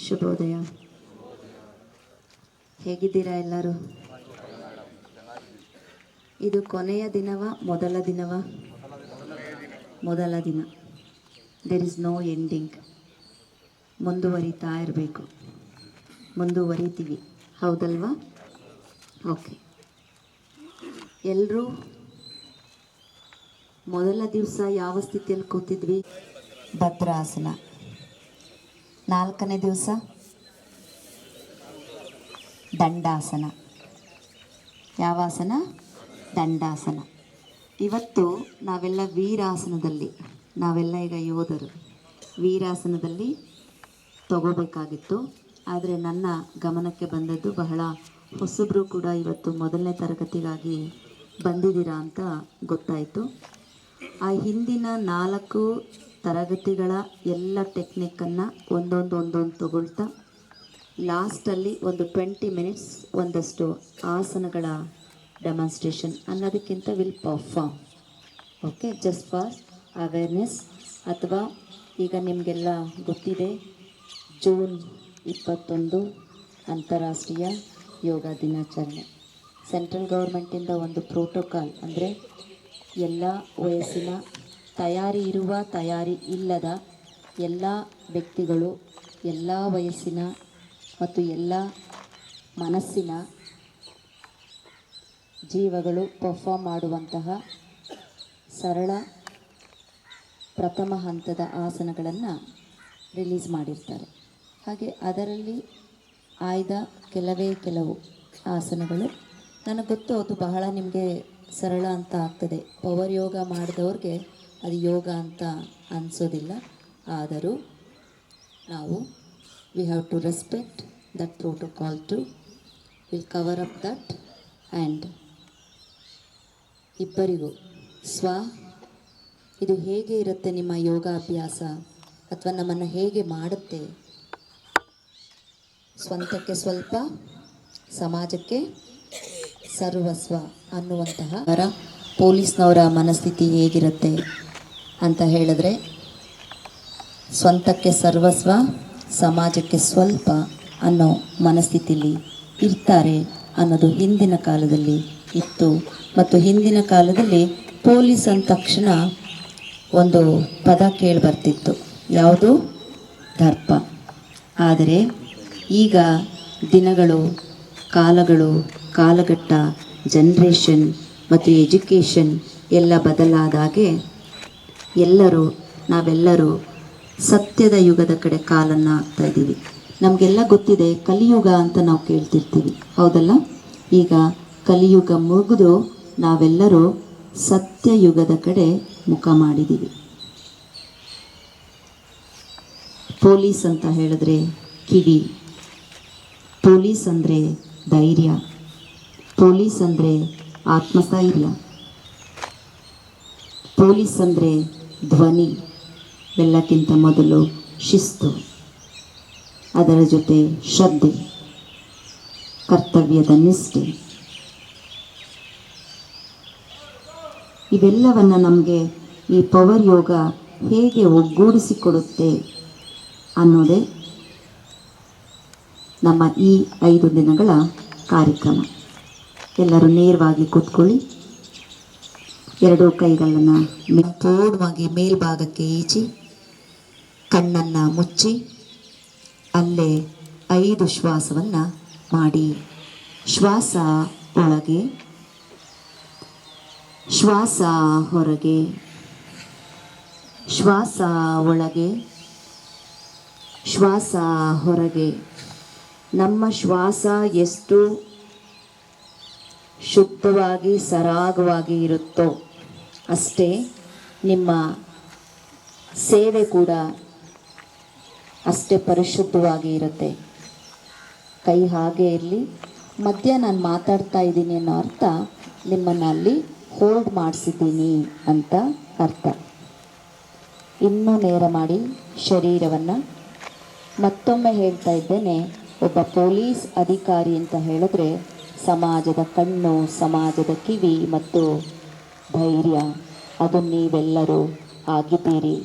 ಶುಭೋದಯ. ಹೇಗಿದ್ದೀರಾ ಎಲ್ಲರೂ? ಇದು ಕೊನೆಯ ದಿನವ ಮೊದಲ ದಿನವ? ಮೊದಲ ದಿನ. There is no ending. ಮುಂದುವರಿತಾ ಇರಬೇಕು. ಮುಂದುವರಿತೀವಿ, ಹೌದಲ್ವಾ? ಓಕೆ. ಎಲ್ಲರೂ ಮೊದಲ ದಿವಸ ಯಾವ ಸ್ಥಿತಿಯಲ್ಲಿ ಕೂತಿದ್ವಿ? ಭದ್ರಾಸನ. 4ನೇ ದಿವಸ ದಂಡಾಸನ. ಯಾವ ಆಸನ? ದಂಡಾಸನ. ಇವತ್ತು ನಾವೆಲ್ಲ ವೀರಾಸನದಲ್ಲಿ, ನಾವೆಲ್ಲ ಈಗ ಯೋಧರು ವೀರಾಸನದಲ್ಲಿ ತಗೋಬೇಕಾಗಿತ್ತು. ಆದರೆ ನನ್ನ ಗಮನಕ್ಕೆ ಬಂದದ್ದು, ಬಹಳ ಹೊಸಬ್ರು ಕೂಡ ಇವತ್ತು ಮೊದಲನೇ ತರಗತಿಗಾಗಿ ಬಂದಿದ್ದೀರಾ ಅಂತ ಗೊತ್ತಾಯಿತು. ಆ ಹಿಂದಿನ 4 ತರಗತಿಗಳ ಎಲ್ಲ ಟೆಕ್ನಿಕ್ಕನ್ನು ಒಂದೊಂದು ತಗೊಳ್ತಾ ಲಾಸ್ಟಲ್ಲಿ ಒಂದು 20 ಮಿನಿಟ್ಸ್ ಒಂದಷ್ಟು ಆಸನಗಳ ಡೆಮಾನ್ಸ್ಟ್ರೇಷನ್ ಅನ್ನೋದಕ್ಕಿಂತ will perform. Okay, just for awareness. ಅಥವಾ ಈಗ ನಿಮಗೆಲ್ಲ ಗೊತ್ತಿದೆ, ಜೂನ್ 21 ಅಂತಾರಾಷ್ಟ್ರೀಯ ಯೋಗ ದಿನಾಚರಣೆ. ಸೆಂಟ್ರಲ್ ಗೌರ್ಮೆಂಟಿಂದ ಒಂದು ಪ್ರೋಟೋಕಾಲ್, ಅಂದರೆ ಎಲ್ಲ ವಯಸ್ಸಿನ, ತಯಾರಿ ಇರುವ ತಯಾರಿ ಇಲ್ಲದ ಎಲ್ಲ ವ್ಯಕ್ತಿಗಳು, ಎಲ್ಲ ವಯಸ್ಸಿನ ಮತ್ತು ಎಲ್ಲ ಮನಸ್ಸಿನ ಜೀವಗಳು ಪರ್ಫಾರ್ಮ್ ಮಾಡುವಂತಹ ಸರಳ ಪ್ರಥಮ ಹಂತದ ಆಸನಗಳನ್ನು ರಿಲೀಸ್ ಮಾಡಿರ್ತಾರೆ. ಹಾಗೆ ಅದರಲ್ಲಿ ಆಯ್ದ ಕೆಲವು ಆಸನಗಳು ನನಗೆ ಗೊತ್ತು, ಅದು ಬಹಳ ನಿಮಗೆ ಸರಳ ಅಂತ ಆಗ್ತದೆ. ಪವರ್ ಯೋಗ ಮಾಡಿದವ್ರಿಗೆ ಅದು ಯೋಗ ಅಂತ ಅನಿಸೋದಿಲ್ಲ. ಆದರೂ ನಾವು we have to respect that protocol to will cover up that. And ಇಬ್ಬರಿಗೂ ಇದು ಹೇಗೆ ಇರುತ್ತೆ ನಿಮ್ಮ ಯೋಗಾಭ್ಯಾಸ, ಅಥವಾ ನಮ್ಮನ್ನು ಹೇಗೆ ಮಾಡುತ್ತೆ? ಸ್ವಂತಕ್ಕೆ ಸ್ವಲ್ಪ, ಸಮಾಜಕ್ಕೆ ಸರ್ವಸ್ವ ಅನ್ನುವಂತಹ ಪೊಲೀಸ್ನವರ ಮನಸ್ಥಿತಿ ಹೇಗಿರುತ್ತೆ ಅಂತ ಹೇಳಿದ್ರೆ, ಸ್ವಂತಕ್ಕೆ ಸರ್ವಸ್ವ, ಸಮಾಜಕ್ಕೆ ಸ್ವಲ್ಪ ಅನ್ನೋ ಮನಸ್ಥಿತಿಲಿ ಇರ್ತಾರೆ ಅನ್ನೋದು ಹಿಂದಿನ ಕಾಲದಲ್ಲಿ ಇತ್ತು. ಮತ್ತು ಹಿಂದಿನ ಕಾಲದಲ್ಲಿ ಪೊಲೀಸ್ ಅಂದ ತಕ್ಷಣ ಒಂದು ಪದ ಕೇಳಿಬರ್ತಿತ್ತು, ಯಾವುದು? ದರ್ಪ. ಆದರೆ ಈಗ ದಿನಗಳು, ಕಾಲಘಟ್ಟ, ಜನ್ರೇಷನ್ ಮತ್ತು ಎಜುಕೇಷನ್ ಎಲ್ಲ ಬದಲಾದಾಗೆ ನಾವೆಲ್ಲರೂ ಸತ್ಯದ ಯುಗದ ಕಡೆ ಕಾಲನ್ನು ಹಾಕ್ತಾ ಇದ್ದೀವಿ. ನಮಗೆಲ್ಲ ಗೊತ್ತಿದೆ, ಕಲಿಯುಗ ಅಂತ ನಾವು ಕೇಳ್ತಿರ್ತೀವಿ, ಹೌದಲ್ಲ? ಈಗ ಕಲಿಯುಗ ಮುಗಿದು ನಾವೆಲ್ಲರೂ ಸತ್ಯಯುಗದ ಕಡೆ ಮುಖ ಮಾಡಿದ್ದೀವಿ. ಪೊಲೀಸ್ ಅಂತ ಹೇಳಿದ್ರೆ ಕಿಡಿ, ಪೊಲೀಸ್ ಅಂದರೆ ಧೈರ್ಯ, ಪೊಲೀಸ್ ಅಂದರೆ ಆತ್ಮಸ್ಥೈರ್ಯ, ಪೊಲೀಸ್ ಅಂದರೆ ಧ್ವನಿ, ಎಲ್ಲಕ್ಕಿಂತ ಮೊದಲು ಶಿಸ್ತು, ಅದರ ಜೊತೆ ಶ್ರದ್ಧೆ, ಕರ್ತವ್ಯದ ನಿಷ್ಠೆ. ಇವೆಲ್ಲವನ್ನು ನಮಗೆ ಈ ಪವರ್ ಯೋಗ ಹೇಗೆ ಒಗ್ಗೂಡಿಸಿಕೊಡುತ್ತೆ ಅನ್ನೋದೇ ನಮ್ಮ ಈ 5 ದಿನಗಳ ಕಾರ್ಯಕ್ರಮ. ಎಲ್ಲರೂ ನೇರವಾಗಿ ಕೂತ್ಕೊಳ್ಳಿ. 2 ಕೈಗಳನ್ನು ಪೂರ್ಣವಾಗಿ ಮೇಲ್ಭಾಗಕ್ಕೆ ಈಚಿ, ಕಣ್ಣನ್ನು ಮುಚ್ಚಿ, ಅಲ್ಲೇ 5 ಶ್ವಾಸವನ್ನು ಮಾಡಿ. ಶ್ವಾಸ ಒಳಗೆ, ಶ್ವಾಸ ಹೊರಗೆ, ಶ್ವಾಸ ಒಳಗೆ, ಶ್ವಾಸ ಹೊರಗೆ. ನಮ್ಮ ಶ್ವಾಸ ಎಷ್ಟು ಶುದ್ಧವಾಗಿ ಸರಾಗವಾಗಿ ಇರುತ್ತೋ ಅಷ್ಟೇ ನಿಮ್ಮ ಸೇವೆ ಕೂಡ ಅಷ್ಟೇ ಪರಿಶುದ್ಧವಾಗಿ ಇರುತ್ತೆ. ಕೈ ಹಾಗೆ ಇರಲಿ, ಮಧ್ಯ ನಾನು ಮಾತಾಡ್ತಾ ಇದ್ದೀನಿ ಅನ್ನೋ ಅರ್ಥ ನಿಮ್ಮನ್ನು ಅಲ್ಲಿ ಹೋಲ್ಡ್ ಮಾಡಿಸಿದ್ದೀನಿ ಅಂತ ಅರ್ಥ. ಇನ್ನೂ ನೇರ ಮಾಡಿ ಶರೀರವನ್ನು. ಮತ್ತೊಮ್ಮೆ ಹೇಳ್ತಾ ಇದ್ದೇನೆ, ಒಬ್ಬ ಪೊಲೀಸ್ ಅಧಿಕಾರಿ ಅಂತ ಹೇಳಿದ್ರೆ ಸಮಾಜದ ಕಣ್ಣು, ಸಮಾಜದ ಕಿವಿ ಮತ್ತು ಧೈರ್ಯ, ಅದು ನೀವೆಲ್ಲರೂ ಆಗಿದ್ದೀರಿ.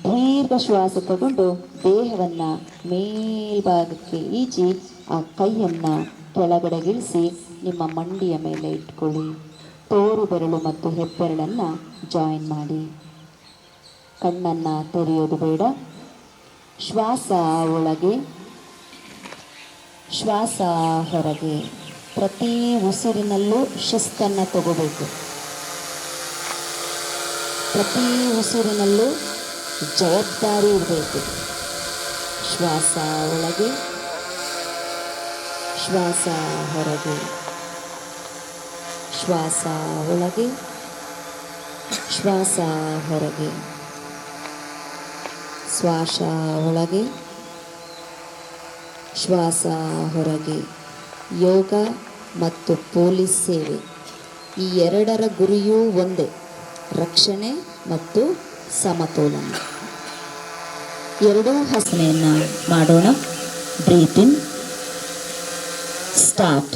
ದೀರ್ಘ ಶ್ವಾಸ ತಗೊಂಡು ದೇಹವನ್ನು ಮೇಲ್ಭಾಗಕ್ಕೆ ಈಚಿ ಆ ಕೈಯನ್ನು ಕೆಳಗಡೆಗಿಳಿಸಿ ನಿಮ್ಮ ಮಂಡಿಯ ಮೇಲೆ ಇಟ್ಕೊಳ್ಳಿ. ತೋರು ಬೆರಳು ಮತ್ತು ಹೆಬ್ಬೆರಳನ್ನು ಜಾಯಿನ್ ಮಾಡಿ. ಕಣ್ಣನ್ನು ತೆರೆಯೋದು ಬೇಡ. ಶ್ವಾಸ ಒಳಗೆ, ಶ್ವಾಸ ಹೊರಗೆ. ಪ್ರತಿ ಉಸಿರಿನಲ್ಲೂ ಶಿಸ್ತನ್ನು ತಗೋಬೇಕು. ಪ್ರತಿ ಉಸಿರಿನಲ್ಲೂ ಜವಾಬ್ದಾರಿ ಇರಬೇಕು. ಶ್ವಾಸ ಒಳಗೆ, ಶ್ವಾಸ ಹೊರಗೆ, ಶ್ವಾಸ ಒಳಗೆ, ಶ್ವಾಸ ಹೊರಗೆ, ಶ್ವಾಸ ಒಳಗೆ, ಶ್ವಾಸ ಹೊರಗೆ. ಯೋಗ ಮತ್ತು ಪೊಲೀಸ್ ಸೇವೆ ಈ ಎರಡರ ಗುರಿಯೂ ಒಂದೇ, ರಕ್ಷಣೆ ಮತ್ತು ಸಮತೋಲನ. ಎರಡೂ ಹಸನೆಯನ್ನು ಮಾಡೋಣ. Breathe in, start.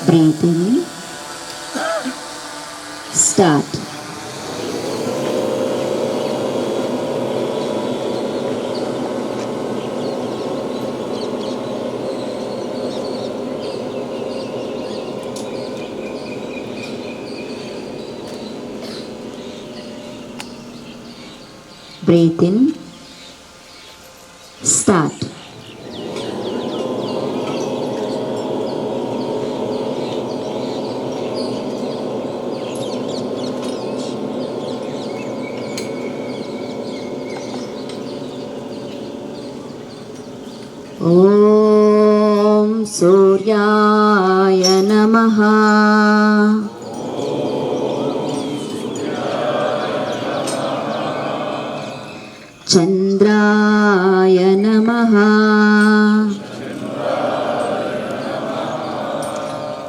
Breathe in, start. Breathe in, start. ಓಂ ಸೂರ್ಯಾಯ ನಮಃ. ಚಂದ್ರಾಯ ನಮಃ.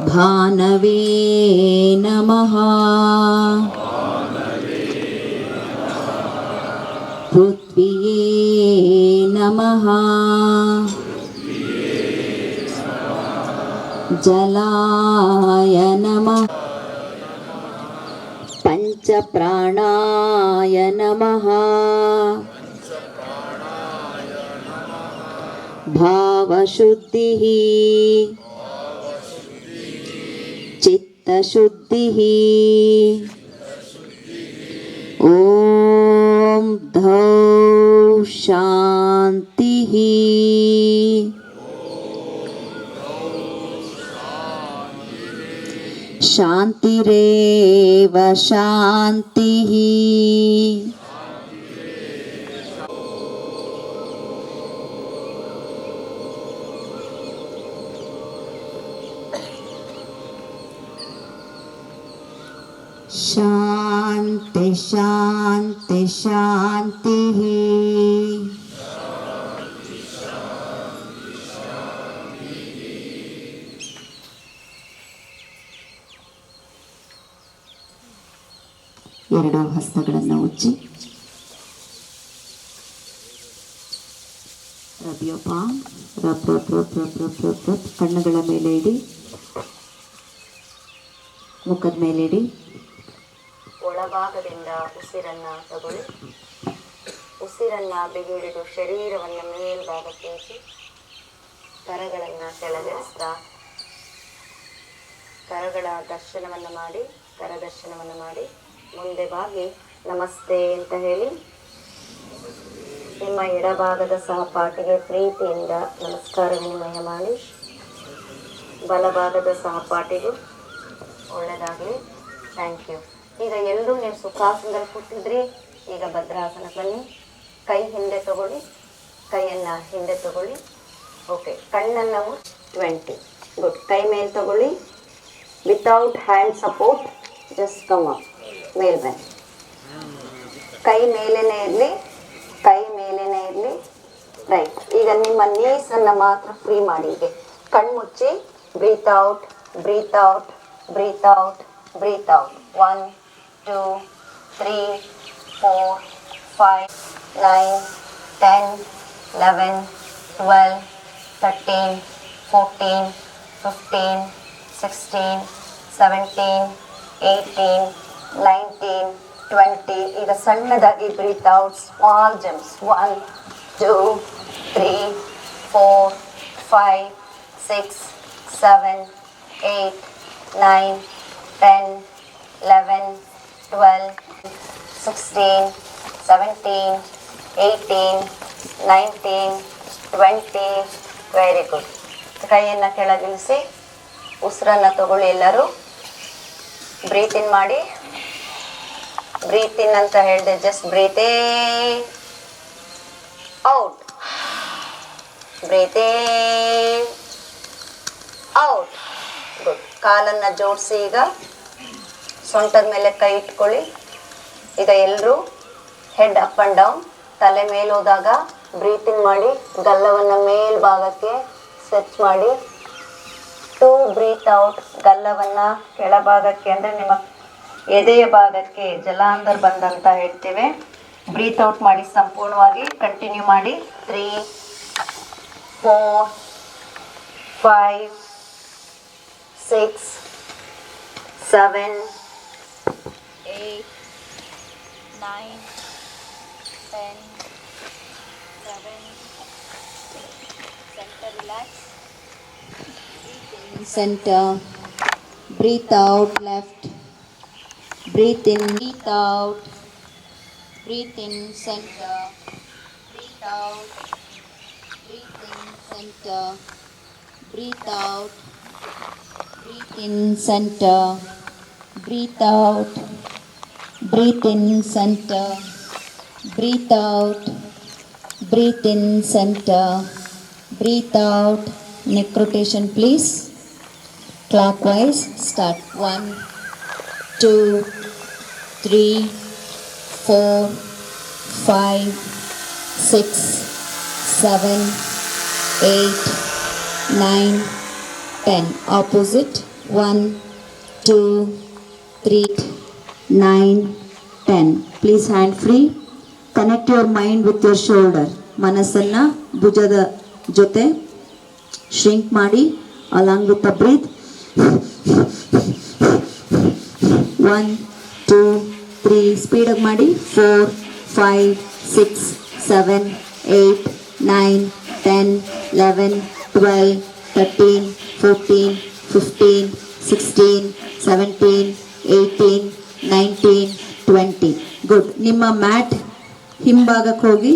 ಭಾನವೇ ನಮಃ. ಪೃಥ್ವಿಯೇ ನಮಃ. ಜಲಾಯ ನಮಃ. ಪಂಚಪ್ರಾಣಾಯ ನಮಃ. ಭಾವಶುದ್ಧಿಃ ಚಿತ್ತಶುದ್ಧಿಃ. ಓಂ ಧೌ ಶಾಂತಿಃ. ಶಾಂತಿರೇವ ಶಾಂತಿಃ. ಶಾಂತಿ ಶಾಂತಿ ಶಾಂತಿಃ. ಎರಡು ಹಸ್ತಗಳನ್ನು ಉಜ್ಜಿ, rub your palm, rub rub rub rub rub rub rub. ಕಣ್ಣುಗಳ ಮೇಲೆ ಇಡಿ, ಮುಖದ ಮೇಲೆ ಇಡಿ. ಒಳಭಾಗದಿಂದ ಉಸಿರನ್ನು ತಗೊಳ್ಳಿ. ಉಸಿರನ್ನು ಬಿಗಿಡಿದು ಶರೀರವನ್ನು ಮೇಲ್ಭಾಗಕ್ಕೆ ಏರಿಸಿ ಕರಗಳನ್ನು ಕೆಳಗಿಳಿಸ್ತಾ ಕರಗಳ ದರ್ಶನವನ್ನು ಮಾಡಿ, ಕರದರ್ಶನವನ್ನು ಮಾಡಿ ಮುಂದೆ ಬಾಗಿ ನಮಸ್ತೆ ಅಂತ ಹೇಳಿ ನಿಮ್ಮ ಎಡಭಾಗದ ಸಹಪಾಠಿಗೆ ಪ್ರೀತಿಯಿಂದ ನಮಸ್ಕಾರ ವಿನಿಮಯ ಮಾಡಿ. ಬಲಭಾಗದ ಸಹಪಾಠಿಗೂ ಒಳ್ಳೆಯದಾಗಲಿ. Thank you. ಈಗ ಎಲ್ಲರೂ ನೀವು ಸುಖಾಸನದಲ್ಲಿ ಕೂತಿದ್ರಿ. ಈಗ ಭದ್ರಾಸನ ಬನ್ನಿ. ಕೈ ಹಿಂದೆ ತಗೊಳ್ಳಿ, ಕೈಯನ್ನು ಹಿಂದೆ ತಗೊಳ್ಳಿ. ಓಕೆ, ಕಣ್ಣನ್ನು 20. ಗುಡ್. ಕೈ ಮೇಲೆ ತಗೊಳ್ಳಿ. Without hand support just come up. ಮೇಲ್ ಬನ್ನಿ. ಕೈ ಮೇಲೇನೆ ಇರಲಿ, ಕೈ ಮೇಲೇನೆ ಇರಲಿ. ರೈಟ್. ಈಗ ನಿಮ್ಮ ನೀಸನ್ನು ಮಾತ್ರ ಫ್ರೀ ಮಾಡಿ. ಹೀಗೆ ಕಣ್ಮುಚ್ಚಿ breathe out, breathe out, breathe out, breathe out. 1 2 3 4 5 9 10 11 12 13 14 15 16 17 18 19 20. ಈಗ ಸಣ್ಣದಾಗಿ breathe out. Small jumps. 1 2 3 4 5 6 7 8 9 10 11 12 16 17 18 19 20. Very good. ಕೈಯನ್ನು ಕೆಳಗಿಳಿಸಿ, ಉಸಿರನ್ನು ತಗೊಳ್ಳಿ. ಎಲ್ಲರೂ ಬ್ರೀತ್ ಇನ್ ಮಾಡಿ. ಬ್ರೀತ್ ಇನ್ ಅಂತ ಹೇಳಿದೆ, just breathe in, out, breathe in, out. Good. ಕಾಲನ್ನು ಜೋಡಿಸಿ. ಈಗ ಸೊಂಟದ ಮೇಲೆ ಕೈ ಇಟ್ಕೊಳ್ಳಿ. ಈಗ ಎಲ್ಲರೂ ಹೆಡ್ ಅಪ್ ಆ್ಯಂಡ್ ಡೌನ್. ತಲೆ ಮೇಲೆ ಹೋದಾಗ ಬ್ರೀತ್ ಇನ್ ಮಾಡಿ, ಗಲ್ಲವನ್ನು ಮೇಲ್ಭಾಗಕ್ಕೆ ಸ್ಟ್ರೆಚ್ ಮಾಡಿ. 2 ಬ್ರೀತ್ ಔಟ್, ಗಲ್ಲವನ್ನು ಕೆಳಭಾಗಕ್ಕೆ, ಅಂದರೆ ನಿಮ್ಮ ಎದೆಯ ಭಾಗಕ್ಕೆ ಜಲಾಂಧರ್ ಬಂದಂತ ಹೇಳ್ತೇವೆ. ಬ್ರೀತ್ ಔಟ್ ಮಾಡಿ ಸಂಪೂರ್ಣವಾಗಿ. ಕಂಟಿನ್ಯೂ ಮಾಡಿ. 3 4 5 6 7 8 9 10 11. Center relax. Center. Breathe out left. Breathe in, breathe out. Breathe in, center. Breathe out. Breathe in, center. Breathe out. Breathe in, center. Breathe out. Breathe in, center. Breathe out. Breathe in, center. Breathe out. Neck rotation, please. Clockwise. Start. 1 2 3 4 5 6 7 8 9 10. Opposite. 1 2 3 9 10. Please hand free. Connect your mind with your shoulder. ಮನಸ್ಸನ್ನ ಭುಜದ ಜೊತೆ shrink ಮಾಡಿ. along with the breath. 1 2 3 speed ಆಗಿ ಮಾಡಿ. 4 5 6 7 8 9 10 11 12 13 14 15 16 17 18 19 20. Good. ನಿಮ್ಮ mat ಹಿಂಭಾಗಕ್ಕೆ ಹೋಗಿ,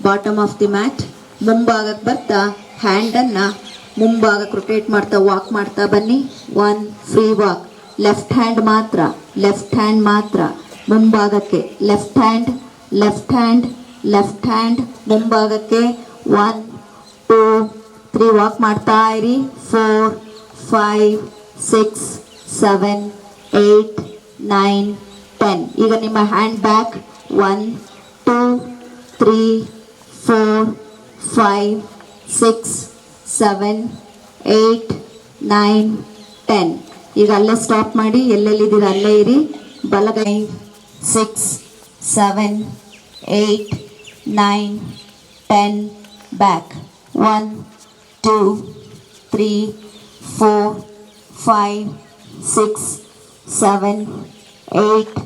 bottom of the mat. ಮುಂಭಾಗಕ್ಕೆ ಬರ್ತಾ ಹ್ಯಾಂಡನ್ನು ಮುಂಭಾಗಕ್ಕೆ ರೊಟೇಟ್ ಮಾಡ್ತಾ ವಾಕ್ ಮಾಡ್ತಾ ಬನ್ನಿ. 1 ಫ್ರೀ ವಾಕ್. ಲೆಫ್ಟ್ ಹ್ಯಾಂಡ್ ಮಾತ್ರ, ಲೆಫ್ಟ್ ಹ್ಯಾಂಡ್ ಮಾತ್ರ ಮುಂಭಾಗಕ್ಕೆ. Left hand, left hand, left hand ಮುಂಭಾಗಕ್ಕೆ. 1 2 3 ವಾಕ್ ಮಾಡ್ತಾ ಇರಿ. 4 5 6 7 8 9 10. ಈಗ ನಿಮ್ಮ ಹ್ಯಾಂಡ್ ಬ್ಯಾಕ್. 1 2 3 4 5 6 7 8 9 10. ಈಗ ಅಲ್ಲೇ ಸ್ಟಾಪ್ ಮಾಡಿ. ಎಲ್ಲೆಲ್ಲಿದ್ದೀರ ಅಲ್ಲೇ ಇರಿ. ಬಲಗೈ. 6 7 8 9 10. ಬ್ಯಾಕ್. 1 2 3 4 5 6 7 8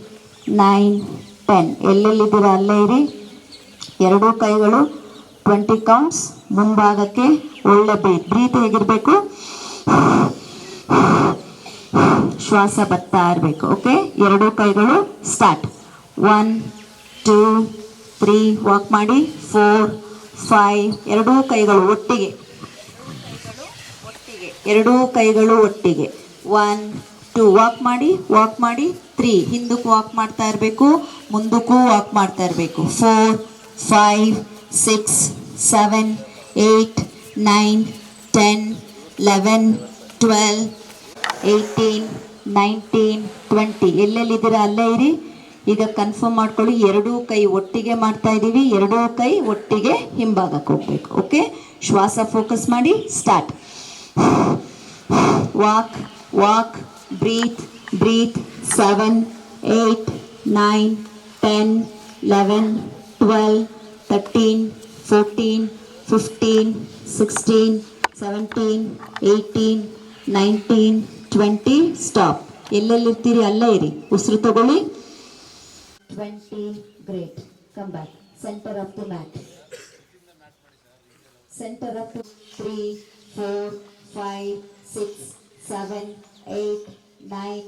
9 10. ಎಲ್ಲೆಲ್ಲಿದ್ದೀರ ಅಲ್ಲೇ ಇರಿ. ಎರಡೂ ಕೈಗಳು 20 ಕೌಂಟ್ಸ್ ಮುಂಭಾಗಕ್ಕೆ. ಒಳ್ಳೆ ಬ್ರೀತ್ ಹೇಗಿರಬೇಕು, ಶ್ವಾಸ ಬರ್ತಾ ಇರಬೇಕು. ಓಕೆ, ಎರಡೂ ಕೈಗಳು. ಸ್ಟಾರ್ಟ್. 1 2 3 ವಾಕ್ ಮಾಡಿ. 4 5 ಎರಡೂ ಕೈಗಳು ಒಟ್ಟಿಗೆ, ಎರಡೂ ಕೈಗಳು ಒಟ್ಟಿಗೆ. 1 2 ವಾಕ್ ಮಾಡಿ, ವಾಕ್ ಮಾಡಿ. 3 ಹಿಂದಕ್ಕೂ ವಾಕ್ ಮಾಡ್ತಾ ಇರಬೇಕು, ಮುಂದಕ್ಕೂ ವಾಕ್ ಮಾಡ್ತಾ ಇರಬೇಕು. 4 5 6, 7, 8, 9, 10, 11, 12, 18, 19, 20. ಎಲ್ಲೆಲ್ಲಿದ್ದೀರಾ ಅಲ್ಲೇ ಇರಿ. ಈಗ ಕನ್ಫರ್ಮ್ ಮಾಡ್ಕೊಳ್ಳಿ, ಎರಡೂ ಕೈ ಒಟ್ಟಿಗೆ ಮಾಡ್ತಾ ಇದ್ದೀವಿ, ಎರಡೂ ಕೈ ಒಟ್ಟಿಗೆ ಹಿಂಭಾಗಕ್ಕೆ ಹೋಗ್ಬೇಕು. ಓಕೆ, ಶ್ವಾಸ ಫೋಕಸ್ ಮಾಡಿ. Start. Walk walk, breathe breathe. 7, 8, 9, 10, 11, 12, 13, 14, 15, 16, 17, 18, 19, 20. Stop. ಎಲ್ಲೆಲ್ಲಿರ್ತೀರಿ ಅಲ್ಲೇ ಇರಿ. ಉಸಿರು ತಗೊಳ್ಳಿ. 20. Great. Come back. Centre of the mat. Centre of 3, 4, 5, 6, 7, 8, 9,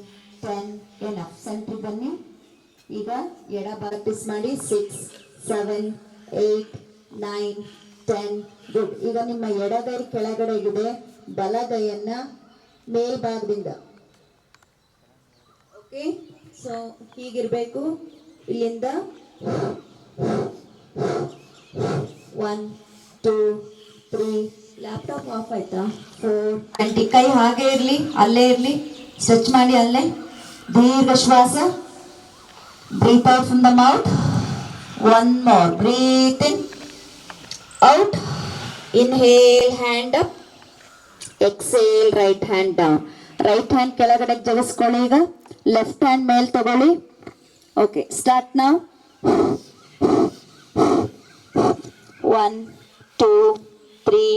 10. ಏನಫ್. Sentry ಬನ್ನಿ. ಈಗ ಎಡ ಪ್ರಾಕ್ಟೀಸ್ ಮಾಡಿ. 6, 7, 8, 9, 10. ಗುಡ್. ಈಗ ನಿಮ್ಮ ಎಡಗೈ ಕೆಳಗಡೆಗಿದೆ, ಬಲಗೈಯನ್ನ ಮೇಲ್ಭಾಗದಿಂದ. Okay, so ಹೀಗಿರ್ಬೇಕು. ಇಲ್ಲಿಂದ 1, 2, 3. ಲ್ಯಾಪ್ಟಾಪ್ ಆಫ್ ಆಯ್ತಾ? 4. ಆಂಟಿ ಕೈ ಹಾಗೆ ಇರಲಿ, ಅಲ್ಲೇ ಇರಲಿ. ಸ್ಟ್ರೆಚ್ ಮಾಡಿ ಅಲ್ಲೇ. ದೀರ್ಘ ಶ್ವಾಸ. Breathe out from the mouth. One more. Breathe in, out. Inhale, hand up. Exhale, right hand down. Right hand ಕೆಳಗಡೆ ಜಗಿಸ್ಕೊಳ್ಳಿ. ಈಗ ಲೆಫ್ಟ್ ಹ್ಯಾಂಡ್ ಮೇಲ್ ತಗೊಳ್ಳಿ. ಓಕೆ, ಸ್ಟಾರ್ಟ್ ನಾವು. 1, 2, 3,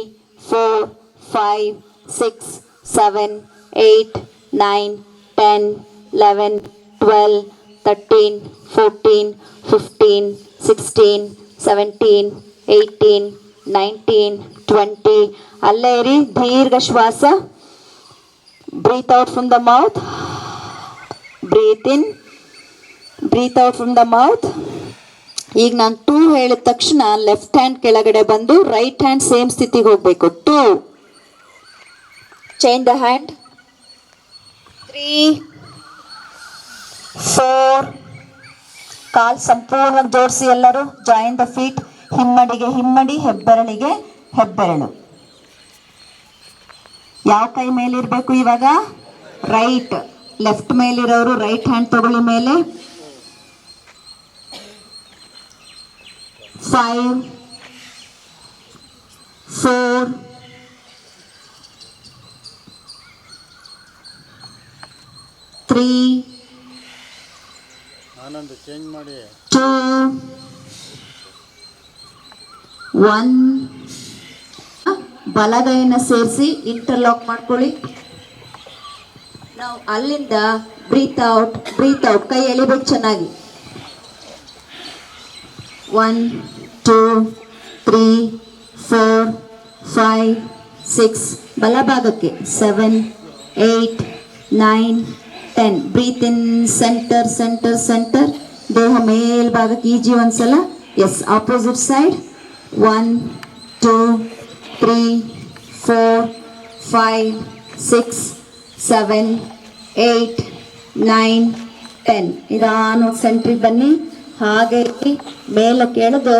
4, 5, 6, 7, 8, 9, 10, 11, 12, 13, 14, 15, 16, 17, 18, 19, 20. ಅಲ್ಲೇ ಇರಿ. ದೀರ್ಘ ಶ್ವಾಸ. Breathe out from the mouth. Breathe in, breathe out from the mouth. ಈಗ ನಾನು 2 ಹೇಳಿದ ತಕ್ಷಣ ಲೆಫ್ಟ್ ಹ್ಯಾಂಡ್ ಕೆಳಗಡೆ ಬಂದು ರೈಟ್ ಹ್ಯಾಂಡ್ ಸೇಮ್ ಸ್ಥಿತಿಗೆ ಹೋಗಬೇಕು. 2. Change the hand. 3, 4. ಕಾಲ್ ಸಂಪೂರ್ಣವಾಗಿ ಜೋಡಿಸಿ ಎಲ್ಲರೂ. Join the feet. ಹಿಮ್ಮಡಿಗೆ ಹಿಮ್ಮಡಿ, ಹೆಬ್ಬೆರಳಿಗೆ ಹೆಬ್ಬೆರಳು. ಯಾವ ಕೈ ಮೇಲಿರಬೇಕು ಇವಾಗ? ರೈಟ್. ಲೆಫ್ಟ್ ಮೇಲಿರೋರು ರೈಟ್ ಹ್ಯಾಂಡ್ ತಗೊಳ್ಳಿ ಮೇಲೆ. 5, 4, 3, ಆನಂದ್ ಚೇಂಜ್ ಮಾಡಿ. 2, 1. ಬಲಗೈನ ಸೇರಿಸಿ ಇಂಟರ್ಲಾಕ್ ಮಾಡ್ಕೊಳ್ಳಿ. ನಾವು ಅಲ್ಲಿಂದ ಬ್ರೀತ್ ಔಟ್, ಬ್ರೀತ್ ಔಟ್. ಕೈ ಎಳಿಬೇಕು ಚೆನ್ನಾಗಿ. 1, 2, 3, 4, 5, 6. ಬಲಭಾಗಕ್ಕೆ 7, 8, 9, 10. Breathe in, centre centre centre. ದೇಹ ಮೇಲ್ಭಾಗಕ್ಕೆ ಈಜಿ ಒಂದ್ಸಲ. Yes, opposite side. 1, 2, 3, 4, 5, 6, 7, 8, 9, 10. ನಿಧಾನ ಸೆಂಟ್ರಿಗೆ ಬನ್ನಿ. ಹಾಗೆ ಮೇಲಕ್ಕೆ ಎಳೆದು.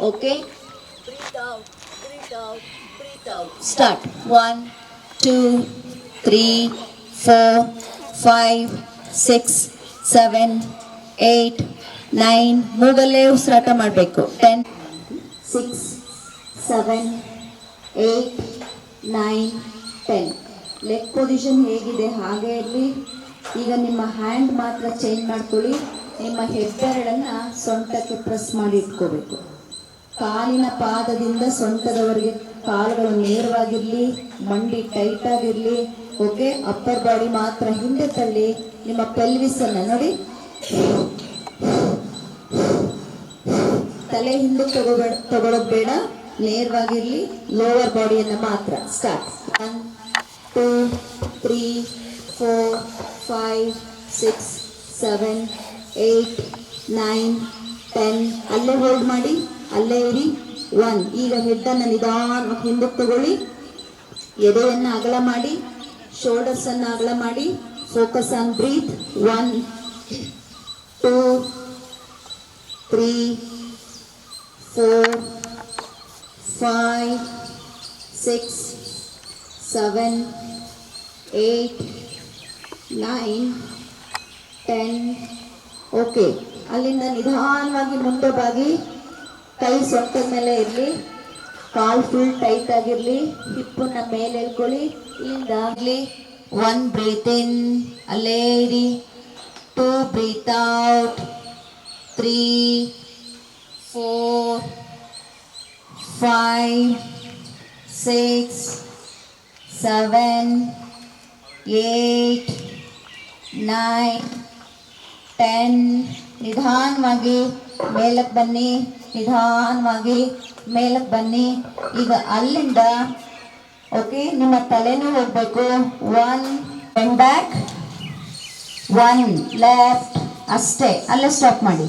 Okay, breathe out, breathe out, breathe out. Start. 1, 2, 3, 4, 5, 6, 7, 8, 9. ಮೂಗಲ್ಲೇ ಉಸಿರಾಟ ಮಾಡಬೇಕು. 10, 6, 7, 8, 9, 10. ಲೆಗ್ ಪೊಸಿಷನ್ ಹೇಗಿದೆ ಹಾಗೆ ಇರಲಿ. ಈಗ ನಿಮ್ಮ ಹ್ಯಾಂಡ್ ಮಾತ್ರ ಚೇಂಜ್ ಮಾಡ್ಕೊಳ್ಳಿ. ನಿಮ್ಮ ಹೆಬ್ಬೆರಳನ್ನು ಸೊಂಟಕ್ಕೆ ಪ್ರೆಸ್ ಮಾಡಿ ಇಟ್ಕೋಬೇಕು. ಕಾಲಿನ ಪಾದದಿಂದ ಸೊಂಟದವರೆಗೆ ಕಾಲುಗಳು ನೇರವಾಗಿರಲಿ, ಮಂಡಿ ಟೈಟ್ ಆಗಿರಲಿ. ಓಕೆ, ಅಪ್ಪರ್ ಬಾಡಿ ಮಾತ್ರ ಹಿಂದೆ ತಳ್ಳಿ. ನಿಮ್ಮ ಪೆಲ್ವಿಸ್ ಅನ್ನು ನೋಡಿ, ತಲೆ ಹಿಂದೆ ತಗೊಳ್ಳೋದು ಬೇಡ, ನೇರವಾಗಿರಲಿ. ಲೋವರ್ ಬಾಡಿಯನ್ನು ಮಾತ್ರ. ಸ್ಟಾರ್ಟ್. 1, 2, 3, 4, 5, 6, 7, 8, 9, 10. ಅಲ್ಲೇ ಹೋಲ್ಡ್ ಮಾಡಿ, ಅಲ್ಲೇ ಇರಿ. 1. ಈಗ ಹೆಡ್ಡನ್ನು ನಿಧಾನವಾಗಿ ಹಿಂದಕ್ಕೆ ತಗೊಳ್ಳಿ. ಎದೆಯನ್ನು ಅಗಲ ಮಾಡಿ, ಶೋಲ್ಡರ್ಸ್ ಅನ್ನು ಅಗಲ ಮಾಡಿ. Focus on breathe. 1, 2, 3, 4, 5, 6, 7, 8, 9, 10. ಓಕೆ, ಅಲ್ಲಿಂದ ನಿಧಾನವಾಗಿ ಮುಂದೆ ಬಾಗಿ, ಕೈ ಸೊಂಟದ ಮೇಲೆ ಇರಲಿ, ಕಾಲು ಫುಲ್ ಟೈಟ್ ಆಗಿರಲಿ, ಹಿಪ್ಪನ್ನ ಮೇಲೆ ಎಳ್ಕೊಳ್ಳಿ. ಇಲ್ಲಿಂದ ಆಗಲಿ 1 ಬ್ರೀತ್ ಇನ್, ಅಲ್ಲೇ ಇರಿ. 2 ಬ್ರೀತ್ ಔಟ್. 3, 4, 5, 6, 7, 8, 9, 10. ನಿಧಾನವಾಗಿ ಮೇಲಕ್ಕೆ ಬನ್ನಿ, ನಿಧಾನವಾಗಿ ಮೇಲಕ್ಕೆ ಬನ್ನಿ. ಈಗ ಅಲ್ಲಿಂದ ಓಕೆ, ನಿಮ್ಮ ತಲೆನೂ ಹೋಗ್ಬೇಕು. 1 ಬೆಂಡ್ ಬ್ಯಾಕ್, 1 ಲೆಫ್ಟ್, ಅಷ್ಟೇ, ಅಲ್ಲೇ ಸ್ಟಾಪ್ ಮಾಡಿ.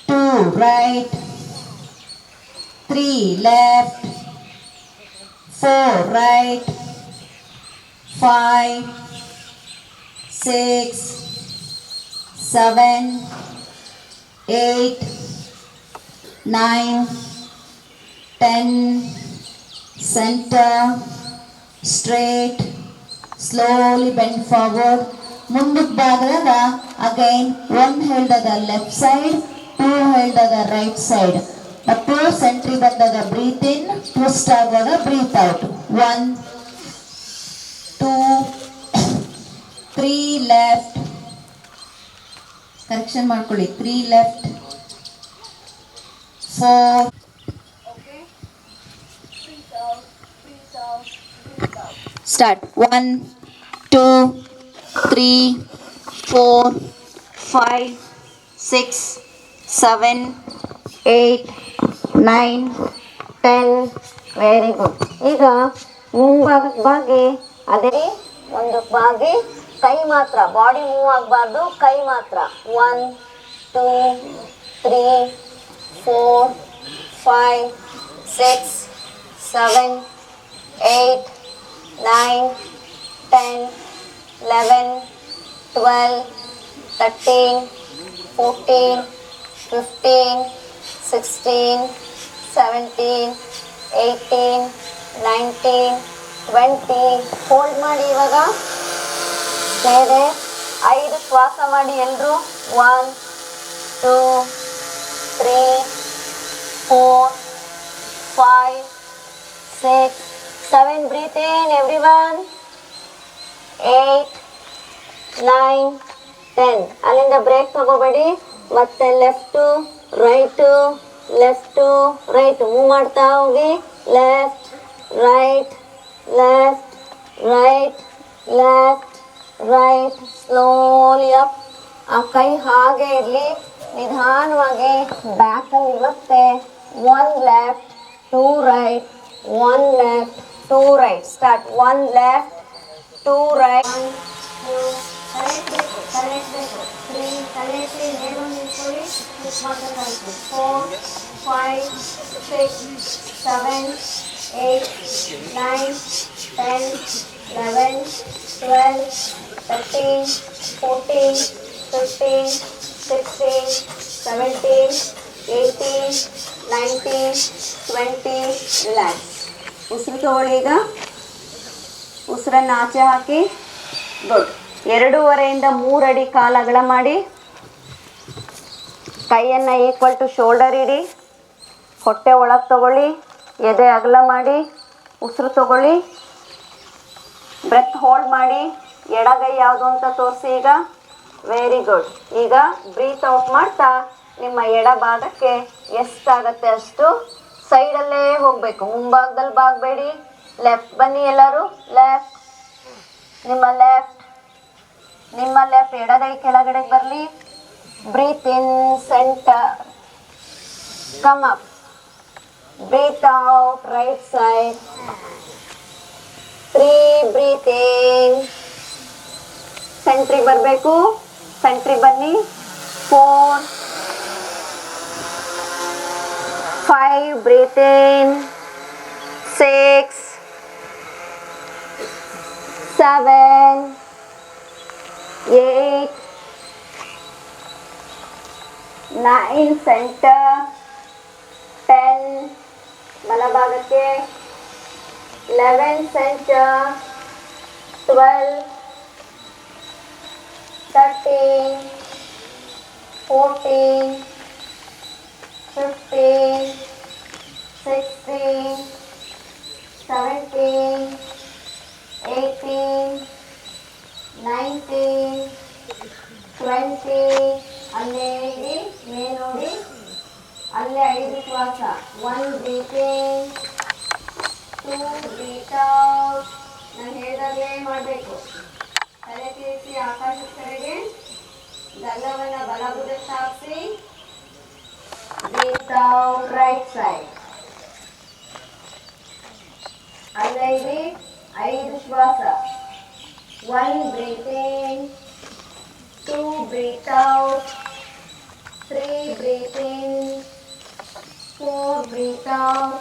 2 right, 3 left, 4 right, 5, 6, 7, 8, 9, 10. Center, straight, slowly bend forward. ಮುಂದಕ್ಕೆ ಬಾಗಿದಾಗ ಅಗೈನ್ 1 ಹೇಳಿದಾಗ ಲೆಫ್ಟ್ ಸೈಡ್, 2 ಹೇಳಿದಾಗ ರೈಟ್ ಸೈಡ್, ಮತ್ತು ಸೆಂಟ್ರಿ ಬಂದಾಗ ಬ್ರೀತ್ ಇನ್, ಟ್ವಿಸ್ಟ್ ಆಗುವಾಗ ಬ್ರೀತ್ ಔಟ್. 1, 2, 3 ಲೆಫ್ಟ್, ಕರೆಕ್ಷನ್ ಮಾಡ್ಕೊಳ್ಳಿ, 3 ಲೆಫ್ಟ್, 4. Start. 1, 2, 3, 4, 5, 6, 7, 8, 9, 10. Very good. ಈಗ ಮುಂಭಾಗಕ್ಕೆ ಬಾಗಿ, ಅದೇ ಒಂದಕ್ಕೆ ಬಾಗಿ, ಕೈ ಮಾತ್ರ, ಬಾಡಿ ಮೂವ್ ಆಗಬಾರ್ದು, ಕೈ ಮಾತ್ರ. 1, 2, 3, 4, 5, 6, 7, 8, 9, 10, 11, 12, 13, 14, 15, 16, 17, 18, 19, 20. ಹೋಲ್ಡ್ ಮಾಡಿ. ಇವಾಗ ಬೇರೆ 5 ಶ್ವಾಸ ಮಾಡಿ ಎಲ್ಲರೂ. 1, 2, 3, 4, 5, 6, 7. Breathe in everyone. 8, 9, 10. ಅಲ್ಲಿಂದ ಬ್ರೇಕ್ ತಗೋಬೇಡಿ. ಮತ್ತೆ left right, left right move ಮಾಡ್ತಾ ಹೋಗಿ. Left right, left right, left right. Slowly up. ಆ ಕೈ ಹಾಗೆ ಇರಲಿ. ನಿಧಾನವಾಗಿ ಬ್ಯಾಕಲ್ಲಿ ಇರುತ್ತೆ. 1 left, 2 right, 1 left, 2 right. Start. 1 left, 2 right. 1, 2, ತಲೆಸ್ಬೇಕು, 3 ತಲೆಸಿ ನೇರವಾಗಿ ನಿಂತ್ಕೊಳ್ಳಿ. 4, 5, 6, 7, 8, 9, 10, 11, 12, 13, 14, 15, 16, 17, 18, 19, 20. ರಿಲ್ಯಾಕ್ಸ್. ಉಸಿರು ತಗೊಳ್ಳಿ. ಈಗ ಉಸಿರನ್ನು ಆಚೆ ಹಾಕಿ. ಗುಡ್. 2.5 3 ಅಡಿ ಕಾಲು ಅಗಲ ಮಾಡಿ. ಕೈಯನ್ನು ಈಕ್ವಲ್ ಟು ಶೋಲ್ಡರ್ ಇಡಿ. ಹೊಟ್ಟೆ ಒಳಗೆ ತಗೊಳ್ಳಿ. ಎದೆ ಅಗಲ ಮಾಡಿ. ಉಸಿರು ತಗೊಳ್ಳಿ. ಬ್ರೆತ್ ಹೋಲ್ಡ್ ಮಾಡಿ. ಎಡಗೈ ಯಾವುದು ಅಂತ ತೋರಿಸಿ. ಈಗ ವೆರಿ ಗುಡ್. ಈಗ ಬ್ರೀತ್ ಔಟ್ ಮಾಡ್ತಾ ನಿಮ್ಮ ಎಡಭಾಗಕ್ಕೆ ಎಷ್ಟಾಗತ್ತೆ ಅಷ್ಟು ಸೈಡಲ್ಲೇ ಹೋಗಬೇಕು. ಮುಂಭಾಗದಲ್ಲಿ ಬಾಗಬೇಡಿ. ಲೆಫ್ಟ್ ಬನ್ನಿ ಎಲ್ಲರೂ. ಲೆಫ್ಟ್, ನಿಮ್ಮ ಲೆಫ್ಟ್ ಎಡಗೈ ಕೆಳಗಡೆಗೆ ಬರಲಿ. Breathe in centre, come up. Breathe out right side. 3 breathe in, ಸೆಂಟ್ರಿಗೆ ಬರಬೇಕು. ಸೆಂಟ್ರಿಗೆ ಬನ್ನಿ. 4, 5 ಬ್ರೀತ್ ಇನ್. 6, 7, 8, 9 ಸೆಂಟರ್, 10 ಬಲ ಎಡಭಾಗಕ್ಕೆ 11 center, 12, 13, 14, 15, 16, 17, 18, 19, 20, ಅಲ್ಲೇ ಇಡಿ, ಮೇಲೆ ನೋಡಿ, ಅಲ್ಲೇ 5 ಶ್ವಾಸ. 1 breathing, 2 breathe out. ನಾನು ಹೇಳಿದಾಗಲೇ ಮಾಡಬೇಕು. ತಲೆ ತಿರುಗಿಸಿ ಆಕಾಶದ ಕಡೆಗೆ, ಗಲ್ಲವನ್ನು ಬಲಭುಜಕ್ಕೆ ಸಾಗಿಸಿ, breathe out right side. ಅಲ್ಲೇ ಇಡಿ, 5 ಶ್ವಾಸ. 1 breathing, 2 breathe out, 3 breathing, 4 breathe out,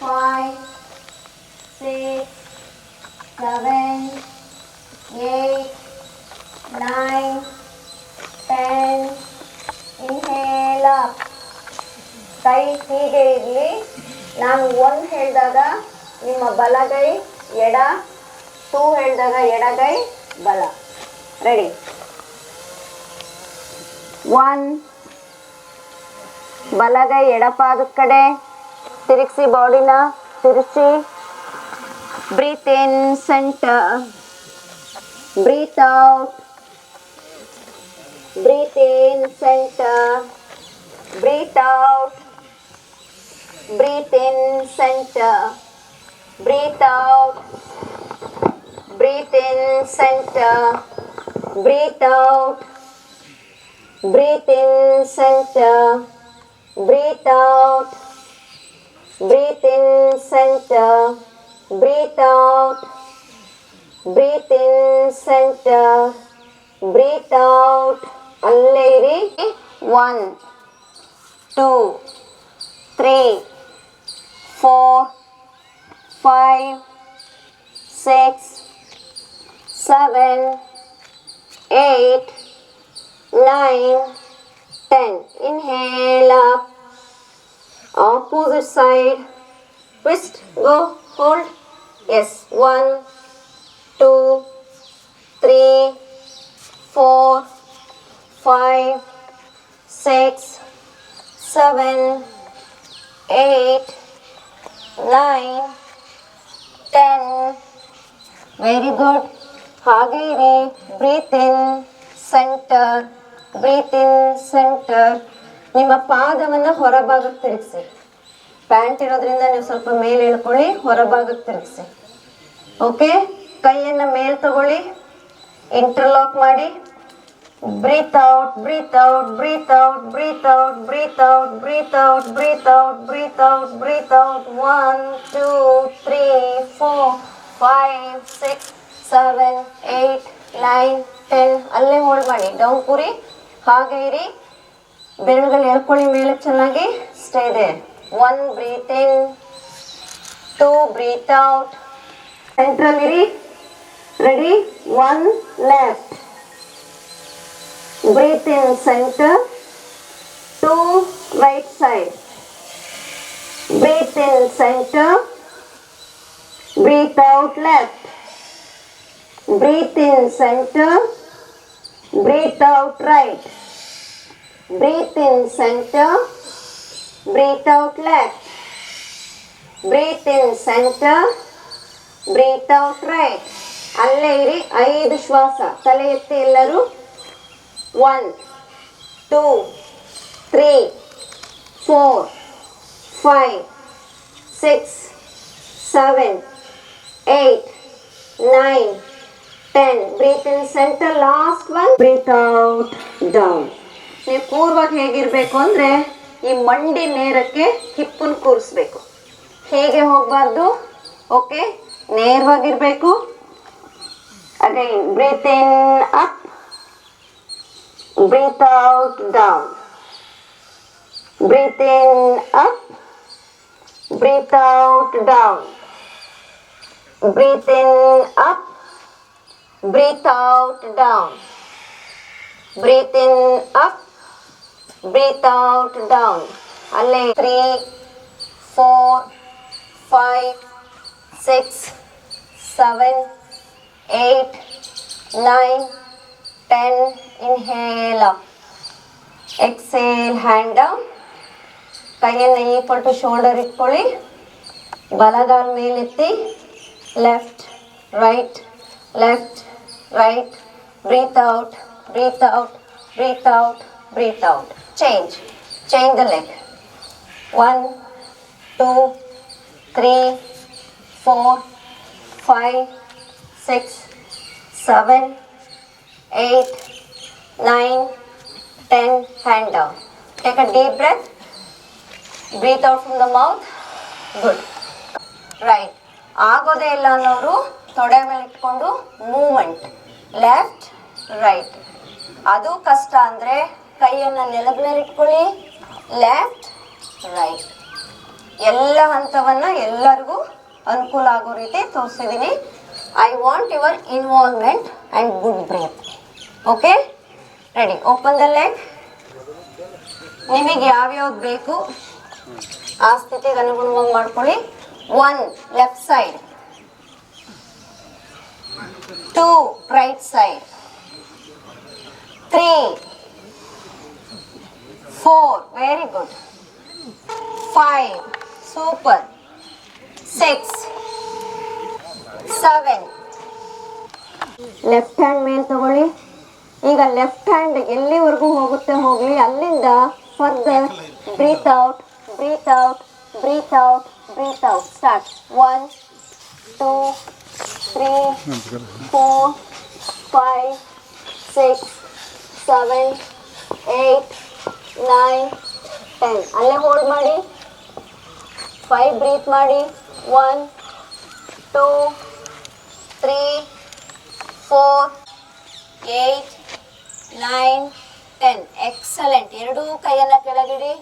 5, 6, 7, 8, 9, 10. Inhale up. ಕೈ ಹೀಗೆ ಇರಲಿ. ನಾನು 1 ಹೇಳಿದಾಗ ನಿಮ್ಮ ಬಲಗೈ ಎಡ, 2 ಹೇಳಿದಾಗ ಎಡಗೈ ಬಲ. ರೆಡಿ? 1, ಬಲಗೈ ಎಡಪಾದದ ಕಡೆ ತಿರುಗಿಸಿ, ಬಾಡಿನ ತಿರುಗಿಸಿ. Breathe in centre, breathe out, breathe in centre, breathe out, breathe in centre, breathe out, breathe in centre, breathe out, breathe in centre, breathe out, breathe in center, breathe out, breathe in center, breathe out. ಅಲ್ಲೇ ಇರಿ. 1, 2, 3, 4, 5, 6, 7, 8, 9, 10. Inhale up. Opposite side, twist, go, hold. Yes, 1, 2, 3, 4, 5, 6, 7, 8, 9, 10. Very good. ಹಾಗೆ ಇರಿ. Breathe in centre, breathe in centre. ನಿಮ್ಮ ಪಾದವನ್ನು ಹೊರಭಾಗಕ್ಕೆ ತಿರುಗಿಸಿ. Pant ಇರೋದ್ರಿಂದ ನೀವು ಸ್ವಲ್ಪ ಮೇಲೆ ಇಳ್ಕೊಳ್ಳಿ, ಹೊರಭಾಗಕ್ಕೆ ತಿರುಗಿಸಿ. ಓಕೆ, ಕೈಯನ್ನು ಮೇಲೆ ತಗೊಳ್ಳಿ, ಇಂಟರ್ಲಾಕ್ ಮಾಡಿ. Breathe out, breathe out, breathe out, breathe out, breathe out, breathe out, breathe out, breathe out, breathe out. 1, 2, 3, 4, 5, 6, 7, 8, 9, 10. ಅಲ್ಲೇ ಹೋಲ್ಡ್ ಮಾಡಿ, ಡೌನ್ ಕೂರಿ. ಹಾಗೆ ಇರಿ. ಬೆರಳುಗಳು ಎಳ್ಕೊಳ್ಳಿ ಮೇಲೆ ಚೆನ್ನಾಗಿ. ಸ್ಟೇ ಇದೆ. 1 breathe in, 2 breathe out. Central ಇರಿ. Ready? 1 left. Breathe in center. 2 right side. Breathe in center. Breathe out left. Breathe in center. Breathe out right. Breathe in center, breathe out left. Breathe in center, breathe out right. ಅಲ್ಲೇ ಇರಿ. 5 ಶ್ವಾಸ. ತಲೆ ಎತ್ತಿ ಎಲ್ಲರೂ. 1, 2, 3, 4, 5, 6, 7, 8, 9, 10. Breathe in center, last one. Breathe out, down. ನೀವು ಕೂರ್ವಾಗ ಹೇಗಿರಬೇಕು ಅಂದರೆ, ಈ ಮಂಡಿ ನೇರಕ್ಕೆ ಹಿಪ್ಪನ್ನು ಕೂರಿಸ್ಬೇಕು. ಹೇಗೆ ಹೋಗಬಾರ್ದು. ಓಕೆ, ನೇರವಾಗಿರಬೇಕು. Again breathe in up, breathe out down. Breathe in up, breathe out down. Breathe in up, breathe out down. Breathe in up, breathe out down. ಅಲ್ಲೇ 3, 4, 5, 6, 7, 8, 9, 10. Inhale up. Exhale, hand down. ಕೈಯನ್ನು equal to shoulder ಇಟ್ಕೊಳ್ಳಿ. ಬಲಗಾಲ ಮೇಲೆತ್ತಿ. Left, right, left, right. Breathe out, breathe out, breathe out, breathe out. Change the leg. 1, 2, 3, 4, 5, 6, 7, 8, 9, 10. Hand down. Take a deep breath. Breathe out from the mouth. Good. Right. ಆಗೋದೇ ಇಲ್ಲ ಅನ್ನೋರು ತೊಡೆ ಮೇಲೆ ಇಟ್ಕೊಂಡು movement. Left, right. ಅದು ಕಷ್ಟ ಅಂದರೆ ಕೈಯನ್ನು ನೆಲದ ಮೇಲೆ ಇಟ್ಕೊಳ್ಳಿ. Left, right. ಎಲ್ಲ ಹಂತವನ್ನು ಎಲ್ಲರಿಗೂ ಅನುಕೂಲ ಆಗೋ ರೀತಿ ತೋರಿಸಿದ್ದೀನಿ. I want your involvement and good breathe. Okay, ready. Open the leg. ನಿಮಗೆ ಯಾವ್ಯಾವ್ದು ಬೇಕು ಆ ಸ್ಥಿತಿಗೆ ಅನುಗುಣವಾಗಿ ಮಾಡ್ಕೊಳ್ಳಿ. 1, left side. 2, right side. 3, 4, very good. 5, super. 6, 7. Left hand ಮೇಲೆ ತಗೊಳ್ಳಿ. ಈಗ ಲೆಫ್ಟ್ ಹ್ಯಾಂಡ್ ಎಲ್ಲಿವರೆಗೂ ಹೋಗುತ್ತೆ ಹೋಗಲಿ. ಅಲ್ಲಿಂದ further breathe out, breathe out, breathe out, breathe out. Start. 1, 2, 3, 4, 5, 6, 7, 8, 9, 10. ಅಲ್ಲೇ ಹೋಲ್ಡ್ ಮಾಡಿ. 5 ಬ್ರೀತ್ ಮಾಡಿ. 1, 2, 3, 4, 8, 9, 10. ಎಕ್ಸಲೆಂಟ್. ಎರಡೂ ಕೈಯನ್ನು ಕೆಳಗಿಡಿ.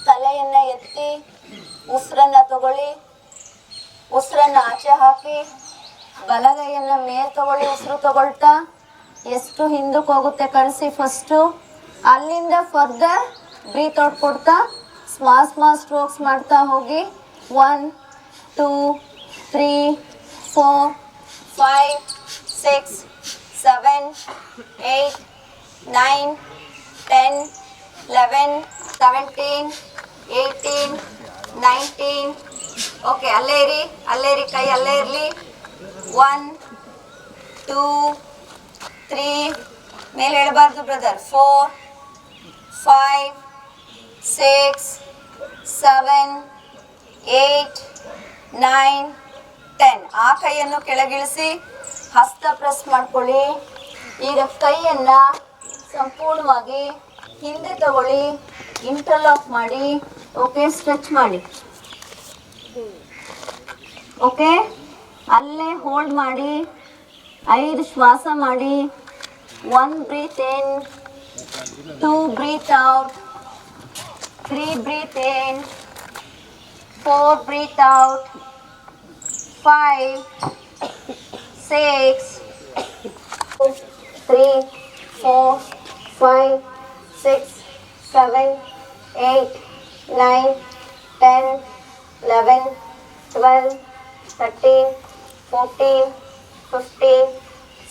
ತಲೆಯನ್ನು ಎತ್ತಿ ಉಸಿರನ್ನು ತಗೊಳ್ಳಿ. ಉಸಿರನ್ನು ಆಚೆ ಹಾಕಿ. ಬಲಗೈಯನ್ನು ಮೇಲೆ ತಗೊಳ್ಳಿ. ಉಸಿರು ತಗೊಳ್ತಾ ಎಷ್ಟು ಹಿಂದಕ್ಕೆ ಹೋಗುತ್ತೆ ಕಳಿಸಿ ಫಸ್ಟು. ಅಲ್ಲಿಂದ ಫರ್ದರ್ ಬ್ರೀತ್ ಔಟ್ ಕೊಡ್ತಾ ಸ್ಮಾಲ್ ಸ್ಟ್ರೋಕ್ಸ್ ಮಾಡ್ತಾ ಹೋಗಿ. 1, 2, 3, 4, 5, 6, 7, 8, 9, 10, 11, 17, 18, 19. ಓಕೆ, ಅಲ್ಲೇ ಇರಿ. ಕೈ ಅಲ್ಲೇ ಇರಲಿ. 1, 2, 3. ಮೇಲೆ ಹೇಳಬಾರ್ದು ಬ್ರದರ್. 4, 5, 6, 7, 8, 9, 10. ಆ ಕೈಯನ್ನು ಕೆಳಗಿಳಿಸಿ ಹಸ್ತ ಪ್ರೆಸ್ ಮಾಡ್ಕೊಳ್ಳಿ. ಈಗ ಕೈಯನ್ನು ಸಂಪೂರ್ಣವಾಗಿ ಹಿಂದೆ ತಗೊಳ್ಳಿ. ಇಂಟರ್ಲಾಕ್ ಮಾಡಿ. ಓಕೆ, ಸ್ಟ್ರೆಚ್ ಮಾಡಿ. ಓಕೆ, ಅಲ್ಲೇ ಹೋಲ್ಡ್ ಮಾಡಿ. 5 ಶ್ವಾಸ ಮಾಡಿ. 1 breathe in, 2 breathe out, 3 breathe in, 4 breathe out, 5, 6, 3, 4, 5, 6, 7, 8, 9, 10, 11, 12, 13, 14, 15,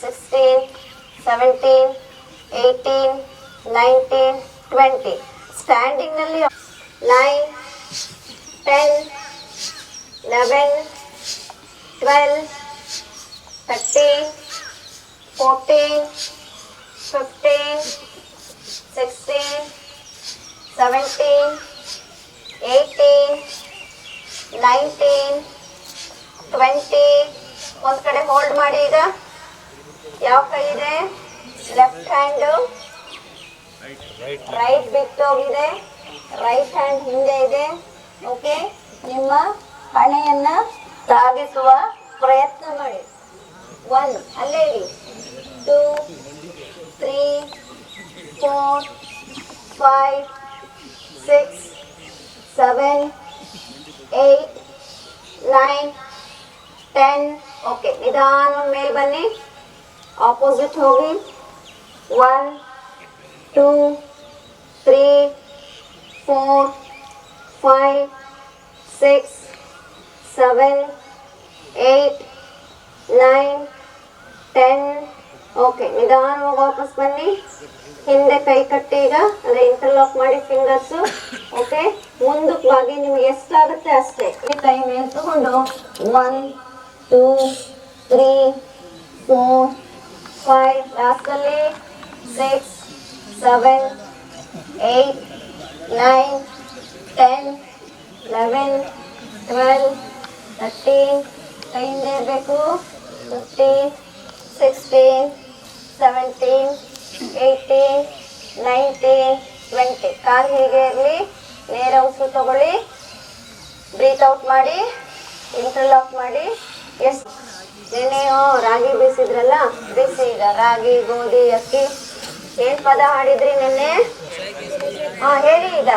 16, 17, 18, 19, 20. Standing ನಲ್ಲಿ 9, 10, 11, 12, 13, 14, 15, 16, 17, 18, 19, 20. ಒಂದು ಕಡೆ ಹೋಲ್ಡ್ ಮಾಡಿ. ಈಗ ಯಾವ ಕೈ ಇದೆ? Left hand. ರೈಟ್ ಬಿಟ್ಟೋಗಿದೆ. ರೈಟ್ ಹ್ಯಾಂಡ್ ಹಿಂದೆ ಇದೆ. ಓಕೆ, ನಿಮ್ಮ ಹಣೆಯನ್ನು ತಾಗಿಸುವ ಪ್ರಯತ್ನ ಮಾಡಿ. 1, ಅಲ್ಲೇ ಇರಿ. 2, 3, 4, 5, 6, 7, 8, 9, 10. ಓಕೆ, ನಿಧಾನ ಮೇಲೆ ಬನ್ನಿ. ಆಪೋಸಿಟ್ ಹೋಗಿ. 1, 2, 3, 4, 5, 6, 7, 8, 9, 10. ಓಕೆ, ನಿಧಾನವಾಗಿ ವಾಪಸ್ ಬನ್ನಿ. ಹಿಂದೆ ಕೈ ಕಟ್ಟಿ ಈಗ ಅದೇ ಇಂಟರ್ಲಾಕ್ ಮಾಡಿ ಫಿಂಗರ್ಸು. ಓಕೆ, ಮುಂದಕ್ಕೆ ಬಾಗಿ ನಿಮ್ಗೆ ಎಷ್ಟಾಗುತ್ತೆ ಅಷ್ಟೇ. ಕೈ ಮೇಲೆ ತಗೊಂಡು 1, 2, 3, 4, 5, ಲಾಸ್ಟಲ್ಲಿ 6, 7, 8, 9, 10, 11, 12, 13, ಕೈಯಿಂದ ಇರಬೇಕು. 15, 16, 17, 18, 19, 20. ಕಾಲು ಹೀಗೆ ಇರಲಿ. ನೇರ ಉಸಿರು ತಗೊಳ್ಳಿ. ಬ್ರೀತ್ ಔಟ್ ಮಾಡಿ, ಇಂಟರ್ಲಾಕ್ ಮಾಡಿ. ಎಷ್ಟು ನೆನೆಯೋ ರಾಗಿ ಬೀಸಿದ್ರಲ್ಲ, ಬಿಸಿ. ಈಗ ರಾಗಿ, ಗೋಧಿ, ಅಕ್ಕಿ ಏನ್ ಪದ ಹಾಡಿದ್ರಿ ನಿನ್ನೆ? ಹೇಳಿ ಈಗ.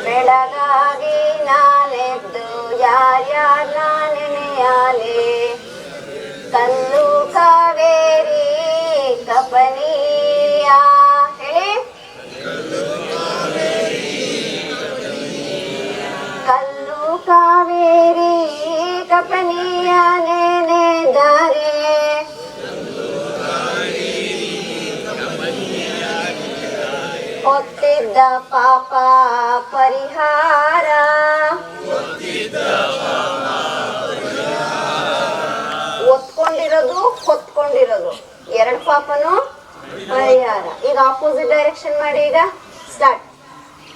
ಬೆಳಗಾಗಿ ನಾನೆದ್ದು ಯಾರ್ಯಾರ ನೆನೆಯಾಲೆ, ಕಲ್ಲು ಕಾವೇರಿ ಕಪನೀಯ. ಹೇಳಿ. ಕಲ್ಲು ಕಾವೇರಿ ಕಪನೀಯ ನೆನೆದರೆ, ಹೊತ್ತಿದ್ದ ಪಾಪ ಪರಿಹಾರ. ಒತ್ಕೊಂಡಿರೋದು, ಹೊತ್ಕೊಂಡಿರೋದು, ಎರಡು ಪಾಪನು ಪರಿಹಾರ. ಈಗ ಆಪೋಸಿಟ್ ಡೈರೆಕ್ಷನ್ ಮಾಡಿ. ಈಗ ಸ್ಟಾರ್ಟ್.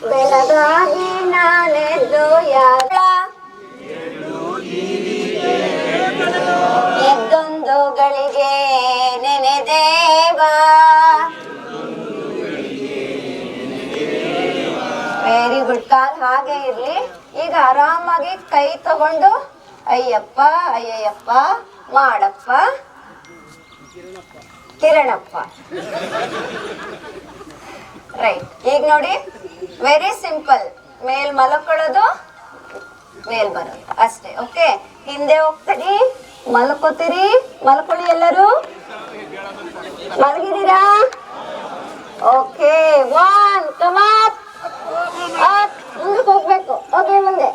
ಬೆಳಗಾಗಿ ನಾನೆದ್ದು ಯಾರ, ಎದ್ದೊಂದು ಗಳಿಗೆ ನೆನೆದೇವ. Very good. ಕಾಲ್ ಹಾಗೆ ಇರ್ಲಿ. ಈಗ ಆರಾಮಾಗಿ ಕೈ ತಗೊಂಡು ಅಯ್ಯಪ್ಪ ಅಯ್ಯಯ್ಯಪ್ಪ ಮಾಡಪ್ಪ ಕಿರಣಪ್ಪ. ರೈಟ್. ಈಗ ನೋಡಿ, ವೆರಿ ಸಿಂಪಲ್. ಮೇಲ್ ಮಲ್ಕೊಳ್ಳೋದು, ಮೇಲ್ ಬರೋದು ಅಷ್ಟೇ. ಓಕೆ, ಹಿಂದೆ ಹೋಗ್ತೀರಿ, ಮಲ್ಕೋತೀರಿ. ಮಲ್ಕೊಳ್ಳಿ ಎಲ್ಲರೂ. ಮಲಗಿದ್ದೀರಾ? Okay, 1, come up. ಮುಂದಕ್ಕೆ ಹೋಗ್ಬೇಕು. ಓಕೆ, ಮುಂದೆ.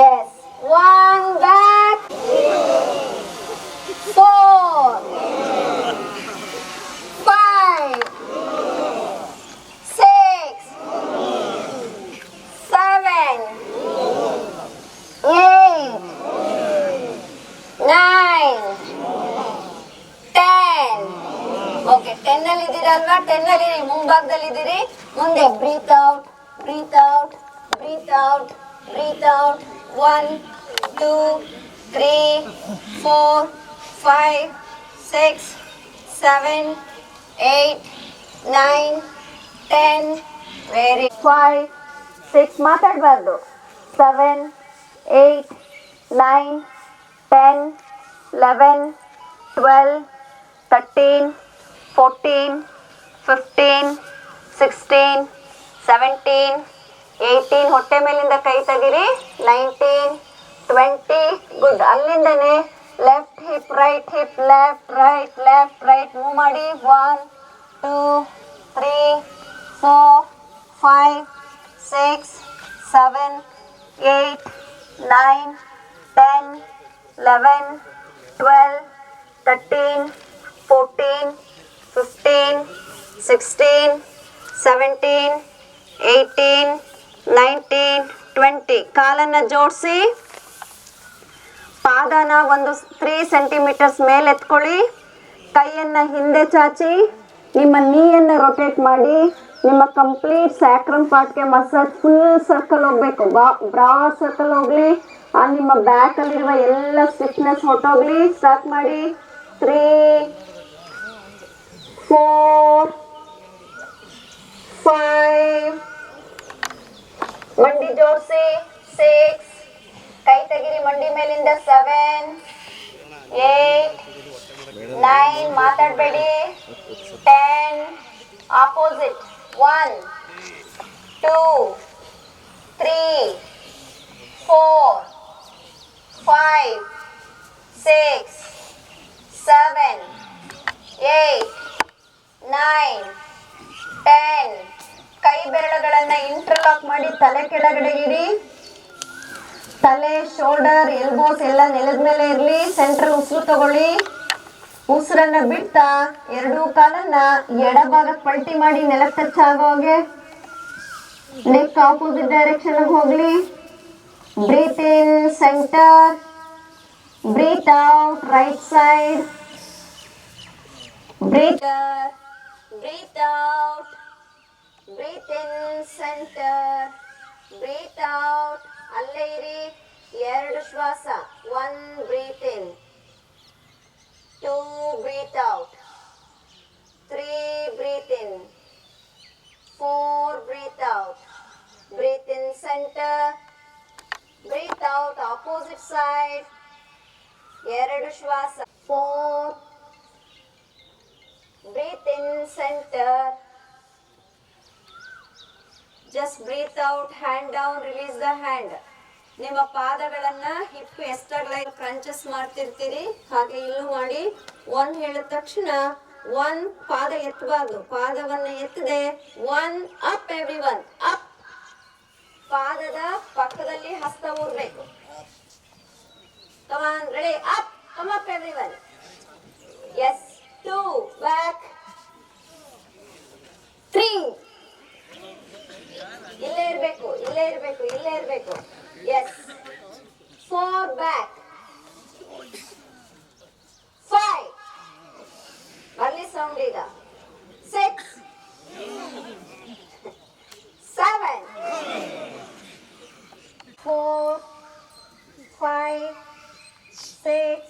S, 1 back, 4, 5, 6, 7, 8, 9, 10. ಓಕೆ, 10 ಅಲ್ಲಿ ಇದ್ದೀರಲ್ವಾ? 10 ಅಲ್ಲಿ ಮುಂಭಾಗದಲ್ಲಿ ಇದ್ದೀರಿ. ಮುಂದೆ breathe out, breathe out, breathe out, breathe out. 1, 2, 3, 4, 5, 6, 7, 8, 9, 10. Very. 5, 6 ಮಾತಾಡಬಾರ್ದು. 7, 8, 9, 10, 11, 12, 13, 14, 15, 16, 17, 18. ಹೊಟ್ಟೆ ಮೇಲಿಂದ ಕೈ ತೆಗಿರಿ. 19, 20. ಗುಡ್. ಅಲ್ಲಿಂದನೇ left hip, right hip, left right, left right move ಮಾಡಿ. 1, 2, 3, 4, 5, 6, 7, 8, 9, 10, 11, 12, 13, 14, 15, 16, 17, 18, 19, 20. ಕಾಲನ್ನು ಜೋಡಿಸಿ, ಪಾದನ ಒಂದು 3 ಸೆಂಟಿಮೀಟರ್ಸ್ ಮೇಲೆ ಎತ್ಕೊಳ್ಳಿ. ಕೈಯನ್ನು ಹಿಂದೆ ಚಾಚಿ, ನಿಮ್ಮ ನೀಯನ್ನು ರೊಟೇಟ್ ಮಾಡಿ. ನಿಮ್ಮ ಕಂಪ್ಲೀಟ್ ಸ್ಯಾಕ್ರಮ್ ಪಾರ್ಟ್ಗೆ ಮಸಾಜ್ ಫುಲ್ ಸರ್ಕಲ್ ಹೋಗ್ಬೇಕು. ಬ್ರಾಡ್ ಸರ್ಕಲ್ ಹೋಗ್ಲಿ. ನಿಮ್ಮ ಬ್ಯಾಕಲ್ಲಿರುವ ಎಲ್ಲ ಸ್ಟಿಫ್ನೆಸ್ ಹೊಟ್ಟೋಗ್ಲಿ. ಸ್ಟಾರ್ಟ್ ಮಾಡಿ. 3, 4, 5. ಮಂಡಿ ಜೋಡಿಸಿ. 6. ಕೈ ತೆಗಿರಿ ಮಂಡಿ ಮೇಲಿಂದ. 7, 8, 9. ಮಾತಾಡಬೇಡಿ. 10. ಆಪೋಸಿಟ್. 1, 2, 3, 4, 5, 6, 7, 8, 9, 10. ಕೈ ಬೆರಳುಗಳನ್ನ ಇಂಟರ್ಲಾಕ್ ಮಾಡಿ ತಲೆ ಕೆಳಗಡೆ ಇಡಿ. ತಲೆ, ಶೋಲ್ಡರ್, ಎಲ್ಬೋಸ್ ಎಲ್ಲ ನೆಲದ ಮೇಲೆ ಇರಲಿ. ಸೆಂಟ್ರಲ್ ಉಸಿರು ತಗೊಳ್ಳಿ. ಉಸಿರನ್ನ ಬಿಡ್ತಾ ಎರಡೂ ಕಾಲನ್ನ ಎಡಭಾಗಕ್ಕೆ ಪಲ್ಟಿ ಮಾಡಿ ನೆಲಕ್ಕೆ ಟಚ್ ಆಗೋ ಹಾಗೆ. ನೆಕ್ ಆಪೋಸಿಟ್ ಡೈರೆಕ್ಷನ್ ಹೋಗ್ಲಿ. Breathe in centre, breathe out right side. Breathe breathe out, breathe in centre, breathe out. ಅಲ್ಲೇ ಇರಿ. ಎರಡು ಶ್ವಾಸ. 1 breathe in, 2 breathe out, 3 breathe in, 4 breathe out. Breathe in center, breathe out opposite side. ಎರಡು ಶ್ವಾಸ. 4 breathe in center, just breathe out, hand down, release the hand. ನಿಮ್ಮ ಪಾದಗಳನ್ನ hip ಎಷ್ಟಾಗ್ಲ crunches ಮಾಡ್ತಿರ್ತೀರಿ, ಹಾಗೆ ಇಲ್ಲೂ ಮಾಡಿ. 1 ಹೇಳಿದ ತಕ್ಷಣ 1 ಪಾದ ಎತ್ತಬಾರ್ದು, ಪಾದವನ್ನ ಎತ್ತದೆ. 1 ಅಪ್, ಎವ್ರಿವನ್ ಅಪ್. ಪಾದದ ಪಕ್ಕದಲ್ಲಿ ಹಸ್ತ ಊರ್ಬೇಕು. Come on, ready, up, come up everyone. Yes. 2 back, 3 ಇಲ್ಲೇ ಇರ್ಬೇಕು, ಇಲ್ಲೇ ಇರ್ಬೇಕು, ಇಲ್ಲೇ ಇರ್ಬೇಕು. ಎಸ್. 4 back, 5 ಬರ್ಲಿ ಸೌಂಡ್ ಈಗ. 6 7 4 5 6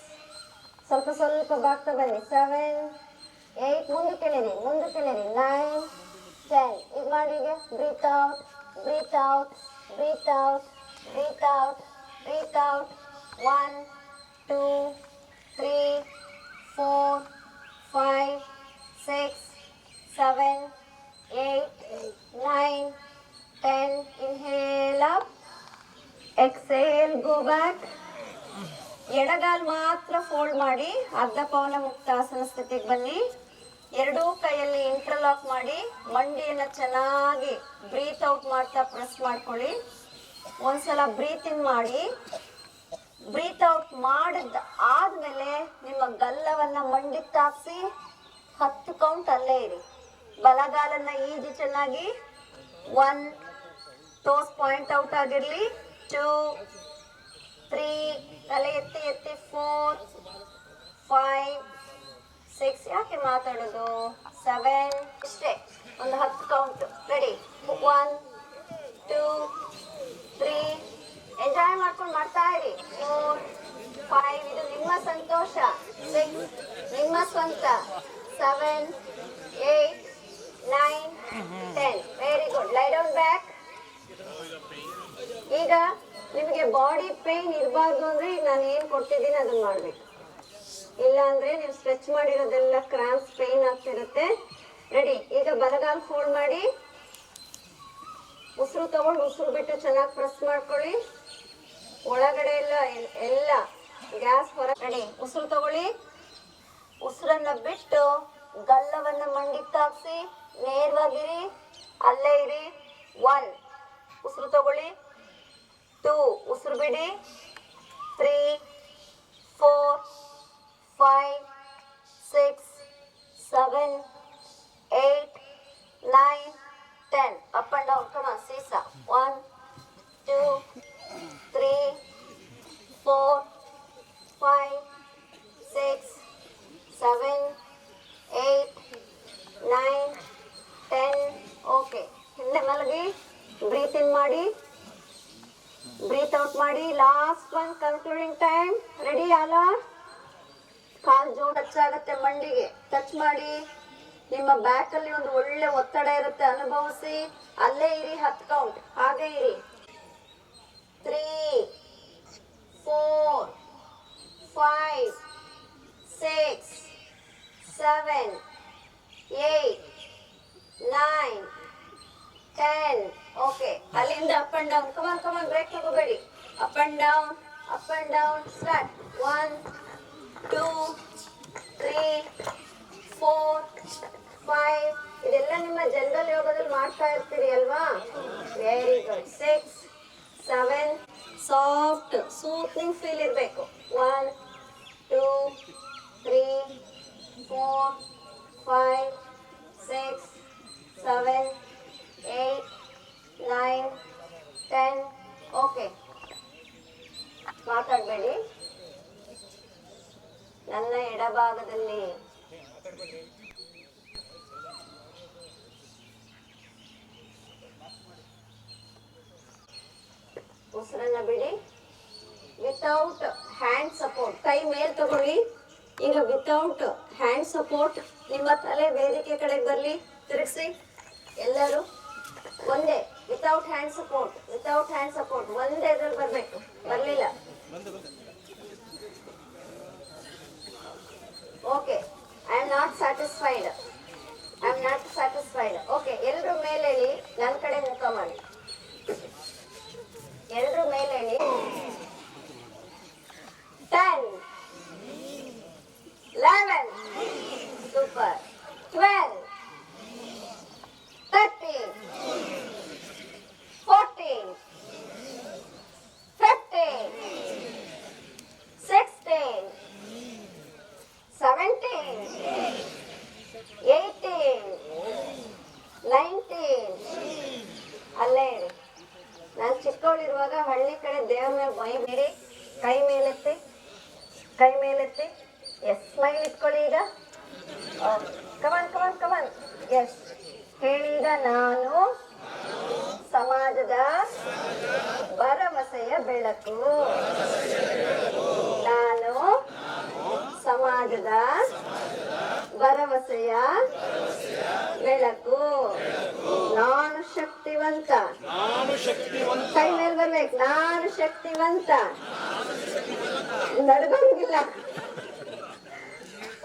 ಸ್ವಲ್ಪ ಸ್ವಲ್ಪ ಬಾಗ್ತಾ ಬನ್ನಿ. 7 8 ಮುಂದಕ್ಕೆ ಎಳೀರಿ, ಮುಂದಕ್ಕೆ ಎಳೀರಿ. 9 10 ಈಗ ಮಾಡಿ. ಈಗ breathe out, breathe out, breathe out, breathe out, breathe out. 1 2 3 4 5 6 7 8 9 10. Inhale up, exhale, go back. ಎಡಗಾಲ್ ಮಾತ್ರ ಫೋಲ್ಡ್ ಮಾಡಿ ಅರ್ಧ ಪವನ ಮುಕ್ತಾಸನ ಸ್ಥಿತಿಗೆ ಬನ್ನಿ. ಎರಡೂ ಕೈಯಲ್ಲಿ ಇಂಟರ್ಲಾಕ್ ಮಾಡಿ ಮಂಡಿಯನ್ನು ಚೆನ್ನಾಗಿ ಬ್ರೀತ್ ಔಟ್ ಮಾಡ್ತಾ ಪ್ರೆಸ್ ಮಾಡ್ಕೊಳ್ಳಿ. ಒಂದ್ಸಲ ಬ್ರೀತ್ ಇನ್ ಮಾಡಿ. ಬ್ರೀತ್ ಔಟ್ ಮಾಡಿದ ಆದ್ಮೇಲೆ ನಿಮ್ಮ ಗಲ್ಲವನ್ನ ಮಂಡಿಗೆ ತಾಕ್ಸಿ 10 ಕೌಂಟ್ ಅಲ್ಲೇ ಇರಿ. ಬಲಗಾಲನ್ನ ಈಜಿ ಚೆನ್ನಾಗಿ. 1 ಟೋಸ್ ಪಾಯಿಂಟ್ ಔಟ್ ಆಗಿರ್ಲಿ. 2 3 ತಲೆ ಎತ್ತಿ ಎತ್ತಿ. 4 5 6 ಯಾಕೆ ಮಾತಾಡೋದು. 7 ಇಷ್ಟೇ, ಒಂದು 10 ಕೌಂಟ್. ರೆಡಿ. 1 2 3 ಎಂಜಾಯ್ ಮಾಡ್ಕೊಂಡು ಮಾಡ್ತಾ ಇರಿ. 4 5 ಇದು ನಿಮ್ಮ ಸಂತೋಷ. 6 ನಿಮ್ಮ ಸ್ವಂತ. 7 8 9 10 ವೆರಿ ಗುಡ್. ಲೈ ಡೌನ್ ಬ್ಯಾಕ್. ಈಗ ನಿಮಗೆ ಬಾಡಿ ಪೇನ್ ಇರಬಾರ್ದು ಅಂದ್ರೆ ಈಗ ನಾನು ಏನು ಕೊಡ್ತಿದ್ದೀನಿ ಅದನ್ನ ಮಾಡ್ಬೇಕು. ಇಲ್ಲ ಅಂದ್ರೆ ನೀವು ಸ್ಟ್ರೆಚ್ ಮಾಡಿರೋದೆಲ್ಲ ಕ್ರಾಂಪ್ಸ್ ಪೇನ್ ಆಗ್ತಿರುತ್ತೆ. ರೆಡಿ. ಈಗ ಬಲಗಾಲ್ ಫೋಲ್ಡ್ ಮಾಡಿ ಉಸಿರು ತಗೊಂಡು ಉಸಿರು ಬಿಟ್ಟು ಚೆನ್ನಾಗಿ ಪ್ರೆಸ್ ಮಾಡ್ಕೊಳ್ಳಿ. ಒಳಗಡೆ ಎಲ್ಲ ಗ್ಯಾಸ್ ಹೊರ. ರೆಡಿ. ಉಸಿರು ತಗೊಳ್ಳಿ. ಉಸಿರನ್ನ ಬಿಟ್ಟು ಗಲ್ಲವನ್ನ ಮಂಡಿಗೆ ತಾಕ್ಸಿ ನೇರವಾಗಿರಿ. ಅಲ್ಲೇ ಇರಿ. 1 ಉಸಿರು ತಗೊಳ್ಳಿ. 2 ಉಸಿರು ಬಿಡಿ. 3 4 5 6 7 8 9 10. Up and down. Come on, seesaw. 1 2 3 4 5 6 7 8 9 10. Okay. ಹಿಂದೆ ಮಲಗಿ ಬ್ರೀತ್ ಇನ್ ಮಾಡಿ, ಬ್ರೀತ್ ಔಟ್ ಮಾಡಿ. Last one, concluding time. Ready ಅಲ್ಲ? ಕಾಲ್ ಜೋಡ್ ಟಚ್ ಆಗುತ್ತೆ ಮಂಡಿಗೆ. ಟಚ್ ಮಾಡಿ. ನಿಮ್ಮ ಬ್ಯಾಕ್ ಅಲ್ಲಿ ಒಂದು ಒಳ್ಳೆ ಒತ್ತಡ ಇರುತ್ತೆ, ಅನುಭವಿಸಿ. ಅಲ್ಲೇ ಇರಿ. 10 ಕೌಂಟ್ ಹಾಗೆ ಇರಿ. 3 4 5 6 7 8 9 10. ಓಕೆ. ಅಲ್ಲಿಂದ up and down. Come on break ತಗೋಬೇಡಿ. Up and down start. 1 2 3 4 5. ಇದೆಲ್ಲ ನಿಮ್ಮ ಜನರಲ್ ಯೋಗದಲ್ಲಿ ಮಾಡ್ತಾ ಇರ್ತೀರಿ ಅಲ್ವಾ? Very good. 6 7 ಸಾಫ್ಟ್ ಸೂತ್ನಿಂಗ್ ಫೀಲ್ ಇರಬೇಕು. 1 2 3 4 5 6 7 8 9 10. ಓಕೆ, ಮಾತಾಡಬೇಡಿ. ನನ್ನ ಎಡಭಾಗದಲ್ಲಿ ಉಸಿರನ್ನ ಬಿಡಿ. ವಿತೌಟ್ ಹ್ಯಾಂಡ್ ಸಪೋರ್ಟ್, ಕೈ ಮೇಲ್ ತಗೊಳ್ಳಿ. ಈಗ ವಿತೌಟ್ ಹ್ಯಾಂಡ್ ಸಪೋರ್ಟ್ ನಿಮ್ಮ ತಲೆ ವೇದಿಕೆ ಕಡೆಗೆ ಬರಲಿ. ತಿರುಗಿಸಿ ಎಲ್ಲರೂ ಒಂದೇ. Without hand support, without hand support ಒಂದೇ ಇದ್ರಲ್ಲಿ ಬರಬೇಕು. ಬರಲಿಲ್ಲ. Okay, I am not satisfied, I am not satisfied. Okay, ಎಲ್ಲರೂ ಮೇಲೆ ಹೇಳಿ, ನನ್ನ ಕಡೆ ಮುಖ ಮಾಡಿ. ಎಲ್ಲರೂ ಮೇಲೆ ಹೇಳಿ. 10 11 ಸೂಪರ್, 12 13 14 15 16 17 18 19. ಅಲ್ಲೇ ಇರಿ. ನಾನು ಚಿಕ್ಕವಳಿರುವಾಗ ಹಳ್ಳಿ ಕಡೆ ದೇವ್ರ ಮೇಲೆ ಮೈ ಬಿಡಿ. ಕೈ ಮೇಲೆತ್ತಿ, ಕೈ ಮೇಲೆತ್ತಿ. ಎಸ್, ಸ್ಮೈಲ್ ಇಟ್ಕೊಳ್ಳಿ ಈಗ. Come on come on come on. ಎಸ್ ಹೇಳಿ ಈಗ. ನಾನು ಸಮಾಜದ ಭರವಸೆಯ ಬೆಳಕು. ನಾನು ಸಮಾಜದ ಭರವಸೆಯ ಬೆಳಕು. ನಾನು ಶಕ್ತಿವಂತ. ಕೈ ಮೇಲೆ ಬರ್ಬೇಕು. ನಾನು ಶಕ್ತಿವಂತ. ನಡ್ಕೊಂಗಿಲ್ಲ.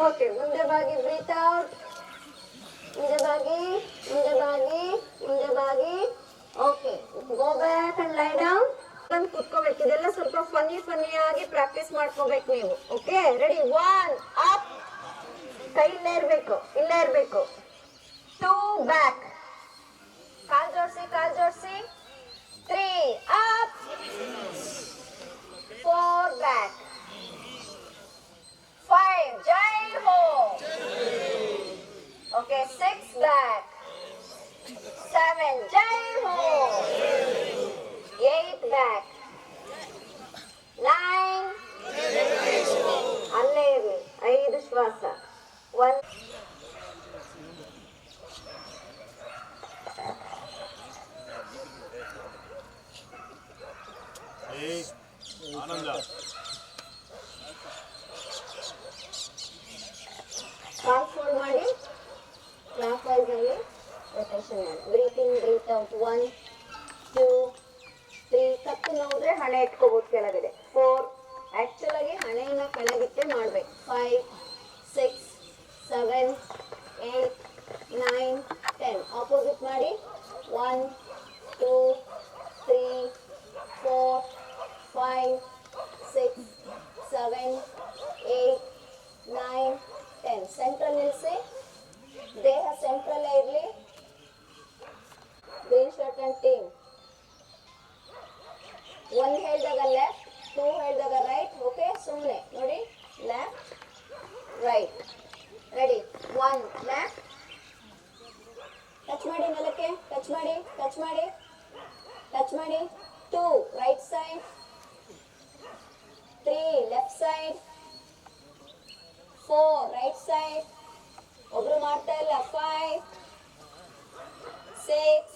ಓಕೆ, ಮುಂದೆ ಬಾಗಿ. Breathe out. ಮುಂದೆ ಬಾಗಿ, ಮುಂದೆ ಬಾಗಿ, ಮುಂದೆ ಬಾಗಿ. Okay, go back and lie down. ಬಂದು ಕುತ್ಕೋಬೇಕು. ಇದೆಲ್ಲ ಸ್ವಲ್ಪ ಫನ್ನಿ ಆಗಿ ಪ್ರಾಕ್ಟೀಸ್ ಮಾಡ್ಕೋಬೇಕು ನೀವು. Okay, ready. 1 ಅಪ್. ಕೈ ಇಲ್ಲೇ ಇರಬೇಕು, ಇಲ್ಲೇ ಇರಬೇಕು. 2 ಬ್ಯಾಕ್. ಕಾಲ್ ಜೋಡಿಸಿ, ಕಾಲ್ ಜೋಡಿಸಿ. 3 ಅಪ್. 4 ಬ್ಯಾಕ್. 5 ಜೈ ಹೋ. Okay, 6 back. 7 ಜೈ ಹೋ. 8 ಬ್ಯಾಕ್. 9 ಅಲ್ಲೇ ಇರಲಿ. 5 ಶ್ವಾಸ. 1 ಆನಂದ. ಕಾಲ್ ಫೋಲ್ಡ್ ಮಾಡಿ. ಕ್ಲಾಕ್ ವೈಸ್ ಅಲ್ಲಿ ರೊಟೇಷನ್ ಮಾಡಿ. Breathe in, breathe out. 1 2 3. ಕತ್ತು ನೋಡಿದ್ರೆ ಹಣೆ ಇಟ್ಕೋಬಹುದು ಕೆಳಗಡೆ. 4. ಆಕ್ಚುಲ್ ಆಗಿ ಹಣೆಯನ್ನ ಕೆಳಗಿಟ್ಟೆ ಮಾಡ್ಬೇಕು. 5 6 7 8 9 10. ಆಪೋಸಿಟ್ ಮಾಡಿ. 1 2 3 4 5 6 7 8 9 10. ಸೆಂಟ್ರಲ್ ನಿಲ್ಲಿಸಿ. ದೇಹ ಸೆಂಟ್ರಲ್ಲೇ ಇರಲಿ. Green shirt and team. 1 ಹೇಳಿದಾಗ ಲೆಫ್ಟ್, 2 ಹೇಳಿದಾಗ ರೈಟ್. ಓಕೆ, ಸುಮ್ಮನೆ ನೋಡಿ. Left right. Ready. 1 left. Touch ಮಾಡಿ ನೆಲಕ್ಕೆ. ಟಚ್ ಮಾಡಿ, ಟಚ್ ಮಾಡಿ, ಟಚ್ ಮಾಡಿ. 2 right side. 3 left side. 4 right side. ಒಬ್ರು ಮಾಡ್ತಾ ಇಲ್ಲ. 5 6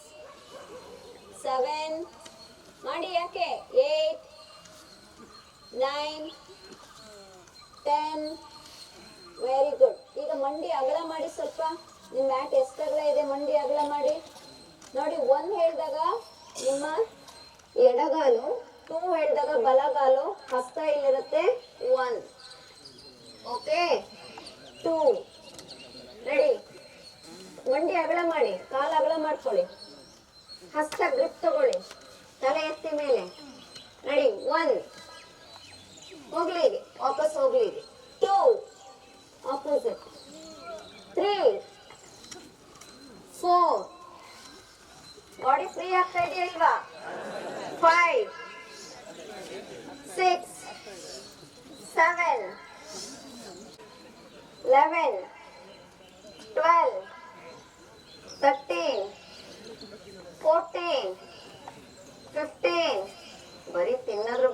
7 ಮಾಡಿ. ಯಾಕೆ? 8 9 10. Very good. ಈಗ ಮಂಡಿ ಅಗಲ ಮಾಡಿ ಸ್ವಲ್ಪ. ನಿಮ್ಮ ಮ್ಯಾಟ್ ಎಷ್ಟು ಅಗಲ ಇದೆ ಮಂಡಿ ಅಗಲ ಮಾಡಿ. ನೋಡಿ, 1 ಹೇಳಿದಾಗ ನಿಮ್ಮ ಎಡಗಾಲು, 2 ಹೇಳಿದಾಗ ಬಲಗಾಲು, ಹಸ್ತ ಇಲ್ಲಿರುತ್ತೆ. 1 ಓಕೆ. 2 ರೆಡಿ. ಮಂಡಿ ಅಗಲ ಮಾಡಿ, ಕಾಲು ಅಗಲ ಮಾಡ್ಕೊಳ್ಳಿ, ಹಸ್ತ ಗ್ರಿಪ್ ತಗೊಳ್ಳಿ, ತಲೆ ಎತ್ತಿ ಮೇಲೆ. ರೆಡಿ. 1 ಹೋಗ್ಲಿ, ವಾಪಸ್ ಹೋಗ್ಲಿ. 2 ಆಪೋಸಿಟ್. 3 4 ಬಾಡಿ ಫ್ರೀ ಆಗ್ತಾ ಇದೆಯಲ್ವಾ? 5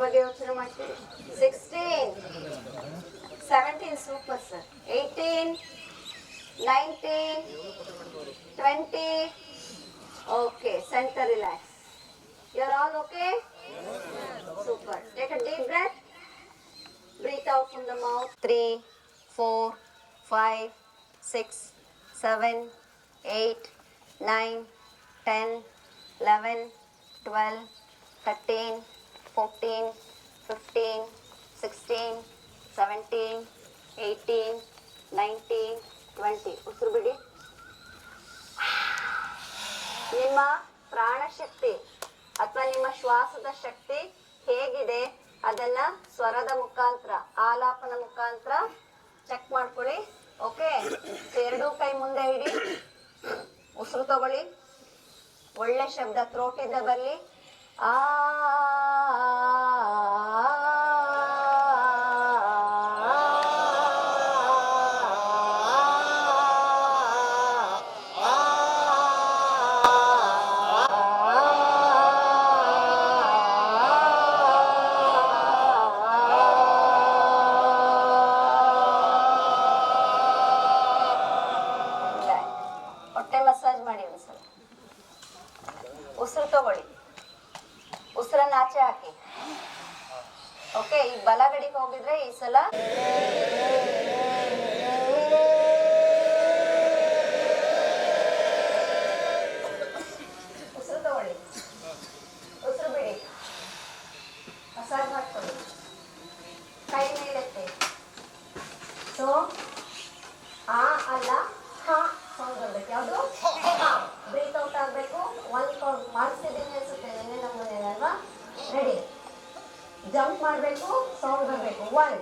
ಬಗ್ಗೆ ಯೋಚನೆ ಮಾಡ್ತೀರಿ. 16, 17 super sir. 18, 19, 20. Okay, centre relax. You are all okay? Super. Take a deep breath. Breathe out from the mouth. 3, 4, 5, 6, 7, 8, 9, 10, 11, 12, 13, 14, 15, 16, 17, 18, 19, 20. ಉಸಿರು ಬಿಡಿ. ನಿಮ್ಮ ಪ್ರಾಣಶಕ್ತಿ ಅಥವಾ ನಿಮ್ಮ ಶ್ವಾಸದ ಶಕ್ತಿ ಹೇಗಿದೆ ಅದನ್ನ ಸ್ವರದ ಮುಖಾಂತರ, ಆಲಾಪನ ಮುಖಾಂತರ ಚೆಕ್ ಮಾಡ್ಕೊಳ್ಳಿ. ಓಕೆ, ಎರಡೂ ಕೈ ಮುಂದೆ ಇಡಿ, ಉಸಿರು ತಗೊಳ್ಳಿ, ಒಳ್ಳೆ ಶಬ್ದ ಥ್ರೋಟಿಂದ ಬರಲಿ. ಆ ಹೊಟ್ಟೆ ಮಸಾಜ್ ಮಾಡಿ ಒಂದ್ಸಲ. ಉಸಿರು ತಗೊಳ್ಳಿ, ಉಸಿರನ್ನ ಆಚೆ ಹಾಕಿ. ಓಕೆ, ಈ ಬಲಗಡೆಗೆ ಹೋಗಿದ್ರೆ ಈ ಸಲ ಉಸಿರು ತಗೊಳ್ಳಿ, ಉಸಿರು ಬಿಡಿ, ಮಸಾಜ್ ಮಾಡ್ಕೊಳ್ಳಿ, ಕೈ ಮೇಲೆತ್ತಿ. ಸೊ ಆ ಅಲ್ಲ ಹಾ ಸೌಂಡ್ ಬರ್ಬೇಕು. ಯಾವುದು? ಬ್ರೀತ್ ಔಟ್ ಆಗಬೇಕು. ಮಾಡಿಸಿದ್ದೀನಿ ಅನ್ಸುತ್ತೆ, ನಿನ್ನೆ ನಮ್ಮ ಮನೇಲಿ ಅಲ್ವಾ? ರೆಡಿ, ಜಂಪ್ ಮಾಡಬೇಕು, ಸೌಂಡ್ ಬರಬೇಕು. 1,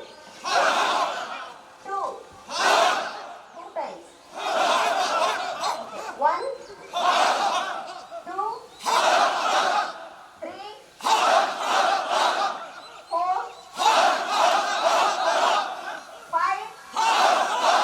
2, 2 ಟೈಮ್ಸ್. 1, 2, 3, 4, 5, 6,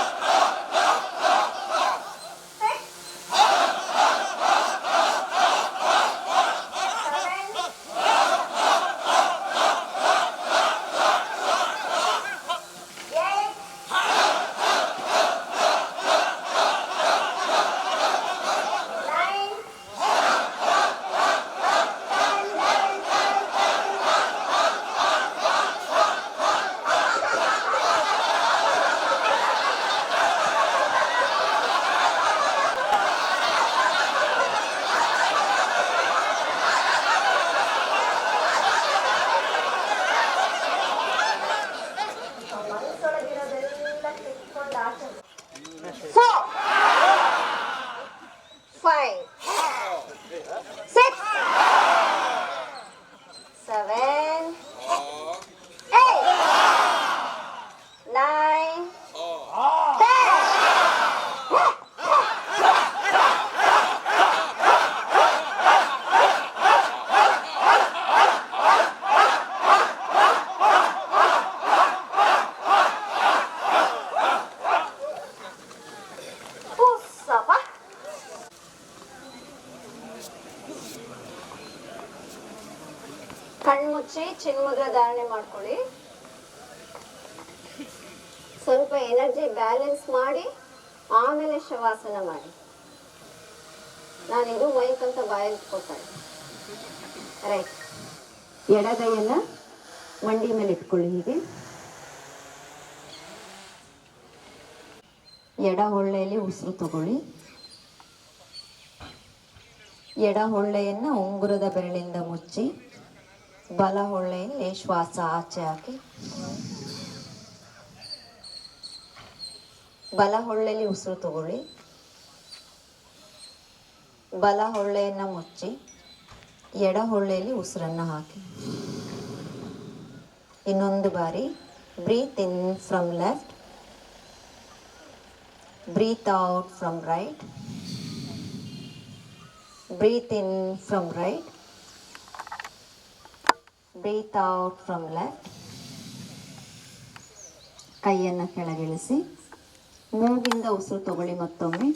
ಕಣ್ಮುಚ್ಚಿ ಚಿನ್ಮುದ್ರ ಧಾರಣೆ ಮಾಡ್ಕೊಳ್ಳಿ. ಸ್ವಲ್ಪ ಎನರ್ಜಿ ಬ್ಯಾಲೆನ್ಸ್ ಮಾಡಿ ಆಮೇಲೆ ಶವಾಸನ ಮಾಡಿ. ನಾನಿದು ಮೈಕ್ ಅಂತ ಬಾಯಲ್ಲಿ ಇಟ್ಕೊಳ್ತಾರೆ. ರೈಟ್, ಎಡಗೈಯನ್ನ ಮಂಡಿ ಮೇಲೆ ಇಟ್ಕೊಳ್ಳಿ. ಹೀಗೆ ಎಡ ಹೊಳ್ಳೆಯಲ್ಲಿ ಉಸಿರು ತಗೊಳ್ಳಿ. ಎಡ ಹೊಳ್ಳೆಯನ್ನ ಉಂಗುರದ ಬೆರಳಿಂದ ಮುಚ್ಚಿ ಬಲ ಹೊಳ್ಳೆಯಲ್ಲಿ ಶ್ವಾಸ ಆಚೆ ಹಾಕಿ. ಬಲ ಹೊಳ್ಳೆಯಲ್ಲಿ ಉಸಿರು ತಗೊಳ್ಳಿ. ಬಲ ಹೊಳ್ಳೆಯನ್ನ ಮುಚ್ಚಿ ಎಡ ಹೊಳ್ಳೆಯಲ್ಲಿ ಉಸಿರನ್ನ ಹಾಕಿ. ಇನ್ನೊಂದು ಬಾರಿ. Breathe in from left, breathe out from right, breathe in from right, breathe out from left. ಕೈಯನ್ನು ಕೆಳಗಿಳಿಸಿ ಮೂಗಿಂದ ಉಸಿರು ತಗೊಳ್ಳಿ. ಮತ್ತೊಮ್ಮೆ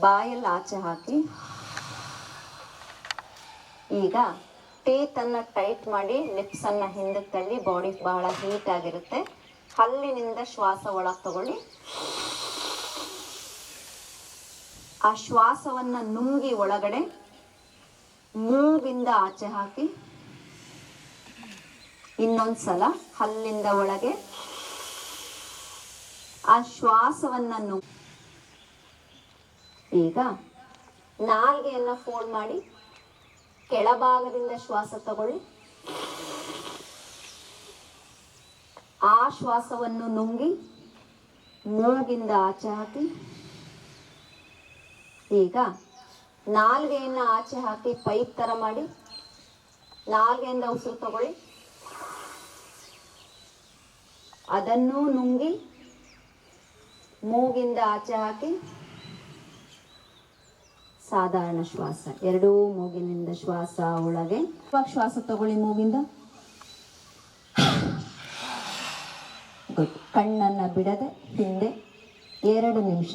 ಬಾಯಲ್ಲಿ ಆಚೆ ಹಾಕಿ. ಈಗ ಟೀತನ್ನು ಟೈಟ್ ಮಾಡಿ ಲಿಪ್ಸನ್ನು ಹಿಂದಕ್ಕೆ ತಳ್ಳಿ, ಬಾಡಿ ಬಹಳ ಹೀಟ್ ಆಗಿರುತ್ತೆ. ಹಲ್ಲಿನಿಂದ ಶ್ವಾಸ ಒಳಗೆ ತಗೊಳ್ಳಿ. ಆ ಶ್ವಾಸವನ್ನು ನುಂಗಿ ಒಳಗಡೆ ಮೂಗಿಂದ ಆಚೆ ಹಾಕಿ, ಇನ್ನೊಂದ್ಸಲ ಹಲ್ಲಿಂದ ಒಳಗೆ ಆ ಶ್ವಾಸವನ್ನು ಈಗ ನಾಲ್ಗೆಯನ್ನ ಫೋಲ್ಡ್ ಮಾಡಿ ಕೆಳಭಾಗದಿಂದ ಶ್ವಾಸ ತಗೊಳ್ಳಿ. ಆ ಶ್ವಾಸವನ್ನು ನುಂಗಿ ಮೂಗಿಂದ ಆಚೆ ಹಾಕಿ. ಈಗ ನಾಲ್ಗೆಯನ್ನು ಆಚೆ ಹಾಕಿ ಪೈಪ್ ತರ ಮಾಡಿ ನಾಲ್ಗೆಯಿಂದ ಉಸಿರು ತಗೊಳ್ಳಿ. ಅದನ್ನು ನುಂಗಿ ಮೂಗಿಂದ ಆಚೆ ಹಾಕಿ ಸಾಧಾರಣ ಶ್ವಾಸ, ಎರಡೂ ಮೂಗಿನಿಂದ ಶ್ವಾಸ ಒಳಗೆ. ಇವಾಗ ಶ್ವಾಸ ತಗೊಳ್ಳಿ ಮೂಗಿಂದ. ಗುಡ್. ಕಣ್ಣನ್ನು ಬಿಡದೆ ಹಿಂದೆ 2 ನಿಮಿಷ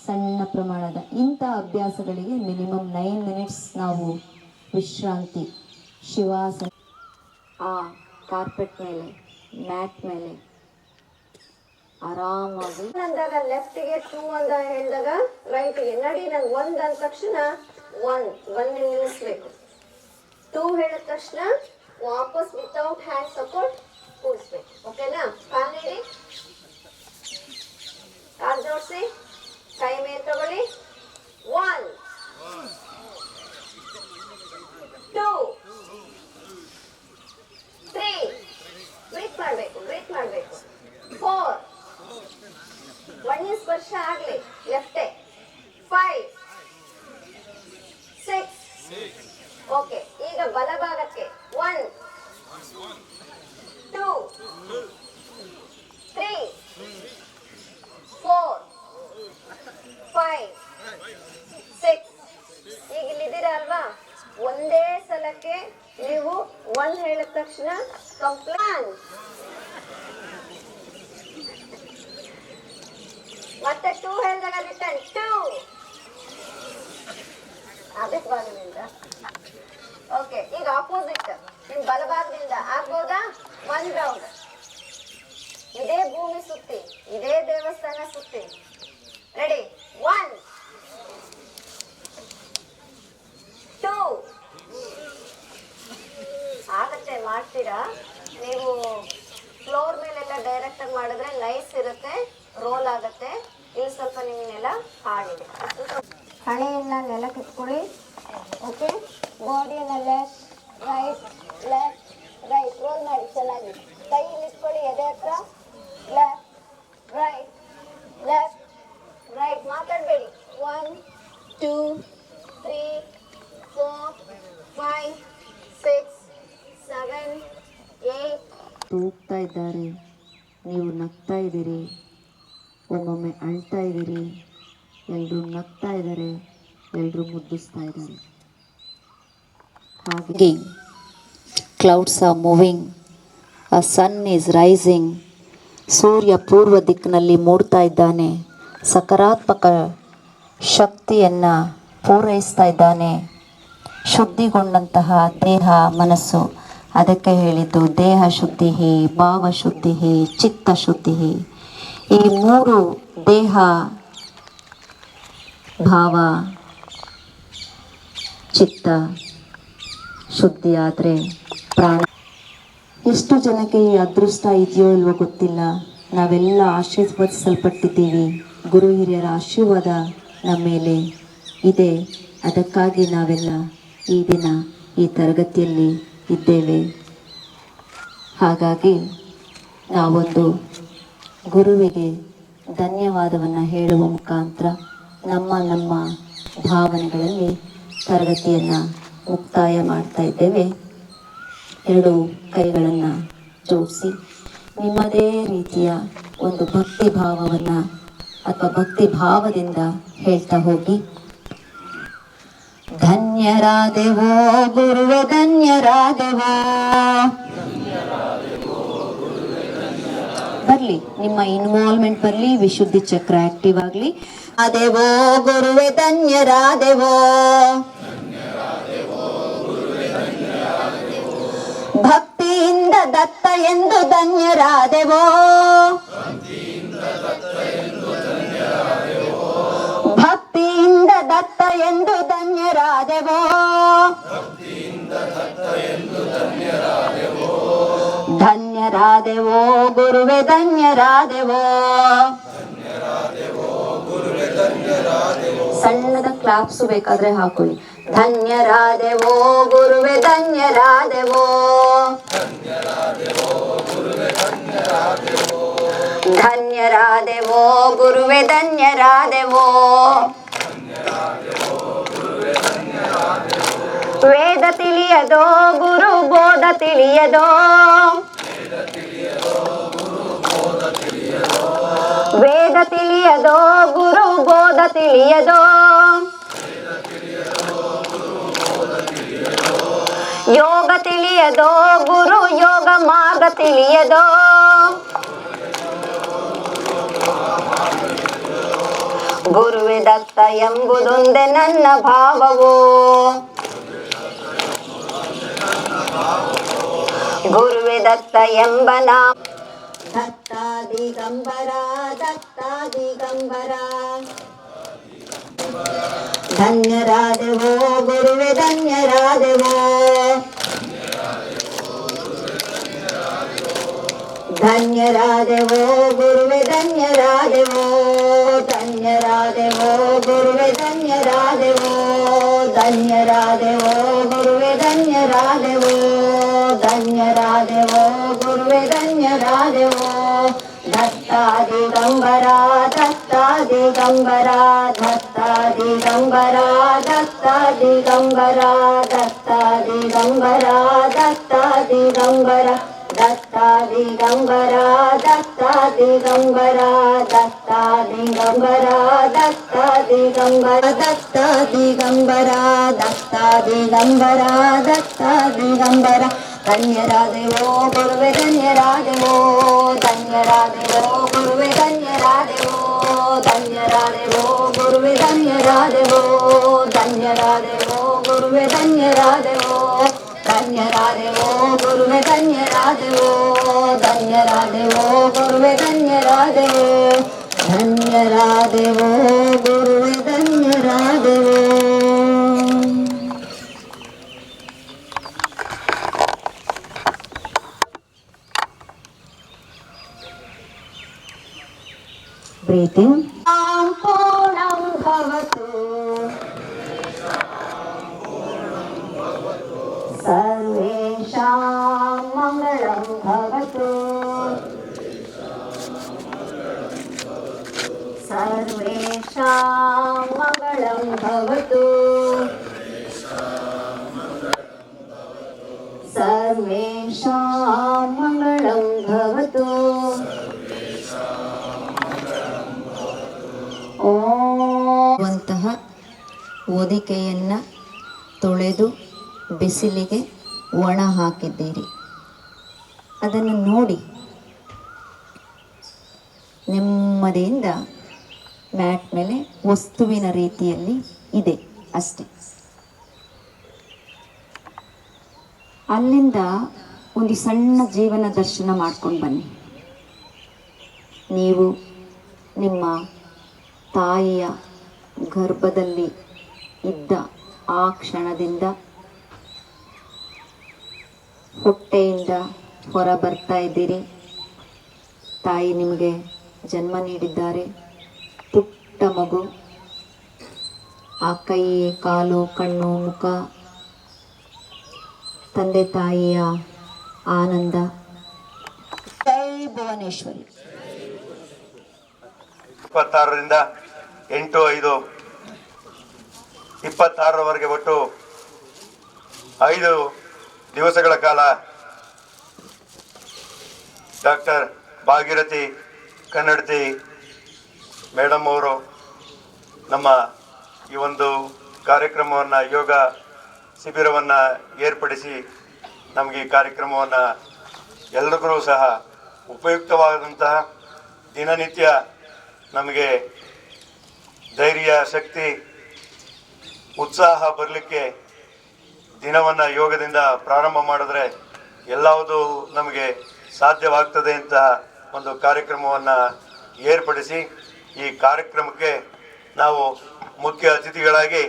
ಸಣ್ಣ ಪ್ರಮಾಣದ ಇಂಥ ಅಭ್ಯಾಸಗಳಿಗೆ ಮಿನಿಮಮ್ 9 ಮಿನಿಟ್ಸ್ ನಾವು ವಿಶ್ರಾಂತಿ, ಶಿವಾಸನ, ಆ ಕಾರ್ಪೆಟ್ ಮೇಲೆ, ಮ್ಯಾಟ್ ಮೇಲೆ ಆರಾಮಾಗಿ. ಅಂದಾಗ ಲೆಫ್ಟಿಗೆ 2 ಅಂತ ಹೇಳಿದಾಗ ರೈಟಿಗೆ ನಡಿ. ನಂಗೆ 1 ಅಂದ ತಕ್ಷಣ 1 ನಿಲ್ಲಿಸ್ಬೇಕು. 2 ಹೇಳಿದ ತಕ್ಷಣ ವಾಪಸ್ ವಿತೌಟ್ ಹ್ಯಾಂಡ್ ಸಪೋರ್ಟ್ ಕೂಡಿಸ್ಬೇಕು. ಓಕೆನಾ? ಕಾಲ್ ನೀಡಿ, ಕಾಲ್ ಜೋಡಿಸಿ, ಕೈ ಮೇಲೆ ತಗೊಳ್ಳಿ. 1 2 3 ಬ್ರೀತ್ ಮಾಡಬೇಕು. 4 1 ಸ್ಪರ್ಶ ಆಗ್ಲಿ ಲೆಫ್ಟೆ. 5 6 ಓಕೆ. ಈಗ ಬಲಭಾಗಕ್ಕೆ 1 2 3 4 5 6. ಈಗ ಇಲ್ಲಿದ್ದೀರಾ ಅಲ್ವಾ? ಒಂದೇ ಸಲಕ್ಕೆ ನೀವು 1 ಹೇಳಿದ ತಕ್ಷಣ ಕಂಪ್ಲೀಟ್. ಮತ್ತೆ 2 ಹೇಳಿದಾಗ ರಿಟರ್ನ್ 2. ಅದೇ ಭಾಗದಿಂದ. ಓಕೆ. ಈಗ ಆಪೋಸಿಟ್ ನಿಮ್ ಬಲಭಾಗದಿಂದ ಆಗ್ಬೋದಾ? 1 ರೌಂಡ್ ಇದೇ ಭೂಮಿ ಸುತ್ತಿ, ಇದೇ ದೇವಸ್ಥಾನ ಸುತ್ತಿ. ರೆಡಿ? 1 2 ಆಗತ್ತೆ. ಮಾಡ್ತೀರಾ ನೀವು. ಫ್ಲೋರ್ ಮೇಲೆಲ್ಲ ಡೈರೆಕ್ಟ್ ಆಗಿ ಮಾಡಿದ್ರೆ ನೈಸ್ ಇರುತ್ತೆ, ರೋಲ್ ಆಗುತ್ತೆ. ಇಲ್ಲಿ ಸ್ವಲ್ಪ ನಿಮ್ಮನ್ನೆಲ್ಲ ಹಾಡಿದೆ. ಹಣೆಯನ್ನ ನೆಲಕ್ಕೆ ಇಟ್ಕೊಳ್ಳಿ. ಓಕೆ. ಬಾಡಿಯನ್ನ ಲೆಫ್ಟ್ ರೈಟ್ ರೋಲ್ ಮಾಡಿ ಚೆನ್ನಾಗಿ. ಕೈ ಇಲ್ಲಿ ಇಟ್ಕೊಳ್ಳಿ ಎದೆ ಹತ್ರ. ಲೆಫ್ಟ್ ರೈಟ್ ಮಾತಾಡಬೇಡಿ. 1 2 3 4 5 6 7 8. ತೂಗ್ತಾ ಇದ್ದಾರೆ, ನೀವು ನಗ್ತಾ ಇದ್ದೀರಿ, ಒಮ್ಮೊಮ್ಮೆ ಅಳ್ತಾ ಇದ್ದೀರಿ. ಎಲ್ಲರೂ ನಗ್ತಾ ಇದ್ದಾರೆ, ಎಲ್ಲರೂ ಮುದ್ದಿಸ್ತಾ ಇದ್ದಾರೆ. ಹಾಗೆ clouds are moving, a sun is rising. ಸೂರ್ಯ ಪೂರ್ವ ದಿಕ್ಕಿನಲ್ಲಿ ಮೂಡ್ತಾ ಇದ್ದಾನೆ, ಸಕಾರಾತ್ಮಕ ಶಕ್ತಿಯನ್ನು ಪೂರೈಸ್ತಾ ಇದ್ದಾನೆ. ಶುದ್ಧಿಗೊಂಡಂತಹ ದೇಹ ಮನಸ್ಸು, ಅದಕ್ಕೆ ಹೇಳಿದ್ದು ದೇಹ ಶುದ್ಧಿ, ಭಾವ ಶುದ್ಧಿ, ಚಿತ್ತ ಶುದ್ಧಿ. ಈ 3 ದೇಹ, ಭಾವ, ಚಿತ್ತ ಶುದ್ಧಿ ಆದರೆ ಪ್ರಾಣ. ಎಷ್ಟು ಜನಕ್ಕೆ ಈ ಅದೃಷ್ಟ ಇದೆಯೋ ಇಲ್ವೋ ಗೊತ್ತಿಲ್ಲ. ನಾವೆಲ್ಲ ಆಶೀರ್ವದಿಸಲ್ಪಟ್ಟಿದ್ದೀವಿ. ಗುರು ಹಿರಿಯರ ಆಶೀರ್ವಾದ ನಮ್ಮ ಮೇಲೆ ಇದೆ. ಅದಕ್ಕಾಗಿ ನಾವೆಲ್ಲ ಈ ದಿನ ಈ ತರಗತಿಯಲ್ಲಿ ಇದ್ದೇವೆ. ಹಾಗಾಗಿ ನಾವೊಂದು ಗುರುವಿಗೆ ಧನ್ಯವಾದವನ್ನು ಹೇಳುವ ಮುಖಾಂತರ ನಮ್ಮ ಭಾವನೆಗಳಲ್ಲಿ ತರಗತಿಯನ್ನು ಮುಕ್ತಾಯ ಮಾಡ್ತಾ ಇದ್ದೇವೆ. 2 ಕೈಗಳನ್ನು ಜೋಡಿಸಿ ನಿಮ್ಮದೇ ರೀತಿಯ ಒಂದು ಭಕ್ತಿ ಭಾವವನ್ನು ಅಥವಾ ಭಕ್ತಿ ಭಾವದಿಂದ ಹೇಳ್ತಾ ಹೋಗಿ. ಧನ್ಯರಾದೆವೋ ಗುರುವೆ ಧನ್ಯರಾದೆವೋ. ಬರಲಿ, ನಿಮ್ಮ ಇನ್ವಾಲ್ವ್ಮೆಂಟ್ ಬರಲಿ, ವಿಶುದ್ಧಿ ಚಕ್ರ ಆಕ್ಟಿವ್ ಆಗಲಿ. ಅದೇವೋ ಗುರುವೆ ಧನ್ಯರಾದೆವೋ. ಎಂದು ಧನ್ಯರಾದೆವೋ, ಭಕ್ತಿಯಿಂದ ದತ್ತ ಎಂದು ಧನ್ಯರಾದೆವೋ, ಧನ್ಯರಾದೆವೋ ಗುರುವೆ ಧನ್ಯರಾದೆವೋ. ಸಣ್ಣದ ಕ್ಲಾಪ್ಸ್ ಬೇಕಾದ್ರೆ ಹಾಕೊಳ್ಳಿ. ಧನ್ಯರಾದೆವೋ ಗುರುವೆ ಧನ್ಯರಾದೆವೋ, ಧನ್ಯರಾದೆವೋ ಗುರುವೆ ಧನ್ಯರಾದೆವೋ. ವೇದ ತಿಳಿಯದೋ ಗುರು ಬೋಧ ತಿಳಿಯದೋ, ವೇದ ತಿಳಿಯದೋ ಗುರು ಬೋಧ ತಿಳಿಯದೋ, ಯೋಗ ತಿಳಿಯದೋ ಗುರು ಯೋಗ ಮಾರ್ಗ ತಿಳಿಯದೋ, ಗುರುವೆ ದತ್ತ ಎಂಬುದೊಂದೇ ನನ್ನ ಭಾವವೋ, ಗುರುವೆ ದತ್ತ ಎಂಬ ನಾಮ. ದತ್ತ ದಿಗಂಬರ ದತ್ತ ದಿಗಂಬರ, ಧನ್ಯರಾದೆವೋ ಗುರುವೆ ಧನ್ಯರಾದೆವೋ, ಧನ್ಯರಾದೆವೋ ಗುರುವೆ ಧನ್ಯರಾದೆವೋ, ಧನ್ಯರಾದೆವೋ ಗುರುವೆ ಧನ್ಯರಾದೆವೋ, ಧನ್ಯರಾದೆವೋ ಗುರುವೆ ಧನ್ಯರಾದೆವೋ, ಧನ್ಯರಾದೆವೋ ಗುರುವೆ ಧನ್ಯರಾದೆವೋ. ದತ್ತ ದಿಗಂಬರ ದತ್ತ ದಿಗಂಬರ, ದತ್ತ ದಿಗಂಬರ ದತ್ತ ದಿಗಂಬರ, ದತ್ತ ದಿಗಂಬರ ದತ್ತ ದಿಗಂಬರ, ದತ್ತ ದಿಗಂಬರ ದತ್ತ ದಿಗಂಬರ, ದತ್ತ ದಿಗಂಬರ ದತ್ತ ದಿಗಂಬರ, ದತ್ತ ದಿಗಂಬರ ದತ್ತ ದಿಗಂಬರ, ದತ್ತ ದಿಗಂಬರ. ಧನ್ಯರಾದೆವೋ ಗುರುವೆ ಧನ್ಯರಾದೆವೋ, ಧನ್ಯರಾದೆವೋ ಗುರುವೆ ಧನ್ಯರಾದೆವೋ, ಧನ್ಯರಾದೆವೋ ಗುರುವೆ ಧನ್ಯರಾದೆವೋ, ಧನ್ಯರಾದೆವೋ ಗುರುವೆ ಧನ್ಯರಾದೆವೋ, ಧನ್ಯರಾದೆವೋ ಗುರುವೆ ಧನ್ಯರಾದೆವೋ, ಧನ್ಯರಾದೆವೋ ಗುರುವೆ ಧನ್ಯರಾದೆವೋ, ಧನ್ಯರಾದೆವೋ ಗುರುವೆ ಧನ್ಯರಾದೆವೋ. Breathing. Purnam bhavatu, सर्वेषां मङ्गलं भवतु, सर्वेषां मङ्गलं भवतु, सर्वेषां मङ्गलं भवतु. ಹೊದಿಕೆಯನ್ನು ತೊಳೆದು ಬಿಸಿಲಿಗೆ ಒಣ ಹಾಕಿದ್ದೀರಿ. ಅದನ್ನು ನೋಡಿ ನೆಮ್ಮದಿಯಿಂದ ಮ್ಯಾಟ್ ಮೇಲೆ ವಸ್ತುವಿನ ರೀತಿಯಲ್ಲಿ ಇದೆ ಅಷ್ಟೆ. ಅಲ್ಲಿಂದ ಒಂದು ಸಣ್ಣ ಜೀವನ ದರ್ಶನ ಮಾಡ್ಕೊಂಡು ಬನ್ನಿ. ನೀವು ನಿಮ್ಮ ತಾಯಿಯ ಗರ್ಭದಲ್ಲಿ ಇದ್ದ ಆ ಕ್ಷಣದಿಂದ ಹೊಟ್ಟೆಯಿಂದ ಹೊರ ಬರ್ತಾ ಇದ್ದೀರಿ. ತಾಯಿ ನಿಮಗೆ ಜನ್ಮ ನೀಡಿದ್ದಾರೆ. ಪುಟ್ಟ ಮಗು. ಆ ಕೈ, ಕಾಲು, ಕಣ್ಣು, ಮುಖ, ತಂದೆ ತಾಯಿಯ ಆನಂದ. ಜೈ ಭುವನೇಶ್ವರಿ. 26ರಿಂದ 8/5/26ರವರೆಗೆ ಒಟ್ಟು 5 ದಿವಸಗಳ ಕಾಲ ಡಾಕ್ಟರ್ ಭಾಗೀರಥಿ ಕನ್ನಡತಿ ಮೇಡಮ್ ಅವರು ನಮ್ಮ ಈ ಒಂದು ಕಾರ್ಯಕ್ರಮವನ್ನು, ಯೋಗ ಶಿಬಿರವನ್ನು ಏರ್ಪಡಿಸಿ ನಮಗೆ ಈ ಕಾರ್ಯಕ್ರಮವನ್ನು ಎಲ್ಲರಿಗೂ ಸಹ ಉಪಯುಕ್ತವಾದಂತಹ, ದಿನನಿತ್ಯ ನಮಗೆ ಧೈರ್ಯ, ಶಕ್ತಿ, ಉತ್ಸಾಹ ಬರಲಿಕ್ಕೆ ದಿನವನ್ನು ಯೋಗದಿಂದ ಪ್ರಾರಂಭ ಮಾಡಿದ್ರೆ ಎಲ್ಲವುದು ನಮಗೆ ಸಾಧ್ಯವಾಗ್ತದೆ ಅಂತ ಒಂದು ಕಾರ್ಯಕ್ರಮವನ್ನು ಏರ್ಪಡಿಸಿ ಈ ಕಾರ್ಯಕ್ರಮಕ್ಕೆ ನಾವು ಮುಖ್ಯ ಅತಿಥಿಗಳಾಗಿ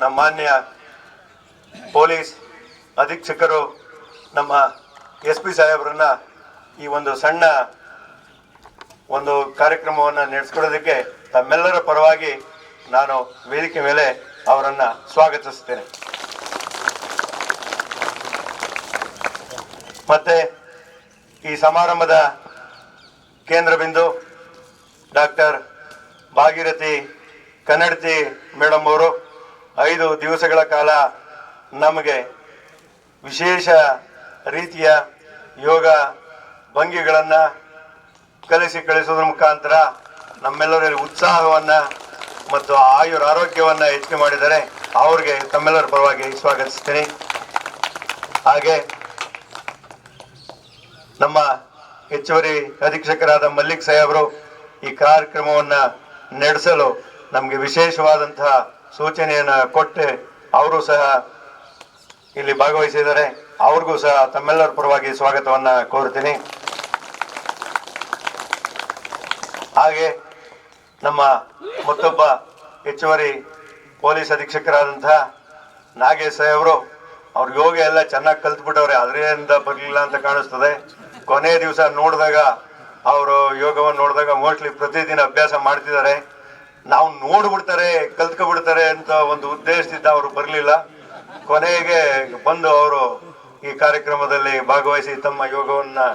ನಮ್ಮ ಮಾನ್ಯ ಪೊಲೀಸ್ ಅಧೀಕ್ಷಕರು ನಮ್ಮ SP ಸಾಹೇಬ್ರನ್ನ ಈ ಒಂದು ಸಣ್ಣ ಒಂದು ಕಾರ್ಯಕ್ರಮವನ್ನು ನಡೆಸ್ಕೊಳ್ಳೋದಕ್ಕೆ ತಮ್ಮೆಲ್ಲರ ಪರವಾಗಿ ನಾನು ವೇದಿಕೆ ಮೇಲೆ ಅವರನ್ನು ಸ್ವಾಗತಿಸ್ತೇನೆ. ಮತ್ತೆ ಈ ಸಮಾರಂಭದ ಕೇಂದ್ರ ಬಿಂದು ಡಾಕ್ಟರ್ ಭಾಗೀರಥಿ ಕನ್ನಡತಿ ಮೇಡಮ್ ಅವರು 5 ದಿವಸಗಳ ಕಾಲ ನಮಗೆ ವಿಶೇಷ ರೀತಿಯ ಯೋಗ ಭಂಗಿಗಳನ್ನು ಕಲಿಸೋದ್ರ ಮುಖಾಂತರ ನಮ್ಮೆಲ್ಲರಲ್ಲಿ ಉತ್ಸಾಹವನ್ನು ಮತ್ತು ಆರೋಗ್ಯವನ್ನು ಹೆಚ್ಚಿಗೆ ಮಾಡಿದ್ದಾರೆ. ಅವ್ರಿಗೆ ತಮ್ಮೆಲ್ಲರ ಪರವಾಗಿ ಸ್ವಾಗತಿಸ್ತೀನಿ. ಹಾಗೆ ನಮ್ಮ ಹೆಚ್ಚುವರಿ ಅಧೀಕ್ಷಕರಾದ ಮಲ್ಲಿಕ್ ಸಾಹೇಬರು ಈ ಕಾರ್ಯಕ್ರಮವನ್ನು ನಡೆಸಲು ನಮಗೆ ವಿಶೇಷವಾದಂತಹ ಸೂಚನೆಯನ್ನು ಕೊಟ್ಟು ಅವರು ಸಹ ಇಲ್ಲಿ ಭಾಗವಹಿಸಿದ್ದಾರೆ. ಅವ್ರಿಗೂ ಸಹ ತಮ್ಮೆಲ್ಲರ ಪರವಾಗಿ ಸ್ವಾಗತವನ್ನು ಕೋರ್ತೀನಿ. ಹಾಗೆ ನಮ್ಮ ಮತ್ತೊಬ್ಬ ಹೆಚ್ಚುವರಿ ಪೊಲೀಸ್ ಅಧೀಕ್ಷಕರಾದಂತಹ ನಾಗೇಶ್ ಸಾಹೇಬರು ಅವ್ರ ಯೋಗ ಎಲ್ಲ ಚೆನ್ನಾಗಿ ಕಲ್ತ್ಬಿಟ್ಟವ್ರೆ, ಅದರಿಂದ ಬರಲಿಲ್ಲ ಅಂತ ಕಾಣಿಸ್ತದೆ. ಕೊನೆ ದಿವಸ ನೋಡಿದಾಗ ಅವರು ಯೋಗವನ್ನು ನೋಡಿದಾಗ ಮೋಸ್ಟ್ಲಿ ಪ್ರತಿದಿನ ಅಭ್ಯಾಸ ಮಾಡ್ತಿದ್ದಾರೆ. ನಾವು ನೋಡ್ಬಿಡ್ತಾರೆ ಕಲ್ತ್ಕೊಬಿಡ್ತಾರೆ ಅಂತ ಒಂದು ಉದ್ದೇಶದಿಂದ ಅವರು ಬರಲಿಲ್ಲ. ಕೊನೆಗೆ ಬಂದು ಅವರು ಈ ಕಾರ್ಯಕ್ರಮದಲ್ಲಿ ಭಾಗವಹಿಸಿ ತಮ್ಮ ಯೋಗವನ್ನು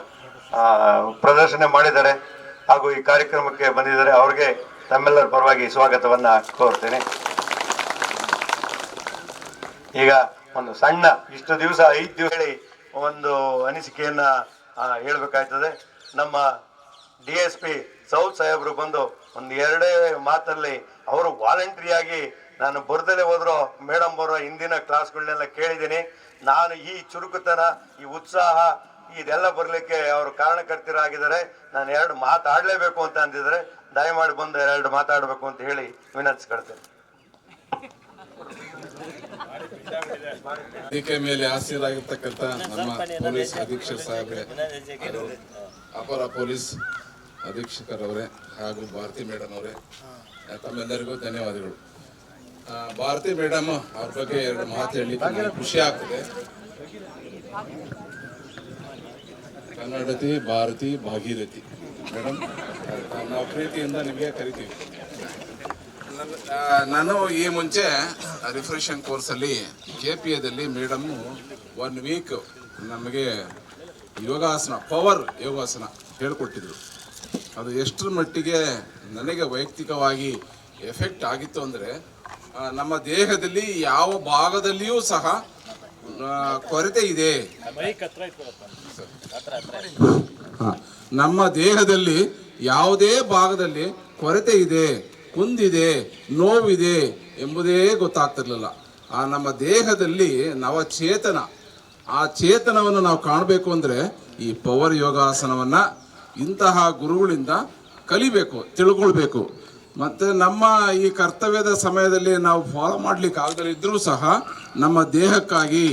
ಪ್ರದರ್ಶನ ಮಾಡಿದ್ದಾರೆ ಹಾಗೂ ಈ ಕಾರ್ಯಕ್ರಮಕ್ಕೆ ಬಂದಿದ್ದಾರೆ. ಅವ್ರಿಗೆ ತಮ್ಮೆಲ್ಲರ ಪರವಾಗಿ ಸ್ವಾಗತವನ್ನು ಕೋರ್ತೇನೆ. ಈಗ ಒಂದು ಸಣ್ಣ ಇಷ್ಟು ದಿವಸ 5 ದಿವಸ ಹೇಳಿ ಒಂದು ಅನಿಸಿಕೆಯನ್ನ ಹೇಳ್ಬೇಕಾಯ್ತದೆ. ನಮ್ಮ DSP ಸೌತ್ ಸಾಹೇಬರು ಬಂದು ಒಂದು 2 ಮಾತಲ್ಲಿ ಅವರು ವಾಲಂಟ್ರಿಯಾಗಿ ನಾನು ಬರ್ದಲೇ ಹೋದ್ರು ಮೇಡಮ್ ಅವರ ಹಿಂದಿನ ಕ್ಲಾಸ್ಗಳನ್ನೆಲ್ಲ ಕೇಳಿದ್ದೀನಿ. ನಾನು ಈ ಚುರುಕುತನ ಈ ಉತ್ಸಾಹ ಇದೆಲ್ಲ ಬರಲಿಕ್ಕೆ ಅವರು ಕಾರಣಕರ್ತರಾಗಿದ್ದಾರೆ. ನಾನು 2 ಮಾತಾಡಲೇಬೇಕು ಅಂತ ಅಂದಿದ್ದಾರೆ. ದಯಮಾಡಿ ಬಂದು 2 ಮಾತಾಡಬೇಕು ಅಂತ ಹೇಳಿ ವಿನಂತಿಸ್ಕೊಳ್ತೇನೆ. ವೇದಿಕೆ ಮೇಲೆ ಆಸೀನರಾಗಿರ್ತಕ್ಕಂಥ ನಮ್ಮ ಪೊಲೀಸ್ ಅಧೀಕ್ಷಕ ಸಾಹೇಬ್ರೆ, ಅಪರ ಪೊಲೀಸ್ ಅಧೀಕ್ಷಕರವರೇ ಹಾಗೂ ಭಾರತಿ ಮೇಡಮ್ ಅವರೇ, ತಮ್ಮೆಲ್ಲರಿಗೂ ಧನ್ಯವಾದಗಳು. ಭಾರತಿ ಮೇಡಮ್ ಅವ್ರ ಬಗ್ಗೆ 2 ಮಾತು ಹೇಳಲಿಕ್ಕೆ ಖುಷಿ ಆಗ್ತದೆ. ಕನ್ನಡತಿ ಭಾರತಿ ಭಾಗೀರಥಿ ಮೇಡಮ್, ನಾವು ಪ್ರೀತಿಯಿಂದ ನಿಮಗೆ ಕರಿತೀವಿ. ನಾನು ಈ ಮುಂಚೆ ರಿಫ್ರೆಷನ್ ಕೋರ್ಸಲ್ಲಿ KPAದಲ್ಲಿ ಮೇಡಮ್ಮು 1 ವೀಕ್ ನಮಗೆ ಯೋಗಾಸನ, ಪವರ್ ಯೋಗಾಸನ ಹೇಳ್ಕೊಟ್ಟಿದ್ರು. ಅದು ಎಷ್ಟರ ಮಟ್ಟಿಗೆ ನನಗೆ ವೈಯಕ್ತಿಕವಾಗಿ ಎಫೆಕ್ಟ್ ಆಗಿತ್ತು ಅಂದರೆ, ನಮ್ಮ ದೇಹದಲ್ಲಿ ಯಾವ ಭಾಗದಲ್ಲಿಯೂ ಸಹ ಕೊರತೆ ಇದೆ, ನಮ್ಮ ದೇಹದಲ್ಲಿ ಯಾವುದೇ ಭಾಗದಲ್ಲಿ ಕೊರತೆ ಇದೆ, ಕುಂದಿದೆ, ನೋವಿದೆ ಎಂಬುದೇ ಗೊತ್ತಾಗ್ತಿರ್ಲಿಲ್ಲ. ಆ ನಮ್ಮ ದೇಹದಲ್ಲಿ ನವಚೇತನ, ಆ ಚೇತನವನ್ನು ನಾವು ಕಾಣಬೇಕು ಅಂದರೆ ಈ ಪವರ್ ಯೋಗಾಸನವನ್ನು ಇಂತಹ ಗುರುಗಳಿಂದ ಕಲಿಬೇಕು, ತಿಳ್ಕೊಳ್ಬೇಕು. ಮತ್ತು ನಮ್ಮ ಈ ಕರ್ತವ್ಯದ ಸಮಯದಲ್ಲಿ ನಾವು ಫಾಲೋ ಮಾಡಲಿಕ್ಕೆ ಆಗದೇ ಇದ್ದರೂ ಸಹ ನಮ್ಮ ದೇಹಕ್ಕಾಗಿ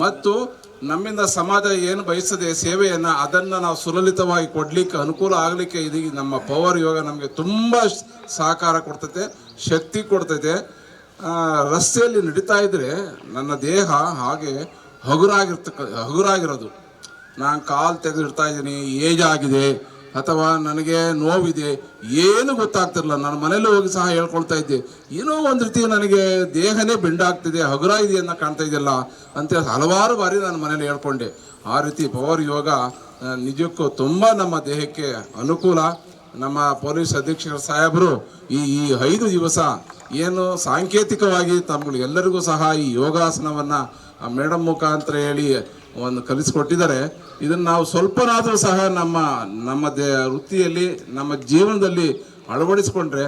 ಮತ್ತು ನಮ್ಮಿಂದ ಸಮಾಜ ಏನು ಬಯಸದೆ ಸೇವೆಯನ್ನು ಅದನ್ನು ನಾವು ಸುಲಲಿತವಾಗಿ ಕೊಡಲಿಕ್ಕೆ ಅನುಕೂಲ ಆಗಲಿಕ್ಕೆ ಇದು ನಮ್ಮ ಪವರ್ ಯೋಗ ನಮಗೆ ತುಂಬ ಸಹಕಾರ ಕೊಡ್ತೈತೆ, ಶಕ್ತಿ ಕೊಡ್ತೈತೆ. ರಸ್ತೆಯಲ್ಲಿ ನಡೀತಾ ಇದ್ದರೆ ನನ್ನ ದೇಹ ಹಾಗೆ ಹಗುರಾಗಿರೋದು. ನಾನು ಕಾಲು ತೆಗೆದಿಡ್ತಾ ಇದ್ದೀನಿ, ಏಜ್ ಆಗಿದೆ ಅಥವಾ ನನಗೆ ನೋವಿದೆ, ಏನು ಗೊತ್ತಾಗ್ತಿರಲಿಲ್ಲ. ನಾನು ಮನೇಲಿ ಹೋಗಿ ಸಹ ಹೇಳ್ಕೊಳ್ತಾ ಇದ್ದೆ, ಏನೋ ಒಂದು ರೀತಿ ನನಗೆ ದೇಹನೇ ಬೆಂಡಾಗ್ತಿದೆ, ಹಗುರ ಇದೆಯನ್ನ ಕಾಣ್ತಾ ಇದೆಯಲ್ಲ ಅಂತೇಳಿ ಹಲವಾರು ಬಾರಿ ನಾನು ಮನೇಲಿ ಹೇಳ್ಕೊಂಡೆ. ಆ ರೀತಿ ಪವರ್ ಯೋಗ ನಿಜಕ್ಕೂ ತುಂಬ ನಮ್ಮ ದೇಹಕ್ಕೆ ಅನುಕೂಲ. ನಮ್ಮ ಪೊಲೀಸ್ ಅಧೀಕ್ಷಕ ಸಾಹೇಬರು ಈ 5 ದಿವಸ ಏನು ಸಾಂಕೇತಿಕವಾಗಿ ತಮ್ಮಗಳು ಎಲ್ಲರಿಗೂ ಸಹ ಈ ಯೋಗಾಸನವನ್ನು ಮೇಡಮ್ ಮುಖಾಂತರ ಹೇಳಿ ಒಂದು ಕಲಿಸಿಕೊಟ್ಟಿದ್ದಾರೆ. ಇದನ್ನು ನಾವು ಸ್ವಲ್ಪನಾದರೂ ಸಹ ನಮ್ಮ ವೃತ್ತಿಯಲ್ಲಿ ನಮ್ಮ ಜೀವನದಲ್ಲಿ ಅಳವಡಿಸಿಕೊಂಡ್ರೆ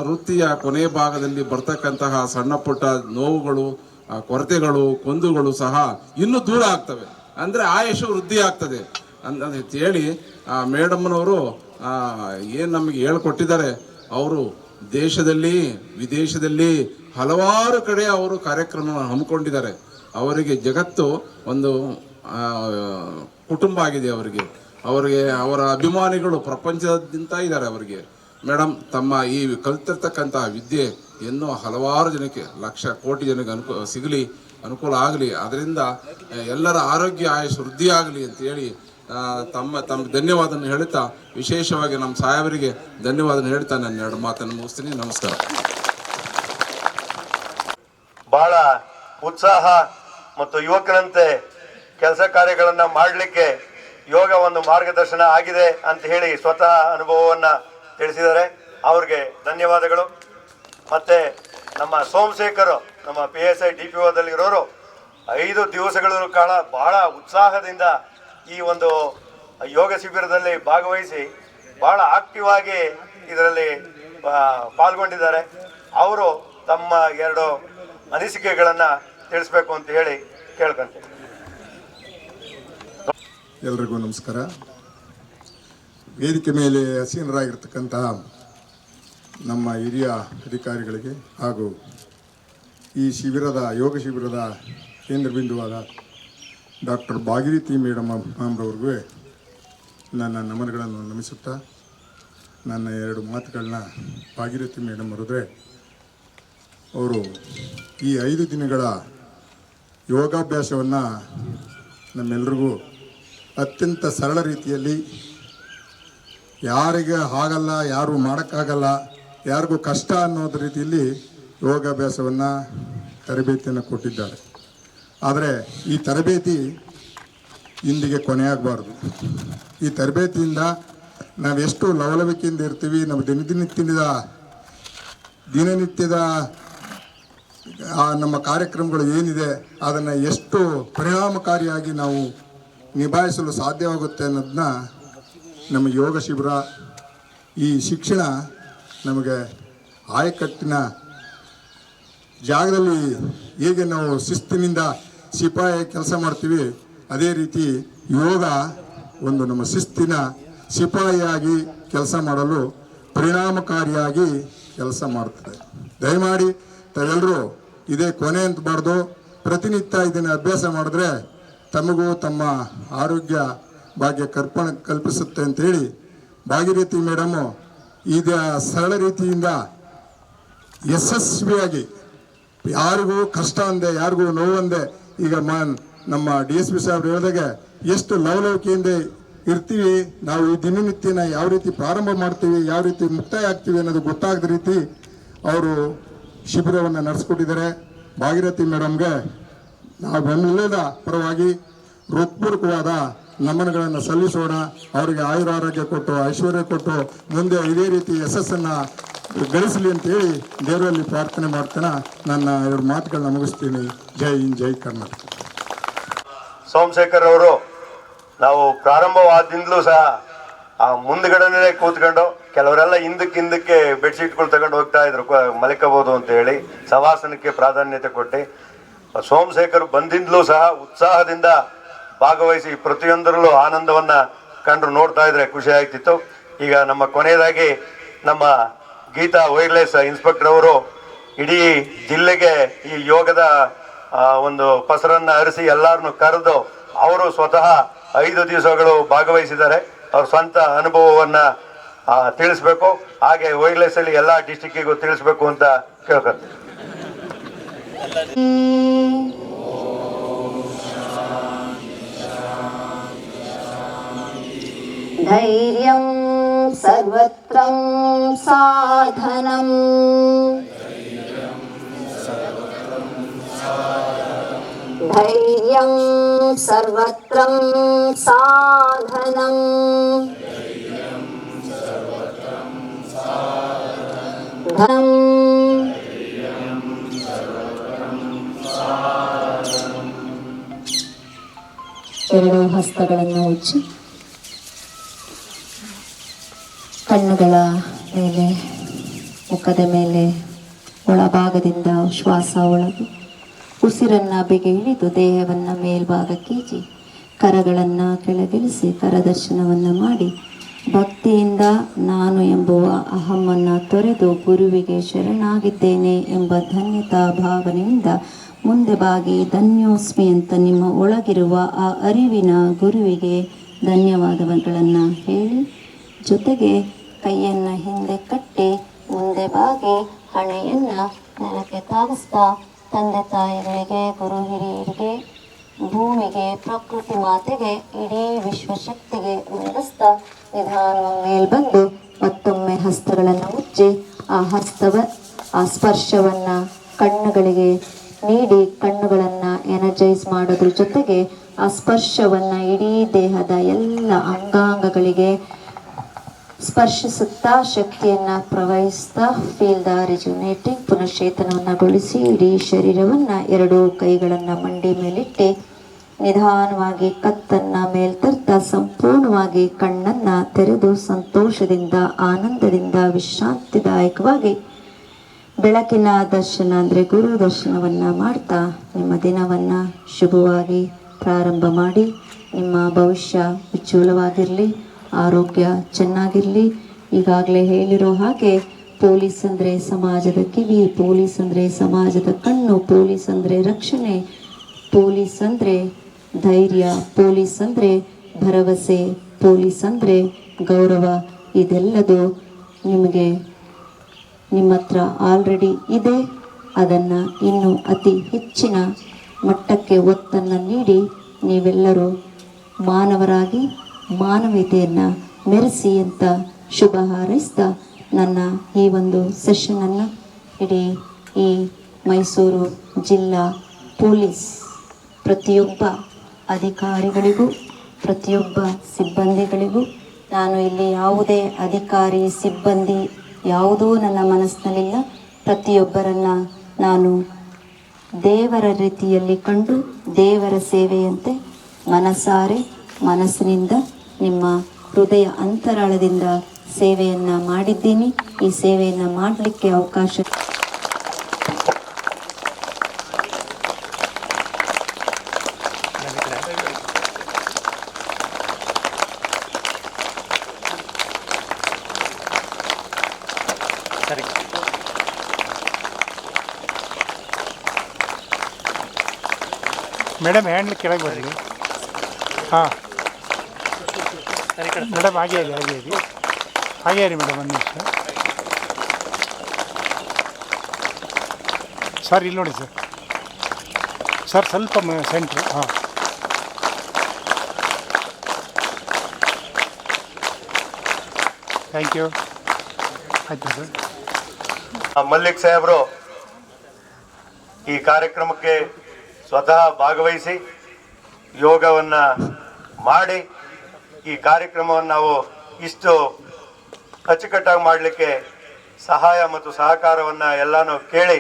ವೃತ್ತಿಯ ಕೊನೆಯ ಭಾಗದಲ್ಲಿ ಬರ್ತಕ್ಕಂತಹ ಸಣ್ಣ ಪುಟ್ಟ ನೋವುಗಳು, ಕೊರತೆಗಳು, ಕೊಂದುಗಳು ಸಹ ಇನ್ನೂ ದೂರ ಆಗ್ತವೆ, ಅಂದರೆ ಆಯುಷು ವೃದ್ಧಿ ಆಗ್ತದೆ ಅಂತ ಹೇಳಿ ಮೇಡಮ್ನವರು ಏನು ನಮಗೆ ಹೇಳ್ಕೊಟ್ಟಿದ್ದಾರೆ. ಅವರು ದೇಶದಲ್ಲಿ ವಿದೇಶದಲ್ಲಿ ಹಲವಾರು ಕಡೆ ಅವರು ಕಾರ್ಯಕ್ರಮವನ್ನು ಹಮ್ಮಿಕೊಂಡಿದ್ದಾರೆ. ಅವರಿಗೆ ಜಗತ್ತು ಒಂದು ಕುಟುಂಬ ಆಗಿದೆ ಅವರಿಗೆ. ಅವರಿಗೆ ಅವರ ಅಭಿಮಾನಿಗಳು ಪ್ರಪಂಚದಾದ್ಯಂತ ಇದ್ದಾರೆ ಅವರಿಗೆ. ಮೇಡಮ್, ತಮ್ಮ ಈ ಕಲಿತಿರ್ತಕ್ಕಂಥ ವಿದ್ಯೆ ಇನ್ನೂ ಹಲವಾರು ಜನಕ್ಕೆ, ಲಕ್ಷ ಕೋಟಿ ಜನಕ್ಕೆ ಅನುಕೂಲ ಆಗಲಿ, ಅದರಿಂದ ಎಲ್ಲರ ಆರೋಗ್ಯ ಆಯುಷ್ ವೃದ್ಧಿ ಆಗಲಿ ಅಂತೇಳಿ ತಮ್ಮ ಧನ್ಯವಾದನ ಹೇಳ್ತಾ, ವಿಶೇಷವಾಗಿ ನಮ್ಮ ಸಾಹೇಬರಿಗೆ ಧನ್ಯವಾದನ ಹೇಳ್ತಾ ನನ್ನ ಎರಡು ಮಾತನ್ನು ಮುಗಿಸ್ತೀನಿ. ನಮಸ್ಕಾರ. ಬಹಳ ಉತ್ಸಾಹ ಮತ್ತು ಯುವಕರಂತೆ ಕೆಲಸ ಕಾರ್ಯಗಳನ್ನು ಮಾಡಲಿಕ್ಕೆ ಯೋಗ ಒಂದು ಮಾರ್ಗದರ್ಶನ ಆಗಿದೆ ಅಂತ ಹೇಳಿ ಸ್ವತಃ ಅನುಭವವನ್ನು ತಿಳಿಸಿದ್ದಾರೆ. ಅವ್ರಿಗೆ ಧನ್ಯವಾದಗಳು. ಮತ್ತೆ ನಮ್ಮ ಸೋಮಶೇಖರ್, ನಮ್ಮ PSI DPOದಲ್ಲಿರೋರು 5 ದಿವಸಗಳ ಕಾಲ ಬಹಳ ಉತ್ಸಾಹದಿಂದ ಈ ಒಂದು ಯೋಗ ಶಿಬಿರದಲ್ಲಿ ಭಾಗವಹಿಸಿ ಬಹಳ ಆಕ್ಟಿವ್ ಆಗಿ ಇದರಲ್ಲಿ ಪಾಲ್ಗೊಂಡಿದ್ದಾರೆ. ಅವರು ತಮ್ಮ 2 ಅನಿಸಿಕೆಗಳನ್ನು ತಿಳಿಸ್ಬೇಕು ಅಂತ ಹೇಳಿ ಕೇಳ್ಕೊಂತೀನಿ. ಎಲ್ರಿಗೂ ನಮಸ್ಕಾರ. ವೇದಿಕೆ ಮೇಲೆ ಆಸೀನರಾಗಿರ್ತಕ್ಕಂತಹ ನಮ್ಮ ಹಿರಿಯ ಅಧಿಕಾರಿಗಳಿಗೆ ಹಾಗೂ ಈ ಯೋಗ ಶಿಬಿರದ ಕೇಂದ್ರ ಬಿಂದುವಾದ ಡಾಕ್ಟರ್ ಭಾಗೀರಥಿ ಮೇಡಮ್ ಮ್ಯಾಮ್ರವ್ರಿಗೂ ನನ್ನ ನಮನಗಳನ್ನು ನಮಿಸುತ್ತಾ ನನ್ನ 2 ಮಾತುಗಳನ್ನ ಭಾಗೀರಥಿ ಮೇಡಮ್ ಅವರಿದ್ರೆ, ಅವರು ಈ 5 ದಿನಗಳ ಯೋಗಾಭ್ಯಾಸವನ್ನು ನಮ್ಮೆಲ್ಲರಿಗೂ ಅತ್ಯಂತ ಸರಳ ರೀತಿಯಲ್ಲಿ, ಯಾರಿಗೆ ಆಗಲ್ಲ, ಯಾರು ಮಾಡೋಕ್ಕಾಗಲ್ಲ, ಯಾರಿಗೂ ಕಷ್ಟ ಅನ್ನೋದು ರೀತಿಯಲ್ಲಿ ಯೋಗಾಭ್ಯಾಸವನ್ನು ತರಬೇತಿಯನ್ನು ಕೊಟ್ಟಿದ್ದಾರೆ. ಆದರೆ ಈ ತರಬೇತಿ ಇಂದಿಗೆ ಕೊನೆಯಾಗಬಾರ್ದು. ಈ ತರಬೇತಿಯಿಂದ ನಾವೆಷ್ಟು ಲವಲವಿಕೆಯಿಂದ ಇರ್ತೀವಿ, ನಮ್ಮ ದಿನನಿತ್ಯದ ನಮ್ಮ ಕಾರ್ಯಕ್ರಮಗಳು ಏನಿದೆ ಅದನ್ನು ಎಷ್ಟು ಪರಿಣಾಮಕಾರಿಯಾಗಿ ನಾವು ನಿಭಾಯಿಸಲು ಸಾಧ್ಯವಾಗುತ್ತೆ ಅನ್ನೋದನ್ನ ನಮ್ಮ ಯೋಗ ಶಿಬಿರ, ಈ ಶಿಕ್ಷಣ ನಮಗೆ ಆಯಕಟ್ಟಿನ ಜಾಗದಲ್ಲಿ ಹೇಗೆ ನಾವು ಶಿಸ್ತಿನಿಂದ ಸಿಪಾಯಿ ಕೆಲಸ ಮಾಡ್ತೀವಿ, ಅದೇ ರೀತಿ ಯೋಗ ಒಂದು ನಮ್ಮ ಶಿಸ್ತಿನ ಸಿಪಾಯಿಯಾಗಿ ಕೆಲಸ ಮಾಡಲು ಪರಿಣಾಮಕಾರಿಯಾಗಿ ಕೆಲಸ ಮಾಡುತ್ತದೆ. ದಯಮಾಡಿ ತಾವೆಲ್ಲರೂ ಇದೇ ಕೊನೆ ಅಂತಬಾರ್ದು, ಪ್ರತಿನಿತ್ಯ ಇದನ್ನು ಅಭ್ಯಾಸ ಮಾಡಿದ್ರೆ ತಮಗೂ ತಮ್ಮ ಆರೋಗ್ಯ ಭಾಗ್ಯ ಕಲ್ಪಿಸುತ್ತೆ ಅಂತೇಳಿ ಭಾಗೀರಥಿ ಮೇಡಮ್ಮು ಈಗ ಸರಳ ರೀತಿಯಿಂದ ಯಶಸ್ವಿಯಾಗಿ, ಯಾರಿಗೂ ಕಷ್ಟ ಅಂದೆ, ಯಾರಿಗೂ ನೋವಂದೆ, ಈಗ ನಮ್ಮ DSP ಸಾಹೇಬ್ರು ಹೇಳಿದಾಗ ಎಷ್ಟು ಲವಲವಿಕೆಯಿಂದ ಇರ್ತೀವಿ ನಾವು, ಈ ದಿನನಿತ್ಯನ ಯಾವ ರೀತಿ ಪ್ರಾರಂಭ ಮಾಡ್ತೀವಿ, ಯಾವ ರೀತಿ ಮುಕ್ತಾಯ ಆಗ್ತೀವಿ ಅನ್ನೋದು ಗೊತ್ತಾಗದ ರೀತಿ ಅವರು ಶಿಬಿರವನ್ನು ನಡೆಸ್ಕೊಟ್ಟಿದ್ದಾರೆ. ಭಾಗೀರಥಿ ಮೇಡಮ್ಗೆ ನಾವೆಲ್ಲರ ಪರವಾಗಿ ಹೃತ್ಪೂರ್ವಕವಾದ ನಮನಗಳನ್ನು ಸಲ್ಲಿಸೋಣ. ಅವರಿಗೆ ಆಯುರಾರೋಗ್ಯ ಕೊಟ್ಟು, ಐಶ್ವರ್ಯ ಕೊಟ್ಟು, ಮುಂದೆ ಇದೇ ರೀತಿ ಯಶಸ್ಸನ್ನು ಗಳಿಸಲಿ ಅಂತೇಳಿ ದೇವರಲ್ಲಿ ಪ್ರಾರ್ಥನೆ ಮಾಡ್ತಾನೆ ನನ್ನ 2 ಮಾತುಗಳನ್ನ ಮುಗಿಸ್ತೀನಿ. ಜೈ ಹಿಂದ್, ಜೈ ಕರ್ನಾಟಕ. ಸೋಮಶೇಖರ್ ಅವರು ನಾವು ಪ್ರಾರಂಭವಾದಿಂದಲೂ ಸಹ ಆ ಮುಂದ್ಗಡೆನೇ ಕೂತ್ಕೊಂಡು, ಕೆಲವರೆಲ್ಲ ಹಿಂದಕ್ಕೆ ಬೆಡ್ಶೀಟ್ಗಳು ತಗೊಂಡು ಹೋಗ್ತಾ ಇದ್ರು ಮಲಿಕಬಹುದು ಅಂತ ಹೇಳಿ, ಶವಾಸನಕ್ಕೆ ಪ್ರಾಧಾನ್ಯತೆ ಕೊಟ್ಟು ಸೋಮಶೇಖರ್ ಬಂದಿಂದಲೂ ಸಹ ಉತ್ಸಾಹದಿಂದ ಭಾಗವಹಿಸಿ ಪ್ರತಿಯೊಂದರಲ್ಲೂ ಆನಂದವನ್ನು ಕಂಡು ನೋಡ್ತಾ ಇದ್ರೆ ಖುಷಿ ಆಗ್ತಿತ್ತು. ಈಗ ನಮ್ಮ ಕೊನೆಯದಾಗಿ ನಮ್ಮ ಗೀತಾ ವೈರ್ಲೆಸ್ ಇನ್ಸ್ಪೆಕ್ಟರ್ ಅವರು ಇಡೀ ಜಿಲ್ಲೆಗೆ ಈ ಯೋಗದ ಒಂದು ಪಸರನ್ನು ಹರಿಸಿ ಎಲ್ಲರನ್ನು ಕರೆದು ಅವರು ಸ್ವತಃ 5 ದಿವಸಗಳು ಭಾಗವಹಿಸಿದ್ದಾರೆ. ಅವ್ರ ಸ್ವಂತ ಅನುಭವವನ್ನು ತಿಳಿಸ್ಬೇಕು. ಹಾಗೆ ವೈರ್ಲೆಸ್ ಅಲ್ಲಿ ಎಲ್ಲ ಡಿಸ್ಟಿಕ್ಕಿಗೂ ತಿಳಿಸ್ಬೇಕು ಅಂತ ಕೇಳ್ಕೊಳ್ತೀನಿ. ಧೈರ್ಯಂ ಸರ್ವತ್ರಂ ಸಾಧನಂ ಧೈರ್ಯಂ ಸರ್ವತ್ರಂ ಸಾಧನಂ ಧನಂ ಎರಡು ಹಸ್ತಗಳನ್ನು ಉಜ್ಜಿ ಕಣ್ಣುಗಳ ಮೇಲೆ, ಮುಖದ ಮೇಲೆ ಒಳಭಾಗದಿಂದ ಶ್ವಾಸ ಒಳಗೆ, ಉಸಿರನ್ನು ಬೆಗೆ ಹಿಡಿದು ದೇಹವನ್ನು ಮೇಲ್ಭಾಗಕ್ಕೀಚಿ ಕರಗಳನ್ನು ಕೆಳಗಿಳಿಸಿ ಕರದರ್ಶನವನ್ನು ಮಾಡಿ ಭಕ್ತಿಯಿಂದ ನಾನು ಎಂಬುವ ಅಹಮ್ಮನ್ನು ತೊರೆದು ಗುರುವಿಗೆ ಶರಣಾಗಿದ್ದೇನೆ ಎಂಬ ಧನ್ಯತಾ ಭಾವನೆಯಿಂದ ಮುಂದೆ ಬಾಗಿ ಧನ್ಯೋಸ್ಮಿ ಅಂತ ನಿಮ್ಮ ಒಳಗಿರುವ ಆ ಅರಿವಿನ ಗುರುವಿಗೆ ಧನ್ಯವಾದಗಳನ್ನು ಹೇಳಿ, ಜೊತೆಗೆ ಕೈಯನ್ನು ಹಿಂದೆ ಕಟ್ಟಿ ಮುಂದೆ ಬಾಗಿ ಹಣೆಯನ್ನು ನೆಲಕ್ಕೆ ತಾಗಿಸ್ತಾ ತಂದೆ ತಾಯಿಗಳಿಗೆ, ಗುರು ಹಿರಿಯರಿಗೆ, ಭೂಮಿಗೆ, ಪ್ರಕೃತಿ ಮಾತೆಗೆ, ಇಡೀ ವಿಶ್ವಶಕ್ತಿಗೆ ವಂದಿಸ್ತಾ ನಿಧಾನವಾಗಿ ಮೇಲ್ ಬಂದು ಮತ್ತೊಮ್ಮೆ ಹಸ್ತಗಳನ್ನು ಮುಚ್ಚಿ ಆ ಸ್ಪರ್ಶವನ್ನು ಕಣ್ಣುಗಳಿಗೆ ನೀಡಿ ಕಣ್ಣುಗಳನ್ನು ಎನರ್ಜೈಸ್ ಮಾಡೋದ್ರ ಜೊತೆಗೆ ಆ ಸ್ಪರ್ಶವನ್ನು ಇಡೀ ದೇಹದ ಎಲ್ಲ ಅಂಗಾಂಗಗಳಿಗೆ ಸ್ಪರ್ಶಿಸುತ್ತಾ ಶಕ್ತಿಯನ್ನು ಪ್ರವಹಿಸ್ತಾ ಫೀಲ್ ದ ರಿಜುನೇಟಿಂಗ್ ಪುನಶ್ಚೇತನವನ್ನುಗೊಳಿಸಿ ಇಡೀ ಶರೀರವನ್ನು ಎರಡೂ ಕೈಗಳನ್ನು ಮಂಡಿ ಮೇಲಿಟ್ಟು ನಿಧಾನವಾಗಿ ಕತ್ತನ್ನು ಮೇಲ್ತರ್ತಾ ಸಂಪೂರ್ಣವಾಗಿ ಕಣ್ಣನ್ನು ತೆರೆದು ಸಂತೋಷದಿಂದ, ಆನಂದದಿಂದ, ವಿಶ್ರಾಂತಿದಾಯಕವಾಗಿ ಬೆಳಕಿನ ದರ್ಶನ ಅಂದರೆ ಗುರು ದರ್ಶನವನ್ನು ಮಾಡ್ತಾ ನಿಮ್ಮ ದಿನವನ್ನು ಶುಭವಾಗಿ ಪ್ರಾರಂಭ ಮಾಡಿ. ನಿಮ್ಮ ಭವಿಷ್ಯ ಉಜ್ವಲವಾಗಿರಲಿ, ಆರೋಗ್ಯ ಚೆನ್ನಾಗಿರಲಿ. ಈಗಾಗಲೇ ಹೇಳಿರೋ ಹಾಗೆ ಪೊಲೀಸ್ ಅಂದರೆ ಸಮಾಜದ ಕಿವಿ, ಪೊಲೀಸ್ ಅಂದರೆ ಸಮಾಜದ ಕಣ್ಣು, ಪೊಲೀಸ್ ಅಂದರೆ ರಕ್ಷಣೆ, ಪೊಲೀಸ್ ಅಂದರೆ ಧೈರ್ಯ, ಪೊಲೀಸ್ ಅಂದರೆ ಭರವಸೆ, ಪೊಲೀಸ್ ಅಂದರೆ ಗೌರವ. ಇದೆಲ್ಲದು ನಿಮಗೆ ನಿಮ್ಮ ಹತ್ರ ಆಲ್ರೆಡಿ ಇದೆ. ಅದನ್ನು ಇನ್ನೂ ಅತಿ ಹೆಚ್ಚಿನ ಮಟ್ಟಕ್ಕೆ ಒತ್ತನ್ನು ನೀಡಿ ನೀವೆಲ್ಲರೂ ಮಾನವರಾಗಿ ಮಾನವೀಯತೆಯನ್ನು ಮೆರೆಸಿ ಅಂತ ಶುಭ ಹಾರೈಸ್ತಾ ನನ್ನ ಈ ಒಂದು ಸೆಷನನ್ನು ಇಡೀ ಈ ಮೈಸೂರು ಜಿಲ್ಲಾ ಪೊಲೀಸ್ ಪ್ರತಿಯೊಬ್ಬ ಅಧಿಕಾರಿಗಳಿಗೂ, ಪ್ರತಿಯೊಬ್ಬ ಸಿಬ್ಬಂದಿಗಳಿಗೂ, ನಾನು ಇಲ್ಲಿ ಯಾವುದೇ ಅಧಿಕಾರಿ ಸಿಬ್ಬಂದಿ ಯಾವುದೂ ನನ್ನ ಮನಸ್ಸಿನಲ್ಲಿಲ್ಲ. ಪ್ರತಿಯೊಬ್ಬರನ್ನು ನಾನು ದೇವರ ರೀತಿಯಲ್ಲಿ ಕಂಡು ದೇವರ ಸೇವೆಯಂತೆ ಮನಸಾರೆ ಮನಸ್ಸಿನಿಂದ ನಿಮ್ಮ ಹೃದಯ ಅಂತರಾಳದಿಂದ ಸೇವೆಯನ್ನು ಮಾಡಿದ್ದೀನಿ. ಈ ಸೇವೆಯನ್ನು ಮಾಡಲಿಕ್ಕೆ ಅವಕಾಶ ಮೇಡಮ್ ಹ್ಯಾಂಡ್ಲ್ ಕೆಳಗೆ ಬರಲಿ. ಹಾಂ ಮೇಡಮ್ ಹಾಗೆ ಇರಿ, ಹಾಗೆ ಇರಿ, ಹಾಗೆ ಇರಿ ಮೇಡಮ್. ಒಂದು ನಿಮಿಷ ಸರ್, ಇಲ್ಲಿ ನೋಡಿ ಸರ್, ಸರ್ ಸ್ವಲ್ಪ ಸೆಂಟ್ರ್. ಹಾಂ ಥ್ಯಾಂಕ್ ಯು. ಆಯ್ತು ಸರ್. ಮಲ್ಲಿಕ್ ಸಾಹೇಬರು ಈ ಕಾರ್ಯಕ್ರಮಕ್ಕೆ ಸ್ವತಃ ಭಾಗವಹಿಸಿ ಯೋಗವನ್ನು ಮಾಡಿ ಈ ಕಾರ್ಯಕ್ರಮವನ್ನು ನಾವು ಇಷ್ಟು ಅಚ್ಚುಕಟ್ಟಾಗಿ ಮಾಡಲಿಕ್ಕೆ ಸಹಾಯ ಮತ್ತು ಸಹಕಾರವನ್ನು ಎಲ್ಲನೂ ಕೇಳಿ,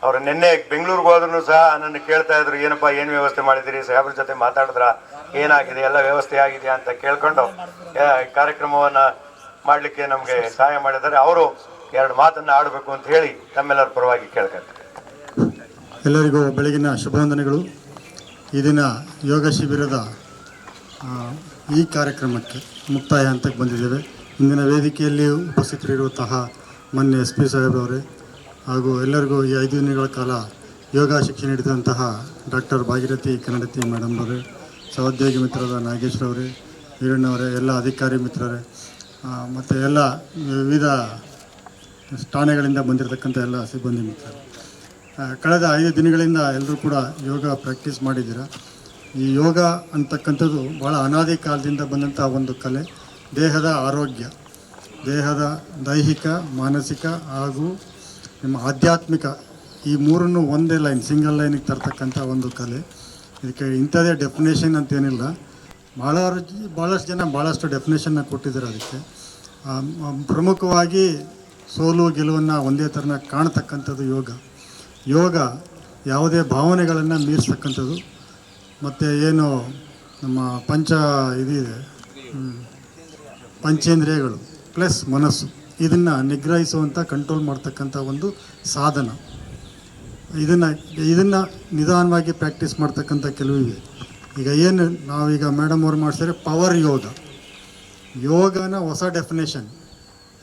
ಅವರು ನಿನ್ನೆ ಬೆಂಗಳೂರಿಗೆ ಹೋದ್ರೂ ಸಹ ನನ್ನ ಕೇಳ್ತಾ ಇದ್ರು, ಏನಪ್ಪ ಏನು ವ್ಯವಸ್ಥೆ ಮಾಡಿದ್ದೀರಿ, ಸಾಹೇಬ್ರ ಜೊತೆ ಮಾತಾಡಿದ್ರ, ಏನಾಗಿದೆ, ಎಲ್ಲ ವ್ಯವಸ್ಥೆ ಆಗಿದೆಯಾ ಅಂತ ಕೇಳ್ಕೊಂಡು ಕಾರ್ಯಕ್ರಮವನ್ನು ಮಾಡಲಿಕ್ಕೆ ನಮಗೆ ಸಹಾಯ ಮಾಡಿದ್ದಾರೆ. ಅವರು ಎರಡು ಮಾತನ್ನು ಆಡಬೇಕು ಅಂತ ಹೇಳಿ ತಮ್ಮೆಲ್ಲರ ಪರವಾಗಿ ಕೇಳ್ಕೊಳ್ತಾರೆ. ಎಲ್ಲರಿಗೂ ಬೆಳಗಿನ ಶುಭವಂದನೆಗಳು. ಈ ದಿನ ಯೋಗ ಶಿಬಿರದ ಈ ಕಾರ್ಯಕ್ರಮಕ್ಕೆ ಮುಕ್ತಾಯ ಹಂತಕ್ಕೆ ಬಂದಿದ್ದೇವೆ. ಇಂದಿನ ವೇದಿಕೆಯಲ್ಲಿ ಉಪಸ್ಥಿತರಿರುವಂತಹ ಮಾನ್ಯ SP ಸಾಹೇಬ್ರವರೇ ಹಾಗೂ ಎಲ್ಲರಿಗೂ ಈ 5 ದಿನಗಳ ಕಾಲ ಯೋಗ ಶಿಕ್ಷಣ ನೀಡಿದಂತಹ ಡಾಕ್ಟರ್ ಭಾಗೀರಥಿ ಕನ್ನಡತಿ ಮೇಡಮ್ ಅವರೇ, ಸಹೋದ್ಯೋಗಿ ಮಿತ್ರರಾದ ನಾಗೇಶ್ವರವರೇ, ವೀರಣ್ಣವರೇ, ಎಲ್ಲ ಅಧಿಕಾರಿ ಮಿತ್ರರೇ ಮತ್ತು ಎಲ್ಲ ವಿವಿಧ ಠಾಣೆಗಳಿಂದ ಬಂದಿರತಕ್ಕಂಥ ಎಲ್ಲ ಸಿಬ್ಬಂದಿ ಮಿತ್ರರು, ಕಳೆದ 5 ದಿನಗಳಿಂದ ಎಲ್ಲರೂ ಕೂಡ ಯೋಗ ಪ್ರಾಕ್ಟೀಸ್ ಮಾಡಿದ್ದೀರಾ. ಈ ಯೋಗ ಅಂತಕ್ಕಂಥದ್ದು ಭಾಳ ಅನಾದಿ ಕಾಲದಿಂದ ಬಂದಂಥ ಒಂದು ಕಲೆ. ದೇಹದ ಆರೋಗ್ಯ, ದೇಹದ ದೈಹಿಕ, ಮಾನಸಿಕ ಹಾಗೂ ನಿಮ್ಮ ಆಧ್ಯಾತ್ಮಿಕ, ಈ ಮೂರನ್ನು ಒಂದೇ ಲೈನ್, ಸಿಂಗಲ್ ಲೈನಿಗೆ ತರ್ತಕ್ಕಂಥ ಒಂದು ಕಲೆ. ಇದಕ್ಕೆ ಇಂಥದ್ದೇ ಡೆಫಿನೇಷನ್ ಅಂತೇನಿಲ್ಲ. ಭಾಳಷ್ಟು ಜನ ಭಾಳಷ್ಟು ಡೆಫಿನೇಷನ್ನ ಕೊಟ್ಟಿದ್ದಾರೆ. ಅದಕ್ಕೆ ಪ್ರಮುಖವಾಗಿ ಸೋಲು ಗೆಲುವನ್ನು ಒಂದೇ ಥರನ ಕಾಣ್ತಕ್ಕಂಥದ್ದು ಯೋಗ. ಯೋಗ ಯಾವುದೇ ಭಾವನೆಗಳನ್ನು ಮೀರಿಸ್ತಕ್ಕಂಥದ್ದು. ಮತ್ತು ಏನು ನಮ್ಮ ಇದಿದೆ, ಪಂಚೇಂದ್ರಿಯಗಳು ಪ್ಲಸ್ ಮನಸ್ಸು, ಇದನ್ನು ನಿಗ್ರಹಿಸುವಂಥ, ಕಂಟ್ರೋಲ್ ಮಾಡ್ತಕ್ಕಂಥ ಒಂದು ಸಾಧನ. ಇದನ್ನು ನಿಧಾನವಾಗಿ ಪ್ರಾಕ್ಟೀಸ್ ಮಾಡ್ತಕ್ಕಂಥ ಕೆಲವಿವೆ. ಈಗ ಏನು ನಾವೀಗ ಮೇಡಮ್ ಅವ್ರು ಮಾಡಿಸಿದ್ರೆ ಪವರ್ ಯೋಗ, ಯೋಗನ ಹೊಸ ಡೆಫಿನೇಷನ್,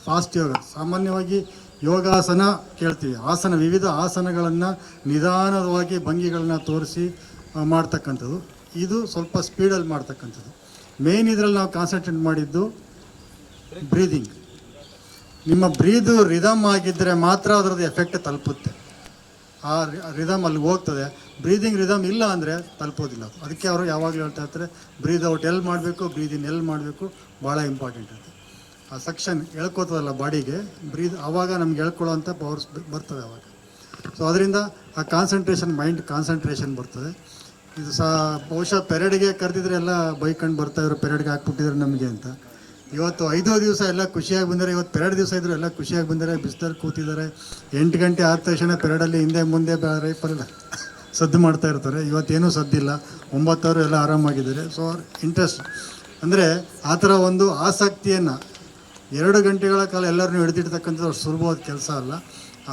ಫಾಸ್ಟ್ ಯೋಗ. ಸಾಮಾನ್ಯವಾಗಿ ಯೋಗಾಸನ ಕೇಳ್ತೀವಿ, ಆಸನ, ವಿವಿಧ ಆಸನಗಳನ್ನು ನಿಧಾನವಾಗಿ ಭಂಗಿಗಳನ್ನ ತೋರಿಸಿ ಮಾಡ್ತಕ್ಕಂಥದ್ದು. ಇದು ಸ್ವಲ್ಪ ಸ್ಪೀಡಲ್ಲಿ ಮಾಡ್ತಕ್ಕಂಥದ್ದು. ಮೇನ್ ಇದರಲ್ಲಿ ನಾವು ಕಾನ್ಸಂಟ್ರೇಟ್ ಮಾಡಿದ್ದು ಬ್ರೀದಿಂಗ್. ನಿಮ್ಮ ಬ್ರೀದು ರಿದಮ್ ಆಗಿದ್ದರೆ ಮಾತ್ರ ಅದರದ್ದು ಎಫೆಕ್ಟ್ ತಲುಪುತ್ತೆ, ಆ ರಿದಮ್ ಅಲ್ಲಿ ಹೋಗ್ತದೆ. ಬ್ರೀದಿಂಗ್ ರಿದಮ್ ಇಲ್ಲ ಅಂದರೆ ತಲುಪೋದಿಲ್ಲ. ಅದಕ್ಕೆ ಅವರು ಯಾವಾಗಲೂ ಹೇಳ್ತಾ ಇರ್ತಾರೆ ಬ್ರೀದ್ ಔಟ್ ಎಲ್ಲಿ ಮಾಡಬೇಕು, ಬ್ರೀದ್ ಇನ್ ಎಲ್ಲಿ ಮಾಡಬೇಕು, ಭಾಳ ಇಂಪಾರ್ಟೆಂಟ್ ಇದೆ. ಆ ಸೆಕ್ಷನ್ ಎಳ್ಕೋತದಲ್ಲ ಬಾಡಿಗೆ ಬ್ರೀದ್, ಆವಾಗ ನಮ್ಗೆ ಎಳ್ಕೊಳ್ಳೋವಂಥ ಪವರ್ಸ್ ಬರ್ತದೆ ಆವಾಗ. ಸೊ ಅದರಿಂದ ಆ ಕಾನ್ಸಂಟ್ರೇಷನ್, ಮೈಂಡ್ ಕಾನ್ಸಂಟ್ರೇಷನ್ ಬರ್ತದೆ. ಇದು ಸಹ ಬಹುಶಃ ಪೆರೇಡ್ಗೆ ಕರೆದಿದ್ರೆ ಎಲ್ಲ ಬೈಕೊಂಡು ಬರ್ತಾಯಿದ್ರು, ಪೆರೇಡ್ಗೆ ಹಾಕ್ಬಿಟ್ಟಿದ್ರು ನಮಗೆ ಅಂತ. ಇವತ್ತು 5 ದಿವಸ ಎಲ್ಲ ಖುಷಿಯಾಗಿ ಬಂದರೆ, ಇವತ್ತು ಪೆರೇಡ್ ದಿವಸ ಇದ್ದರು ಎಲ್ಲ ಖುಷಿಯಾಗಿ ಬಂದರೆ, ಬಿಸಿಲಲ್ಲಿ ಕೂತಿದ್ದಾರೆ. 8 ಗಂಟೆ ಆದ ತಕ್ಷಣ ಪೆರೇಡಲ್ಲಿ ಹಿಂದೆ ಮುಂದೆ ರೈಫಲ್ ಸದ್ದು ಮಾಡ್ತಾ ಇರ್ತಾರೆ. ಇವತ್ತೇನೂ ಸದ್ದಿಲ್ಲ, 9 ಅವರು ಎಲ್ಲ ಆರಾಮಾಗಿದ್ದಾರೆ. ಸೊ ಇಂಟ್ರೆಸ್ಟ್ ಅಂದರೆ ಆ ಥರ ಒಂದು ಆಸಕ್ತಿಯನ್ನು 2 ಗಂಟೆಗಳ ಕಾಲ ಎಲ್ಲರನ್ನೂ ಹಿಡಿದಿಡ್ತಕ್ಕಂಥದ್ದು ಅಷ್ಟು ಸುಲಭವಾದ ಕೆಲಸ ಅಲ್ಲ.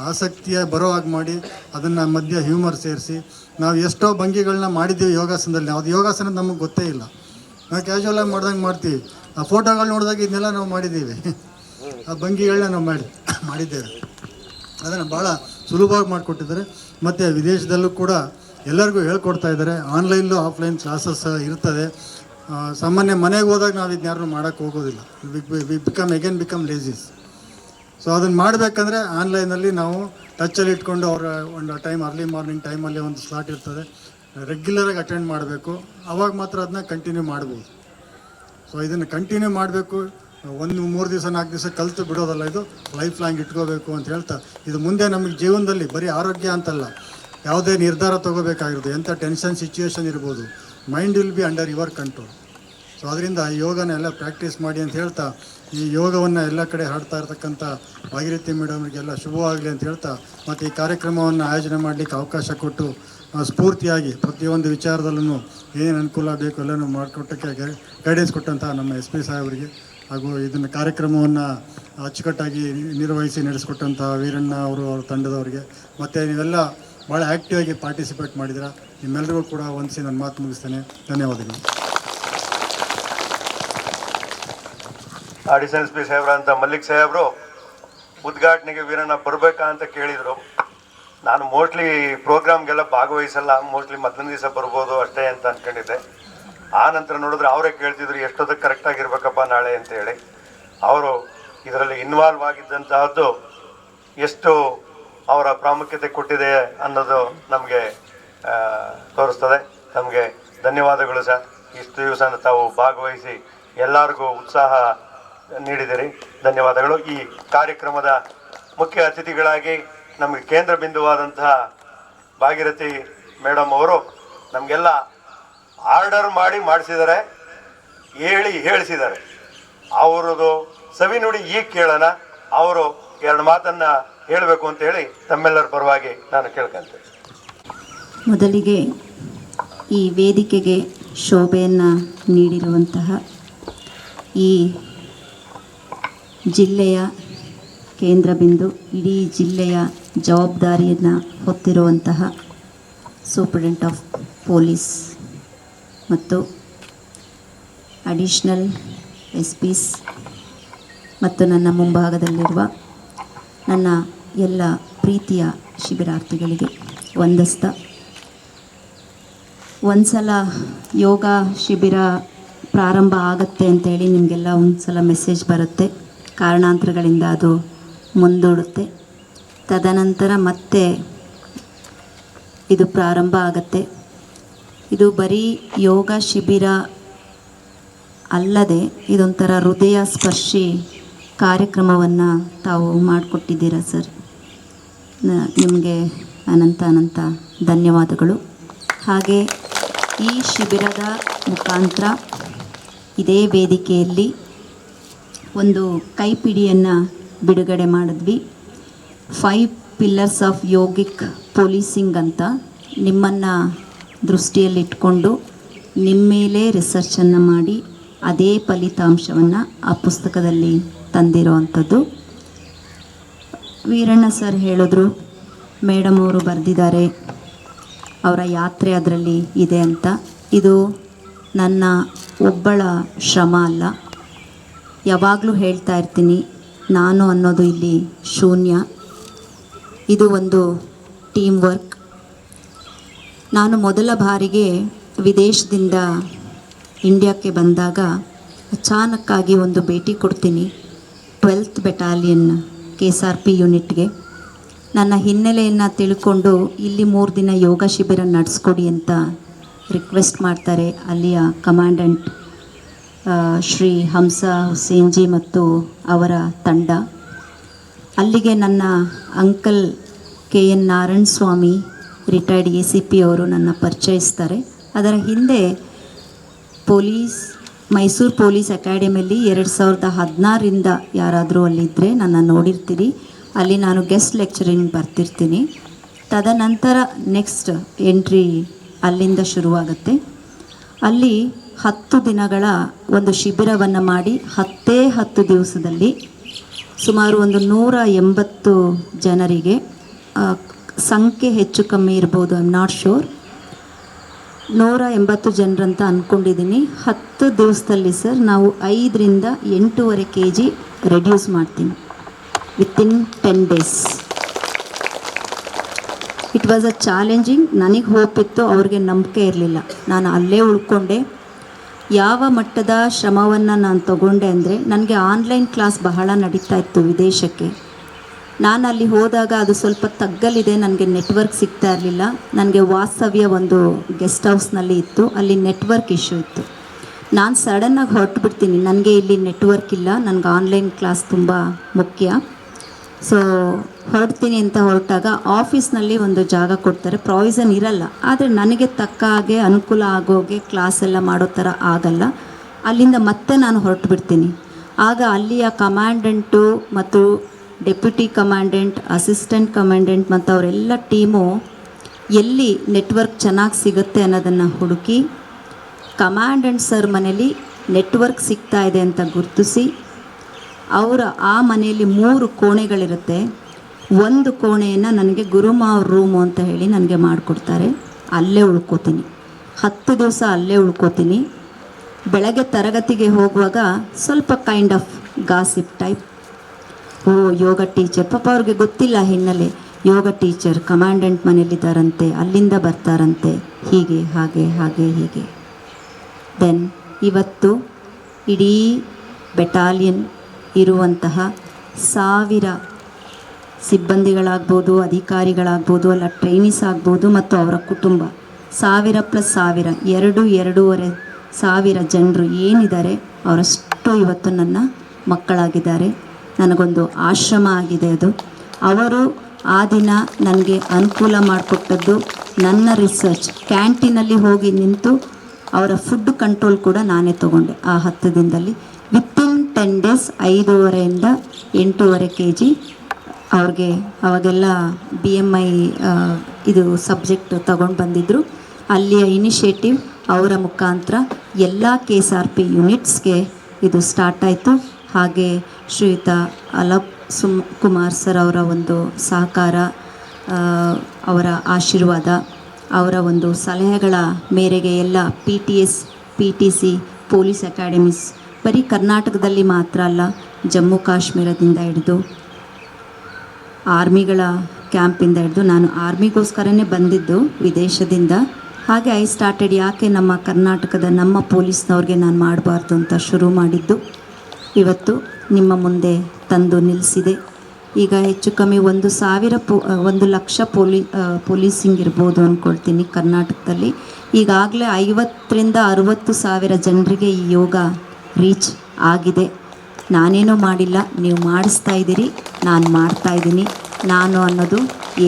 ಆಸಕ್ತಿಯ ಬರೋ ಹಾಗೆ ಮಾಡಿ ಅದನ್ನು ಮಧ್ಯೆ ಹ್ಯೂಮರ್ ಸೇರಿಸಿ ನಾವು ಎಷ್ಟೋ ಭಂಗಿಗಳನ್ನ ಮಾಡಿದ್ದೀವಿ ಯೋಗಾಸನದಲ್ಲಿ. ಅದು ಯೋಗಾಸನ ನಮಗೆ ಗೊತ್ತೇ ಇಲ್ಲ, ನಾವು ಕ್ಯಾಶುವಲಾಗಿ ಮಾಡ್ದಂಗೆ ಮಾಡ್ತೀವಿ. ಆ ಫೋಟೋಗಳು ನೋಡಿದಾಗ ಇದನ್ನೆಲ್ಲ ನಾವು ಮಾಡಿದ್ದೀವಿ, ಆ ಭಂಗಿಗಳನ್ನ ನಾವು ಮಾಡಿದ್ದೇವೆ. ಅದನ್ನು ಭಾಳ ಸುಲಭವಾಗಿ ಮಾಡಿಕೊಟ್ಟಿದ್ದಾರೆ. ಮತ್ತು ವಿದೇಶದಲ್ಲೂ ಕೂಡ ಎಲ್ಲರಿಗೂ ಹೇಳ್ಕೊಡ್ತಾ ಇದ್ದಾರೆ. ಆನ್ಲೈನ್ಲು ಆಫ್ಲೈನ್ ಕ್ಲಾಸಸ್ ಇರ್ತದೆ. ಸಾಮಾನ್ಯ ಮನೆಗೆ ಹೋದಾಗ ನಾವು ಇದನ್ನ ಯಾರನ್ನೂ ಮಾಡೋಕ್ಕೆ ಹೋಗೋದಿಲ್ಲ. ಬಿಕಮ್ ಲೇಸೀಸ್. ಸೊ ಅದನ್ನು ಮಾಡಬೇಕಂದ್ರೆ ಆನ್ಲೈನಲ್ಲಿ ನಾವು ಟಚ್ಚಲ್ಲಿ ಇಟ್ಕೊಂಡು ಅವರ ಒಂದು ಟೈಮ್, ಅರ್ಲಿ ಮಾರ್ನಿಂಗ್ ಟೈಮಲ್ಲಿ ಒಂದು ಸ್ಲಾಟ್ ಇರ್ತದೆ, ರೆಗ್ಯುಲರಾಗಿ ಅಟೆಂಡ್ ಮಾಡಬೇಕು. ಆವಾಗ ಮಾತ್ರ ಅದನ್ನ ಕಂಟಿನ್ಯೂ ಮಾಡ್ಬೋದು. ಸೊ ಇದನ್ನು ಕಂಟಿನ್ಯೂ ಮಾಡಬೇಕು. 1 3 ದಿವಸ 4 ದಿವಸ ಕಲಿತು ಬಿಡೋದಲ್ಲ, ಇದು ಲೈಫ್ ಲಾಂಗ್ ಇಟ್ಕೋಬೇಕು ಅಂತ ಹೇಳ್ತಾ, ಇದು ಮುಂದೆ ನಮಗೆ ಜೀವನದಲ್ಲಿ ಬರೀ ಆರೋಗ್ಯ ಅಂತಲ್ಲ, ಯಾವುದೇ ನಿರ್ಧಾರ ತೊಗೋಬೇಕಾಗಿರೋದು, ಎಂಥ ಟೆನ್ಷನ್ ಸಿಚುವೇಶನ್ ಇರ್ಬೋದು, mind will be under your control. So ಅದರಿಂದ ಈ ಯೋಗನ ಎಲ್ಲ ಪ್ರಾಕ್ಟೀಸ್ ಮಾಡಿ ಅಂತ ಹೇಳ್ತಾ, ಈ ಯೋಗವನ್ನು ಎಲ್ಲ ಕಡೆ ಹಾಡ್ತಾ ಇರ್ತಕ್ಕಂಥ ಭಾಗೀರಥಿ ಮೇಡಮ್ರಿಗೆಲ್ಲ ಶುಭವಾಗಲಿ ಅಂತ ಹೇಳ್ತಾ, ಮತ್ತು ಈ ಕಾರ್ಯಕ್ರಮವನ್ನು ಆಯೋಜನೆ ಮಾಡಲಿಕ್ಕೆ ಅವಕಾಶ ಕೊಟ್ಟು ಸ್ಫೂರ್ತಿಯಾಗಿ ಪ್ರತಿಯೊಂದು ವಿಚಾರದಲ್ಲೂ ಏನೇನು ಅನುಕೂಲ ಬೇಕು ಎಲ್ಲನೂ ಮಾಡಿಕೊಟ್ಟಕ್ಕೆ ಗೈಡೆನ್ಸ್ ಕೊಟ್ಟಂಥ ನಮ್ಮ SP ಸಾಹೇಬರಿಗೆ, ಹಾಗೂ ಇದನ್ನು ಕಾರ್ಯಕ್ರಮವನ್ನು ಅಚ್ಚುಕಟ್ಟಾಗಿ ನಿರ್ವಹಿಸಿ ನಡೆಸಿಕೊಟ್ಟಂಥ ವೀರಣ್ಣ ಅವರು, ಅವ್ರ ತಂಡದವರಿಗೆ, ಮತ್ತು ನೀವೆಲ್ಲ ಭಾಳ ಆ್ಯಕ್ಟಿವ್ ಆಗಿ ಪಾರ್ಟಿಸಿಪೇಟ್ ಮಾಡಿದ್ದೀರಾ. ನಿಮ್ಮೆಲ್ಲರಿಗೂ ಕೂಡ ವಂದಿಸಿ ನನ್ನ ಮಾತು ಮುಗಿಸ್ತೇನೆ. ಧನ್ಯವಾದಗಳು. ಅಡಿಷನಲ್ SP ಸಾಹೇಬ್ರ ಅಂತ ಮಲ್ಲಿಕ್ ಸಾಹೇಬರು ಉದ್ಘಾಟನೆಗೆ ವೀರಣ್ಣ ಬರಬೇಕಾ ಅಂತ ಕೇಳಿದರು. ನಾನು ಮೋಸ್ಟ್ಲಿ ಪ್ರೋಗ್ರಾಮ್ಗೆಲ್ಲ ಭಾಗವಹಿಸಲ್ಲ, ಮೋಸ್ಟ್ಲಿ ಮೊದಲನೇ ದಿವಸ ಬರ್ಬೋದು ಅಷ್ಟೇ ಅಂತ ಅಂದ್ಕೊಂಡಿದ್ದೆ. ಆ ನಂತರ ನೋಡಿದ್ರೆ ಅವರೇ ಕೇಳ್ತಿದ್ರು ಎಷ್ಟೊತ್ತಿಗೆ ಕರೆಕ್ಟಾಗಿರ್ಬೇಕಪ್ಪ ನಾಳೆ ಅಂತೇಳಿ. ಅವರು ಇದರಲ್ಲಿ ಇನ್ವಾಲ್ವ್ ಆಗಿದ್ದಂತಹದ್ದು ಎಷ್ಟು ಅವರ ಪ್ರಾಮುಖ್ಯತೆ ಕೊಟ್ಟಿದೆ ಅನ್ನೋದು ನಮಗೆ ತೋರಿಸ್ತದೆ. ನಮಗೆ ಧನ್ಯವಾದಗಳು ಸರ್. ಇಷ್ಟು ದಿವಸ ತಾವು ಭಾಗವಹಿಸಿ ಎಲ್ಲರಿಗೂ ಉತ್ಸಾಹ ನೀಡಿದಿರಿ, ಧನ್ಯವಾದಗಳು. ಈ ಕಾರ್ಯಕ್ರಮದ ಮುಖ್ಯ ಅತಿಥಿಗಳಾಗಿ ನಮಗೆ ಕೇಂದ್ರ ಬಿಂದುವಾದಂತಹ ಭಾಗೀರಥಿ ಮೇಡಮ್ ಅವರು ನಮಗೆಲ್ಲ ಆರ್ಡರ್ ಮಾಡಿಸಿದ್ದಾರೆ, ಹೇಳಿಸಿದ್ದಾರೆ. ಅವರದು ಸವಿನುಡಿ ಈಗ ಕೇಳೋಣ. ಅವರು 2 ಮಾತನ್ನು ಹೇಳಬೇಕು ಅಂತೇಳಿ ತಮ್ಮೆಲ್ಲರ ಪರವಾಗಿ ನಾನು ಕೇಳ್ಕೊಂತೇನೆ. ಮೊದಲಿಗೆ ಈ ವೇದಿಕೆಗೆ ಶೋಭೆಯನ್ನು ನೀಡಿರುವಂತಹ ಈ ಜಿಲ್ಲೆಯ ಕೇಂದ್ರ ಬಿಂದು, ಇಡೀ ಜಿಲ್ಲೆಯ ಜವಾಬ್ದಾರಿಯನ್ನು ಹೊತ್ತಿರುವಂತಹ ಸೂಪರಿಂಟೆಂಡೆಂಟ್ ಆಫ್ ಪೊಲೀಸ್ ಮತ್ತು ಅಡಿಷನಲ್ SPs ಮತ್ತು ನನ್ನ ಮುಂಭಾಗದಲ್ಲಿರುವ ನನ್ನ ಎಲ್ಲ ಪ್ರೀತಿಯ ಶಿಬಿರಾರ್ಥಿಗಳಿಗೆ ವಂದಿಸ್ತಾ, ಒಂದು ಸಲ ಯೋಗ ಶಿಬಿರ ಪ್ರಾರಂಭ ಆಗುತ್ತೆ ಅಂತೇಳಿ ನಿಮಗೆಲ್ಲ ಒಂದು ಸಲ ಮೆಸೇಜ್ ಬರುತ್ತೆ. ಕಾರಣಾಂತರಗಳಿಂದ ಅದು ಮುಂದೂಡುತ್ತೆ. ತದನಂತರ ಮತ್ತೆ ಇದು ಪ್ರಾರಂಭ ಆಗುತ್ತೆ. ಇದು ಬರೀ ಯೋಗ ಶಿಬಿರ ಅಲ್ಲದೆ ಇದೊಂಥರ ಹೃದಯ ಸ್ಪರ್ಶಿ ಕಾರ್ಯಕ್ರಮವನ್ನು ತಾವು ಮಾಡಿಕೊಟ್ಟಿದ್ದೀರಾ ಸರ್. ನಿಮಗೆ ಅನಂತ ಧನ್ಯವಾದಗಳು. ಹಾಗೆ ಈ ಶಿಬಿರದ ಮುಖಾಂತರ ಇದೇ ವೇದಿಕೆಯಲ್ಲಿ ಒಂದು ಕೈಪಿಡಿಯನ್ನು ಬಿಡುಗಡೆ ಮಾಡಿದ್ವಿ. 5 ಪಿಲ್ಲರ್ಸ್ ಆಫ್ ಯೋಗಿಕ್ ಪೊಲೀಸಿಂಗ್ ಅಂತ ನಿಮ್ಮನ್ನು ದೃಷ್ಟಿಯಲ್ಲಿಟ್ಕೊಂಡು ನಿಮ್ಮ ಮೇಲೆ ರಿಸರ್ಚನ್ನು ಮಾಡಿ ಅದೇ ಫಲಿತಾಂಶವನ್ನು ಆ ಪುಸ್ತಕದಲ್ಲಿ ತಂದಿರೋವಂಥದ್ದು. ವೀರಣ್ಣ ಸರ್ ಹೇಳಿದ್ರು, ಮೇಡಮ್ ಅವರು ಬರೆದಿದ್ದಾರೆ, ಅವರ ಯಾತ್ರೆ ಅದರಲ್ಲಿ ಇದೆ ಅಂತ. ಇದು ನನ್ನ ಒಬ್ಬಳ ಶ್ರಮ ಅಲ್ಲ. ಯಾವಾಗಲೂ ಹೇಳ್ತಾ ಇರ್ತೀನಿ, ನಾನು ಅನ್ನೋದು ಇಲ್ಲಿ ಶೂನ್ಯ. ಇದು ಒಂದು ಟೀಮ್ ವರ್ಕ್. ನಾನು ಮೊದಲ ಬಾರಿಗೆ ವಿದೇಶದಿಂದ ಇಂಡಿಯಾಕ್ಕೆ ಬಂದಾಗ ಅಚಾನಕ್ಕಾಗಿ ಒಂದು ಭೇಟಿ ಕೊಡ್ತೀನಿ 12th ಬೆಟಾಲಿಯನ್ KSRP ಯೂನಿಟ್ಗೆ. ನನ್ನ ಹಿನ್ನೆಲೆಯನ್ನು ತಿಳ್ಕೊಂಡು ಇಲ್ಲಿ 3 ದಿನ ಯೋಗ ಶಿಬಿರ ನಡೆಸ್ಕೊಡಿ ಅಂತ ರಿಕ್ವೆಸ್ಟ್ ಮಾಡ್ತಾರೆ ಅಲ್ಲಿಯ ಕಮಾಂಡೆಂಟ್ ಶ್ರೀ ಹಂಸ ಹುಸೇನ್ ಜಿ ಮತ್ತು ಅವರ ತಂಡ. ಅಲ್ಲಿಗೆ ನನ್ನ ಅಂಕಲ್ KN ನಾರಾಯಣ ಸ್ವಾಮಿ ರಿಟೈರ್ಡ್ ACP ಅವರು ನನ್ನ ಪರಿಚಯಿಸ್ತಾರೆ. ಅದರ ಹಿಂದೆ ಮೈಸೂರು ಪೊಲೀಸ್ ಅಕಾಡೆಮಿಯಲ್ಲಿ 2016ರಿಂದ ಯಾರಾದರೂ ಅಲ್ಲಿದ್ದರೆ ನನ್ನ ನೋಡಿರ್ತೀರಿ. ಅಲ್ಲಿ ನಾನು ಗೆಸ್ಟ್ ಲೆಕ್ಚರಿಂಗ್ ಬರ್ತಿರ್ತೀನಿ. ತದನಂತರ ನೆಕ್ಸ್ಟ್ ಎಂಟ್ರಿ ಅಲ್ಲಿಂದ ಶುರುವಾಗುತ್ತೆ. ಅಲ್ಲಿ 10 ದಿನಗಳ ಒಂದು ಶಿಬಿರವನ್ನು ಮಾಡಿ 10 ದಿವಸದಲ್ಲಿ ಸುಮಾರು ಒಂದು 180 ಜನರಿಗೆ, ಸಂಖ್ಯೆ ಹೆಚ್ಚು ಕಮ್ಮಿ ಇರ್ಬೋದು, ಐ ಆಮ್ ನಾಟ್ ಶೋರ್, 180 ಜನರಂತ ಅಂದ್ಕೊಂಡಿದ್ದೀನಿ. 10 ದಿವಸದಲ್ಲಿ ಸರ್ ನಾವು 5ರಿಂದ 8.5 kg ರೆಡ್ಯೂಸ್ ಮಾಡ್ತೀನಿ within 10 days. It was a challenging. ನನಗೆ ಹೋಪ್ ಇತ್ತು, ಅವ್ರಿಗೆ ನಂಬಿಕೆ ಇರಲಿಲ್ಲ. ನಾನು ಅಲ್ಲೇ ಉಳ್ಕೊಂಡೆ. ಯಾವ ಮಟ್ಟದ ಶ್ರಮವನ್ನು ನಾನು ತಗೊಂಡೆ ಅಂದರೆ, ನನಗೆ ಆನ್ಲೈನ್ ಕ್ಲಾಸ್ ಬಹಳ ನಡೀತಾ ಇತ್ತು ವಿದೇಶಕ್ಕೆ. ನಾನು ಅಲ್ಲಿ ಹೋದಾಗ ಅದು ಸ್ವಲ್ಪ ತಗ್ಗಲಿದೆ, ನನಗೆ ನೆಟ್ವರ್ಕ್ ಸಿಗ್ತಾ ಇರಲಿಲ್ಲ. ನನಗೆ ವಾಸ್ತವ್ಯ ಒಂದು ಗೆಸ್ಟ್ ಹೌಸ್ನಲ್ಲಿ ಇತ್ತು, ಅಲ್ಲಿ ನೆಟ್ವರ್ಕ್ ಇಶ್ಯೂ ಇತ್ತು. ನಾನು ಸಡನ್ನಾಗಿ ಹೊರಟು ಬಿಡ್ತೀನಿ, ನನಗೆ ಇಲ್ಲಿ ನೆಟ್ವರ್ಕ್ ಇಲ್ಲ, ನನಗೆ ಆನ್ಲೈನ್ ಕ್ಲಾಸ್ ತುಂಬ ಮುಖ್ಯ. ಸೊ ಹೊರಡ್ತೀನಿ ಅಂತ ಹೊರಟಾಗ ಆಫೀಸ್ನಲ್ಲಿ ಒಂದು ಜಾಗ ಕೊಡ್ತಾರೆ, ಪ್ರಾವಿಷನ್ ಇರಲ್ಲ, ಆದರೆ ನನಗೆ ತಕ್ಕ ಹಾಗೆ ಅನುಕೂಲ ಆಗೋಗೆ ಕ್ಲಾಸ್ ಎಲ್ಲ ಮಾಡೋ ಥರ ಆಗಲ್ಲ. ಅಲ್ಲಿಂದ ಮತ್ತೆ ನಾನು ಹೊರಟು ಬಿಡ್ತೀನಿ. ಆಗ ಅಲ್ಲಿಯ ಕಮಾಂಡೆಂಟು ಮತ್ತು ಡೆಪ್ಯೂಟಿ ಕಮಾಂಡೆಂಟ್, ಅಸಿಸ್ಟೆಂಟ್ ಕಮಾಂಡೆಂಟ್ ಮತ್ತು ಅವರೆಲ್ಲ ಟೀಮು ಎಲ್ಲಿ ನೆಟ್ವರ್ಕ್ ಚೆನ್ನಾಗಿ ಸಿಗುತ್ತೆ ಅನ್ನೋದನ್ನು ಹುಡುಕಿ, ಕಮಾಂಡೆಂಟ್ ಸರ್ ಮನೇಲಿ ನೆಟ್ವರ್ಕ್ ಸಿಗ್ತಾ ಇದೆ ಅಂತ ಗುರುತಿಸಿ, ಅವರ ಆ ಮನೆಯಲ್ಲಿ 3 ಕೋಣೆಗಳಿರುತ್ತೆ. ಒಂದು ಕೋಣೆಯನ್ನು ನನಗೆ ಗುರುಮಾವ್ ರೂಮು ಅಂತ ಹೇಳಿ ನನಗೆ ಮಾಡಿಕೊಡ್ತಾರೆ. ಅಲ್ಲೇ ಉಳ್ಕೋತೀನಿ, 10 ದಿವಸ ಅಲ್ಲೇ ಉಳ್ಕೋತೀನಿ. ಬೆಳಗ್ಗೆ ತರಗತಿಗೆ ಹೋಗುವಾಗ ಸ್ವಲ್ಪ ಕೈಂಡ್ ಆಫ್ ಗಾಸಿಪ್ ಟೈಪ್, ಓ ಯೋಗ ಟೀಚರ್, ಪಾಪ ಅವ್ರಿಗೆ ಗೊತ್ತಿಲ್ಲ ಹಿನ್ನೆಲೆ, ಯೋಗ ಟೀಚರ್ ಕಮಾಂಡೆಂಟ್ ಮನೇಲಿದ್ದಾರಂತೆ, ಅಲ್ಲಿಂದ ಬರ್ತಾರಂತೆ, ಹೀಗೆ ಹಾಗೆ ಹಾಗೆ ಹೀಗೆ. ದೆನ್ ಇವತ್ತು ಇಡೀ ಬೆಟಾಲಿಯನ್ ಇರುವಂತಹ 1000 ಸಿಬ್ಬಂದಿಗಳಾಗ್ಬೋದು, ಅಧಿಕಾರಿಗಳಾಗ್ಬೋದು, ಅಲ್ಲ ಟ್ರೈನೀಸ್ ಆಗ್ಬೋದು ಮತ್ತು ಅವರ ಕುಟುಂಬ, 1000 + 1000 2-2.5 ಸಾವಿರ ಜನರು ಏನಿದ್ದಾರೆ ಅವರಷ್ಟು ಇವತ್ತು ನನ್ನ ಮಕ್ಕಳಾಗಿದ್ದಾರೆ. ನನಗೊಂದು ಆಶ್ರಮ ಆಗಿದೆ ಅದು. ಅವರು ಆ ದಿನ ನನಗೆ ಅನುಕೂಲ ಮಾಡಿಕೊಟ್ಟದ್ದು ನನ್ನ ರಿಸರ್ಚ್. ಕ್ಯಾಂಟೀನಲ್ಲಿ ಹೋಗಿ ನಿಂತು ಅವರ ಫುಡ್ ಕಂಟ್ರೋಲ್ ಕೂಡ ನಾನೇ ತೊಗೊಂಡೆ ಆ 10 ದಿನದಲ್ಲಿ. ವಿತಿನ್ 10 days 5.5ರಿಂದ 8.5 kg ಅವ್ರಿಗೆ ಅವಾಗೆಲ್ಲ BMI ಇದು ಸಬ್ಜೆಕ್ಟ್ ತಗೊಂಡು ಬಂದಿದ್ದರು. ಅಲ್ಲಿಯ ಇನಿಷಿಯೇಟಿವ್ ಅವರ ಮುಖಾಂತರ ಎಲ್ಲ KSRP ಯೂನಿಟ್ಸ್ಗೆ ಇದು ಸ್ಟಾರ್ಟ್ ಆಯಿತು. ಹಾಗೆ ಶ್ರೀಯುತ ಅಲಪ್ ಕುಮಾರ್ ಸರ್ ಅವರ ಒಂದು ಸಹಕಾರ, ಅವರ ಆಶೀರ್ವಾದ, ಅವರ ಒಂದು ಸಲಹೆಗಳ ಮೇರೆಗೆ ಎಲ್ಲ PTS, PTC, ಪೊಲೀಸ್ ಅಕಾಡೆಮೀಸ್ ಬರೀ ಕರ್ನಾಟಕದಲ್ಲಿ ಮಾತ್ರ ಅಲ್ಲ, ಜಮ್ಮು ಕಾಶ್ಮೀರದಿಂದ ಹಿಡಿದು ಆರ್ಮಿಗಳ ಕ್ಯಾಂಪಿಂದ ಹಿಡಿದು, ನಾನು ಆರ್ಮಿಗೋಸ್ಕರನೇ ಬಂದಿದ್ದು ವಿದೇಶದಿಂದ. ಹಾಗೆ ಐ ಸ್ಟಾರ್ಟೆಡ್, ಯಾಕೆ ನಮ್ಮ ಕರ್ನಾಟಕದ ನಮ್ಮ ಪೊಲೀಸ್ನವ್ರಿಗೆ ನಾನು ಮಾಡಬಾರ್ದು ಅಂತ ಶುರು ಮಾಡಿದ್ದು. ಇವತ್ತು ನಿಮ್ಮ ಮುಂದೆ ತಂದು ನಿಲ್ಲಿಸಿದೆ. ಈಗ ಹೆಚ್ಚು ಕಮ್ಮಿ 1 ಲಕ್ಷ ಪೊಲೀಸಿಂಗ್ ಇರ್ಬೋದು ಅಂದ್ಕೊಳ್ತೀನಿ ಕರ್ನಾಟಕದಲ್ಲಿ. ಈಗಾಗಲೇ 50ರಿಂದ 60 ಸಾವಿರ ಜನರಿಗೆ ಈ ಯೋಗ ರೀಚ್ ಆಗಿದೆ. ನಾನೇನೂ ಮಾಡಿಲ್ಲ, ನೀವು ಮಾಡಿಸ್ತಾ ಇದ್ದೀರಿ, ನಾನು ಮಾಡ್ತಾಯಿದ್ದೀನಿ. ನಾನು ಅನ್ನೋದು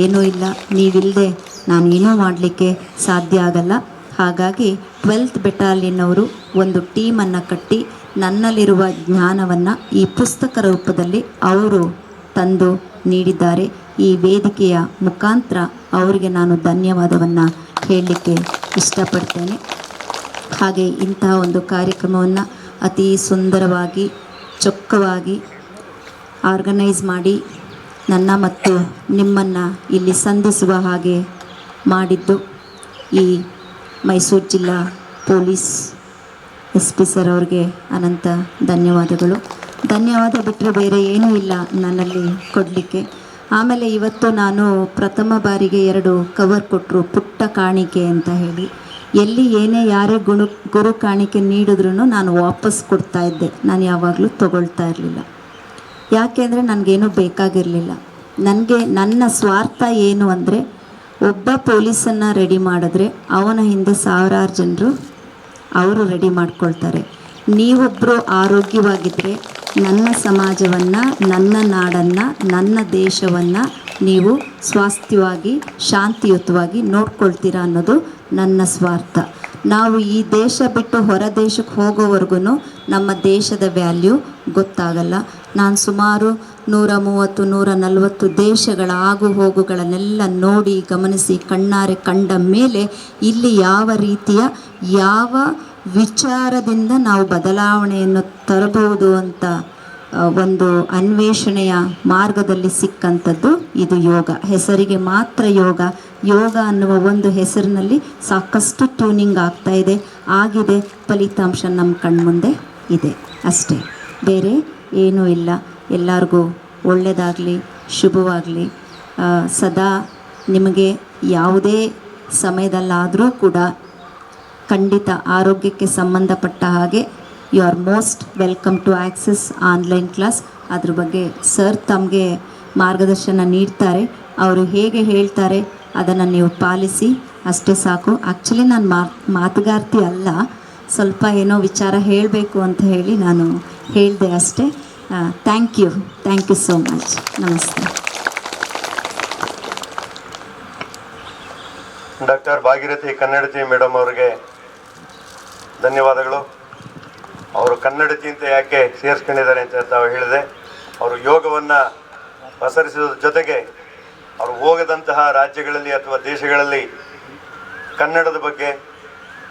ಏನೂ ಇಲ್ಲ, ನೀವಿಲ್ಲದೆ ನಾನು ಏನೂ ಮಾಡಲಿಕ್ಕೆ ಸಾಧ್ಯ ಆಗಲ್ಲ. ಹಾಗಾಗಿ 12th ಬೆಟಾಲಿಯನ್ ಅವರು ಒಂದು ಟೀಮನ್ನು ಕಟ್ಟಿ ನನ್ನಲ್ಲಿರುವ ಜ್ಞಾನವನ್ನು ಈ ಪುಸ್ತಕ ರೂಪದಲ್ಲಿ ಅವರು ತಂದು ನೀಡಿದ್ದಾರೆ. ಈ ವೇದಿಕೆಯ ಮುಖಾಂತರ ಅವರಿಗೆ ನಾನು ಧನ್ಯವಾದವನ್ನು ಹೇಳಲಿಕ್ಕೆ ಇಷ್ಟಪಡ್ತೇನೆ. ಹಾಗೆ ಇಂತಹ ಒಂದು ಕಾರ್ಯಕ್ರಮವನ್ನು ಅತಿ ಸುಂದರವಾಗಿ ಚೊಕ್ಕವಾಗಿ ಆರ್ಗನೈಸ್ ಮಾಡಿ ನನ್ನ ಮತ್ತು ನಿಮ್ಮನ್ನು ಇಲ್ಲಿ ಸಂಧಿಸುವ ಹಾಗೆ ಮಾಡಿದ್ದು ಈ ಮೈಸೂರು ಜಿಲ್ಲಾ ಪೊಲೀಸ್ SP ಸರ್ ಅವ್ರಿಗೆ ಅನಂತ ಧನ್ಯವಾದಗಳು. ಧನ್ಯವಾದ ಬಿಟ್ಟರೆ ಬೇರೆ ಏನೂ ಇಲ್ಲ ನನ್ನಲ್ಲಿ ಕೊಡಲಿಕ್ಕೆ. ಆಮೇಲೆ ಇವತ್ತು ನಾನು ಪ್ರಥಮ ಬಾರಿಗೆ 2 ಕವರ್ ಕೊಟ್ಟರು, ಪುಟ್ಟ ಕಾಣಿಕೆ ಅಂತ ಹೇಳಿ. ಎಲ್ಲಿ ಏನೇ ಯಾರೇ ಗುರು ಕಾಣಿಕೆ ನೀಡಿದ್ರೂ ನಾನು ವಾಪಸ್ ಕೊಡ್ತಾ ಇದ್ದೆ, ನಾನು ಯಾವಾಗಲೂ ತಗೊಳ್ತಾ ಇರಲಿಲ್ಲ. ಯಾಕೆಂದರೆ ನನಗೇನೂ ಬೇಕಾಗಿರಲಿಲ್ಲ. ನನ್ನ ಸ್ವಾರ್ಥ ಏನು ಅಂದರೆ, ಒಬ್ಬ ಪೊಲೀಸನ್ನು ರೆಡಿ ಮಾಡಿದ್ರೆ ಅವನ ಹಿಂದೆ ಸಾವಿರಾರು ಜನರು ಅವರು ರೆಡಿ ಮಾಡ್ಕೊಳ್ತಾರೆ. ನೀವೊಬ್ಬರು ಆರೋಗ್ಯವಾಗಿದ್ದರೆ ನನ್ನ ಸಮಾಜವನ್ನು, ನನ್ನ ನಾಡನ್ನು, ನನ್ನ ದೇಶವನ್ನು ನೀವು ಸ್ವಾಸ್ಥ್ಯವಾಗಿ ಶಾಂತಿಯುತವಾಗಿ ನೋಡ್ಕೊಳ್ತೀರಾ ಅನ್ನೋದು ನನ್ನ ಸ್ವಾರ್ಥ. ನಾವು ಈ ದೇಶ ಬಿಟ್ಟು ಹೊರ ದೇಶಕ್ಕೆ ಹೋಗೋವರೆಗೂ ನಮ್ಮ ದೇಶದ ವ್ಯಾಲ್ಯೂ ಗೊತ್ತಾಗಲ್ಲ. ನಾನು ಸುಮಾರು 130-140 ದೇಶಗಳ ಆಗು ಹೋಗುಗಳನ್ನೆಲ್ಲ ನೋಡಿ ಗಮನಿಸಿ ಕಣ್ಣಾರೆ ಕಂಡ ಮೇಲೆ ಇಲ್ಲಿ ಯಾವ ರೀತಿಯ ಯಾವ ವಿಚಾರದಿಂದ ನಾವು ಬದಲಾವಣೆಯನ್ನು ತರಬಹುದು ಅಂತ ಒಂದು ಅನ್ವೇಷಣೆಯ ಮಾರ್ಗದಲ್ಲಿ ಸಿಕ್ಕಂಥದ್ದು ಇದು ಯೋಗ. ಹೆಸರಿಗೆ ಮಾತ್ರ ಯೋಗ. ಯೋಗ ಅನ್ನುವ ಒಂದು ಹೆಸರಿನಲ್ಲಿ ಸಾಕಷ್ಟು ಟ್ಯೂನಿಂಗ್ ಆಗ್ತಾ ಇದೆ, ಆಗಿದೆ, ಫಲಿತಾಂಶ ನಮ್ಮ ಕಣ್ಮುಂದೆ ಇದೆ ಅಷ್ಟೇ, ಬೇರೆ ಏನೂ ಇಲ್ಲ. ಎಲ್ಲರಿಗೂ ಒಳ್ಳೆಯದಾಗಲಿ, ಶುಭವಾಗಲಿ. ಸದಾ ನಿಮಗೆ ಯಾವುದೇ ಸಮಯದಲ್ಲಾದರೂ ಕೂಡ ಖಂಡಿತ ಆರೋಗ್ಯಕ್ಕೆ ಸಂಬಂಧಪಟ್ಟ ಹಾಗೆ you are most welcome to access online class. ಅದ್ರ ಬಗ್ಗೆ ಸರ್ ತಮಗೆ ಮಾರ್ಗದರ್ಶನ ನೀಡ್ತಾರೆ. ಅವರು ಹೇಗೆ ಹೇಳ್ತಾರೆ ಅದನ್ನು ನೀವು ಪಾಲಿಸಿ ಅಷ್ಟೇ ಸಾಕು. ಆ್ಯಕ್ಚುಲಿ ನಾನು ಮಾತುಗಾರ್ತಿ ಅಲ್ಲ, ಸ್ವಲ್ಪ ಏನೋ ವಿಚಾರ ಹೇಳಬೇಕು ಅಂತ ಹೇಳಿ ನಾನು ಹೇಳಿದೆ ಅಷ್ಟೇ. Thank you so much. ನಮಸ್ತೆ. ಡಾಕ್ಟರ್ ಭಾಗೀರಥಿ ಕನ್ನಡತಿ ಮೇಡಮ್ ಅವರಿಗೆ ಧನ್ಯವಾದಗಳು. ಅವರು ಕನ್ನಡತಿ ಅಂತ ಯಾಕೆ ಸೇರಿಸ್ಕೊಂಡಿದ್ದಾರೆ ಅಂತ ತಾವು ಹೇಳಿದೆ. ಅವರು ಯೋಗವನ್ನು ಪಸರಿಸೋದ್ರ ಜೊತೆಗೆ ಅವರು ಹೋಗದಂತಹ ರಾಜ್ಯಗಳಲ್ಲಿ ಅಥವಾ ದೇಶಗಳಲ್ಲಿ ಕನ್ನಡದ ಬಗ್ಗೆ,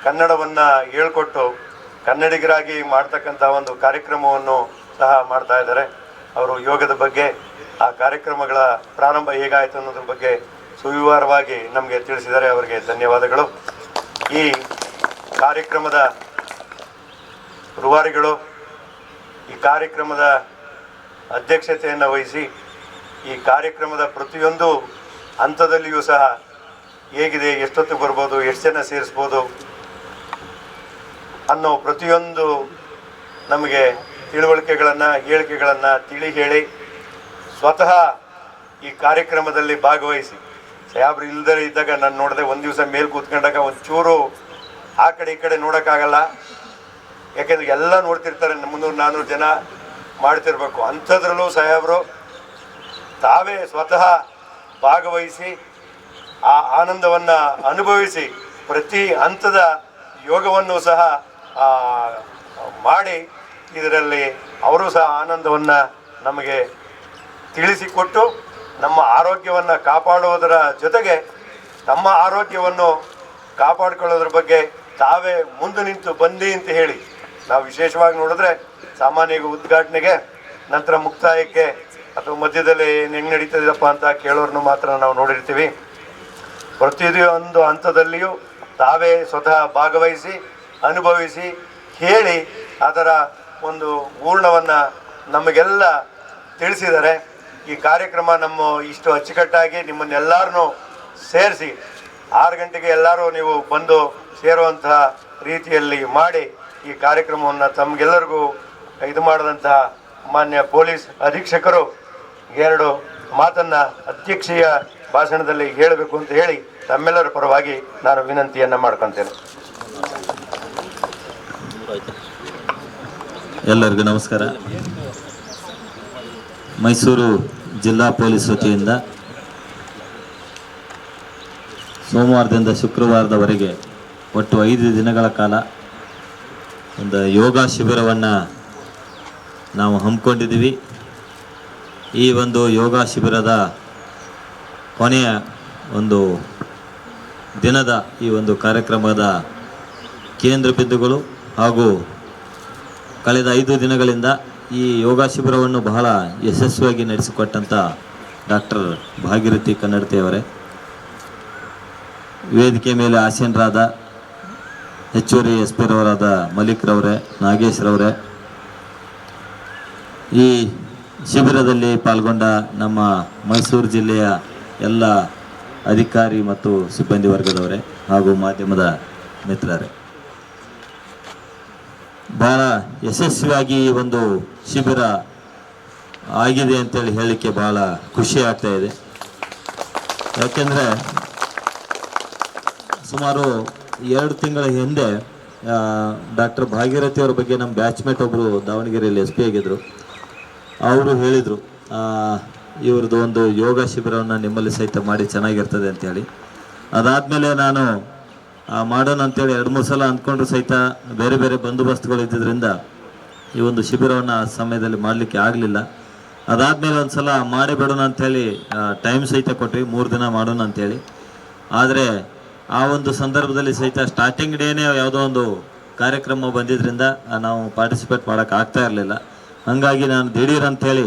ಕನ್ನಡವನ್ನು ಹೇಳ್ಕೊಟ್ಟು ಕನ್ನಡಿಗರಾಗಿ ಮಾಡ್ತಕ್ಕಂಥ ಒಂದು ಕಾರ್ಯಕ್ರಮವನ್ನು ಸಹ ಮಾಡ್ತಾ ಇದ್ದಾರೆ. ಅವರು ಯೋಗದ ಬಗ್ಗೆ, ಆ ಕಾರ್ಯಕ್ರಮಗಳ ಪ್ರಾರಂಭ ಹೇಗಾಯಿತು ಅನ್ನೋದ್ರ ಬಗ್ಗೆ ಸುವಿವರವಾಗಿ ನಮಗೆ ತಿಳಿಸಿದ್ದಾರೆ. ಅವರಿಗೆ ಧನ್ಯವಾದಗಳು. ಈ ಕಾರ್ಯಕ್ರಮದ ರೂವಾರಿಗಳು, ಈ ಕಾರ್ಯಕ್ರಮದ ಅಧ್ಯಕ್ಷತೆಯನ್ನು ವಹಿಸಿ ಈ ಕಾರ್ಯಕ್ರಮದ ಪ್ರತಿಯೊಂದು ಹಂತದಲ್ಲಿಯೂ ಸಹ ಹೇಗಿದೆ, ಎಷ್ಟೊತ್ತು ಬರ್ಬೋದು, ಎಷ್ಟು ಜನ ಸೇರಿಸ್ಬೋದು ಅನ್ನೋ ಪ್ರತಿಯೊಂದು ನಮಗೆ ತಿಳುವಳಿಕೆಗಳನ್ನು, ಹೇಳಿಕೆಗಳನ್ನು ತಿಳಿ ಹೇಳಿ ಸ್ವತಃ ಈ ಕಾರ್ಯಕ್ರಮದಲ್ಲಿ ಭಾಗವಹಿಸಿ, ಸಾಹೇಬ್ರು ಇಲ್ಲದೇ ಇದ್ದಾಗ ನಾನು ನೋಡಿದೆ, ಒಂದು ದಿವಸ ಮೇಲೆ ಕೂತ್ಕೊಂಡಾಗ ಒಂಚೂರು ಆ ಕಡೆ ಈ ಕಡೆ ನೋಡೋಕ್ಕಾಗಲ್ಲ. ಯಾಕೆಂದರೆ ಎಲ್ಲ ನೋಡ್ತಿರ್ತಾರೆ, 300-400 ಜನ ಮಾಡ್ತಿರ್ಬೇಕು. ಅಂಥದ್ರಲ್ಲೂ ಸಾಹೇಬರು ತಾವೇ ಸ್ವತಃ ಭಾಗವಹಿಸಿ ಆ ಆನಂದವನ್ನು ಅನುಭವಿಸಿ ಪ್ರತಿ ಹಂತದ ಯೋಗವನ್ನು ಸಹ ಮಾಡಿ ಇದರಲ್ಲಿ ಅವರು ಸಹ ಆನಂದವನ್ನು ನಮಗೆ ತಿಳಿಸಿಕೊಟ್ಟು ನಮ್ಮ ಆರೋಗ್ಯವನ್ನು ಕಾಪಾಡುವುದರ ಜೊತೆಗೆ ತಮ್ಮ ಆರೋಗ್ಯವನ್ನು ಕಾಪಾಡಿಕೊಳ್ಳೋದ್ರ ಬಗ್ಗೆ ತಾವೇ ಮುಂದೆ ನಿಂತು ಬಂದಿ ಅಂತ ಹೇಳಿ ನಾವು ವಿಶೇಷವಾಗಿ ನೋಡಿದ್ರೆ ಸಾಮಾನ್ಯ ಉದ್ಘಾಟನೆಗೆ ನಂತರ ಮುಕ್ತಾಯಕ್ಕೆ ಅಥವಾ ಮಧ್ಯದಲ್ಲಿ ಹೆಂಗೆ ನಡೀತದಪ್ಪ ಅಂತ ಕೇಳೋರನ್ನು ಮಾತ್ರ ನಾವು ನೋಡಿರ್ತೀವಿ. ಪ್ರತಿಯೊಂದು ಹಂತದಲ್ಲಿಯೂ ತಾವೇ ಸ್ವತಃ ಭಾಗವಹಿಸಿ ಅನುಭವಿಸಿ ಹೇಳಿ ಅದರ ಒಂದು ಪೂರ್ಣವನ್ನು ನಮಗೆಲ್ಲ ತಿಳಿಸಿದ್ದಾರೆ. ಈ ಕಾರ್ಯಕ್ರಮ ನಮ್ಮ ಇಷ್ಟು ಅಚ್ಚುಕಟ್ಟಾಗಿ ನಿಮ್ಮನ್ನೆಲ್ಲರನ್ನೂ ಸೇರಿಸಿ 6 ಗಂಟೆಗೆ ಎಲ್ಲರೂ ನೀವು ಬಂದು ಸೇರುವಂತಹ ರೀತಿಯಲ್ಲಿ ಮಾಡಿ ಈ ಕಾರ್ಯಕ್ರಮವನ್ನು ತಮಗೆಲ್ಲರಿಗೂ ಇದು ಮಾಡಿದಂತಹ ಮಾನ್ಯ ಪೊಲೀಸ್ ಅಧೀಕ್ಷಕರು 2 ಮಾತನ್ನು ಅಧ್ಯಕ್ಷೀಯ ಭಾಷಣದಲ್ಲಿ ಹೇಳಬೇಕು ಅಂತ ಹೇಳಿ ತಮ್ಮೆಲ್ಲರ ಪರವಾಗಿ ನಾನು ವಿನಂತಿಯನ್ನು ಮಾಡ್ಕೊತೇನೆ. ಎಲ್ಲರಿಗೂ ನಮಸ್ಕಾರ. ಮೈಸೂರು ಜಿಲ್ಲಾ ಪೊಲೀಸ್ ವತಿಯಿಂದ ಸೋಮವಾರದಿಂದ ಶುಕ್ರವಾರದವರೆಗೆ ಒಟ್ಟು 5 ದಿನಗಳ ಕಾಲ ಒಂದು ಯೋಗ ಶಿಬಿರವನ್ನು ನಾವು ಹಮ್ಮಿಕೊಂಡಿದ್ದೀವಿ. ಈ ಒಂದು ಯೋಗ ಶಿಬಿರದ ಕೊನೆಯ ಒಂದು ದಿನದ ಈ ಒಂದು ಕಾರ್ಯಕ್ರಮದ ಕೇಂದ್ರ ಬಿಂದುಗಳು ಹಾಗೂ ಕಳೆದ 5 ದಿನಗಳಿಂದ ಈ ಯೋಗ ಶಿಬಿರವನ್ನು ಬಹಳ ಯಶಸ್ವಿಯಾಗಿ ನಡೆಸಿಕೊಟ್ಟಂಥ ಡಾಕ್ಟರ್ ಭಾಗೀರಥಿ ಕನ್ನಡತಿಯವರೇ, ವೇದಿಕೆ ಮೇಲೆ ಆಸೀನರಾದ ಹೆಚ್ಚುವರಿ SP ರವರಾದ ಮಲಿಕ್ರವರೇ, ನಾಗೇಶ್ರವರೇ, ಈ ಶಿಬಿರದಲ್ಲಿ ಪಾಲ್ಗೊಂಡ ನಮ್ಮ ಮೈಸೂರು ಜಿಲ್ಲೆಯ ಎಲ್ಲ ಅಧಿಕಾರಿ ಮತ್ತು ಸಿಬ್ಬಂದಿ ವರ್ಗದವರೇ ಹಾಗೂ ಮಾಧ್ಯಮದ ಮಿತ್ರರೇ, ಬಹಳ ಯಶಸ್ವಿಯಾಗಿ ಈ ಒಂದು ಶಿಬಿರ ಆಗಿದೆ ಅಂತೇಳಿ ಹೇಳಲಿಕ್ಕೆ ಬಹಳ ಖುಷಿ ಆಗ್ತಾ ಇದೆ. ಯಾಕೆಂದರೆ ಸುಮಾರು 2 ತಿಂಗಳ ಹಿಂದೆ ಡಾಕ್ಟರ್ ಭಾಗೀರಥಿ ಅವರ ಬಗ್ಗೆ ನಮ್ಮ ಬ್ಯಾಚ್ಮೇಟ್ ಒಬ್ಬರು ದಾವಣಗೆರೆಯಲ್ಲಿ SP ಆಗಿದ್ದರು. ಅವರು ಹೇಳಿದರು, ಇವ್ರದ್ದು ಒಂದು ಯೋಗ ಶಿಬಿರವನ್ನು ನಿಮ್ಮಲ್ಲಿ ಸಹಿತ ಮಾಡಿ ಚೆನ್ನಾಗಿರ್ತದೆ ಅಂತೇಳಿ. ಅದಾದಮೇಲೆ ನಾನು ಮಾಡೋಣ ಅಂತೇಳಿ 2-3 ಸಲ ಅಂದ್ಕೊಂಡ್ರು ಸಹಿತ ಬೇರೆ ಬೇರೆ ಬಂದೋಬಸ್ತುಗಳು ಇದ್ದಿದ್ದರಿಂದ ಈ ಒಂದು ಶಿಬಿರವನ್ನು ಆ ಸಮಯದಲ್ಲಿ ಮಾಡಲಿಕ್ಕೆ ಆಗಲಿಲ್ಲ. ಅದಾದಮೇಲೆ ಒಂದು ಸಲ ಮಾಡಿಬಿಡೋಣ ಅಂಥೇಳಿ ಟೈಮ್ ಸಹಿತ ಕೊಟ್ವಿ, 3 ದಿನ ಮಾಡೋಣ ಅಂಥೇಳಿ. ಆದರೆ ಆ ಒಂದು ಸಂದರ್ಭದಲ್ಲಿ ಸಹಿತ ಸ್ಟಾರ್ಟಿಂಗ್ ಡೇನೇ ಯಾವುದೋ ಒಂದು ಕಾರ್ಯಕ್ರಮ ಬಂದಿದ್ದರಿಂದ ನಾವು ಪಾರ್ಟಿಸಿಪೇಟ್ ಮಾಡೋಕ್ಕೆ ಆಗ್ತಾ ಇರಲಿಲ್ಲ. ಹಾಗಾಗಿ ನಾನು ದಿಢೀರ್ ಅಂಥೇಳಿ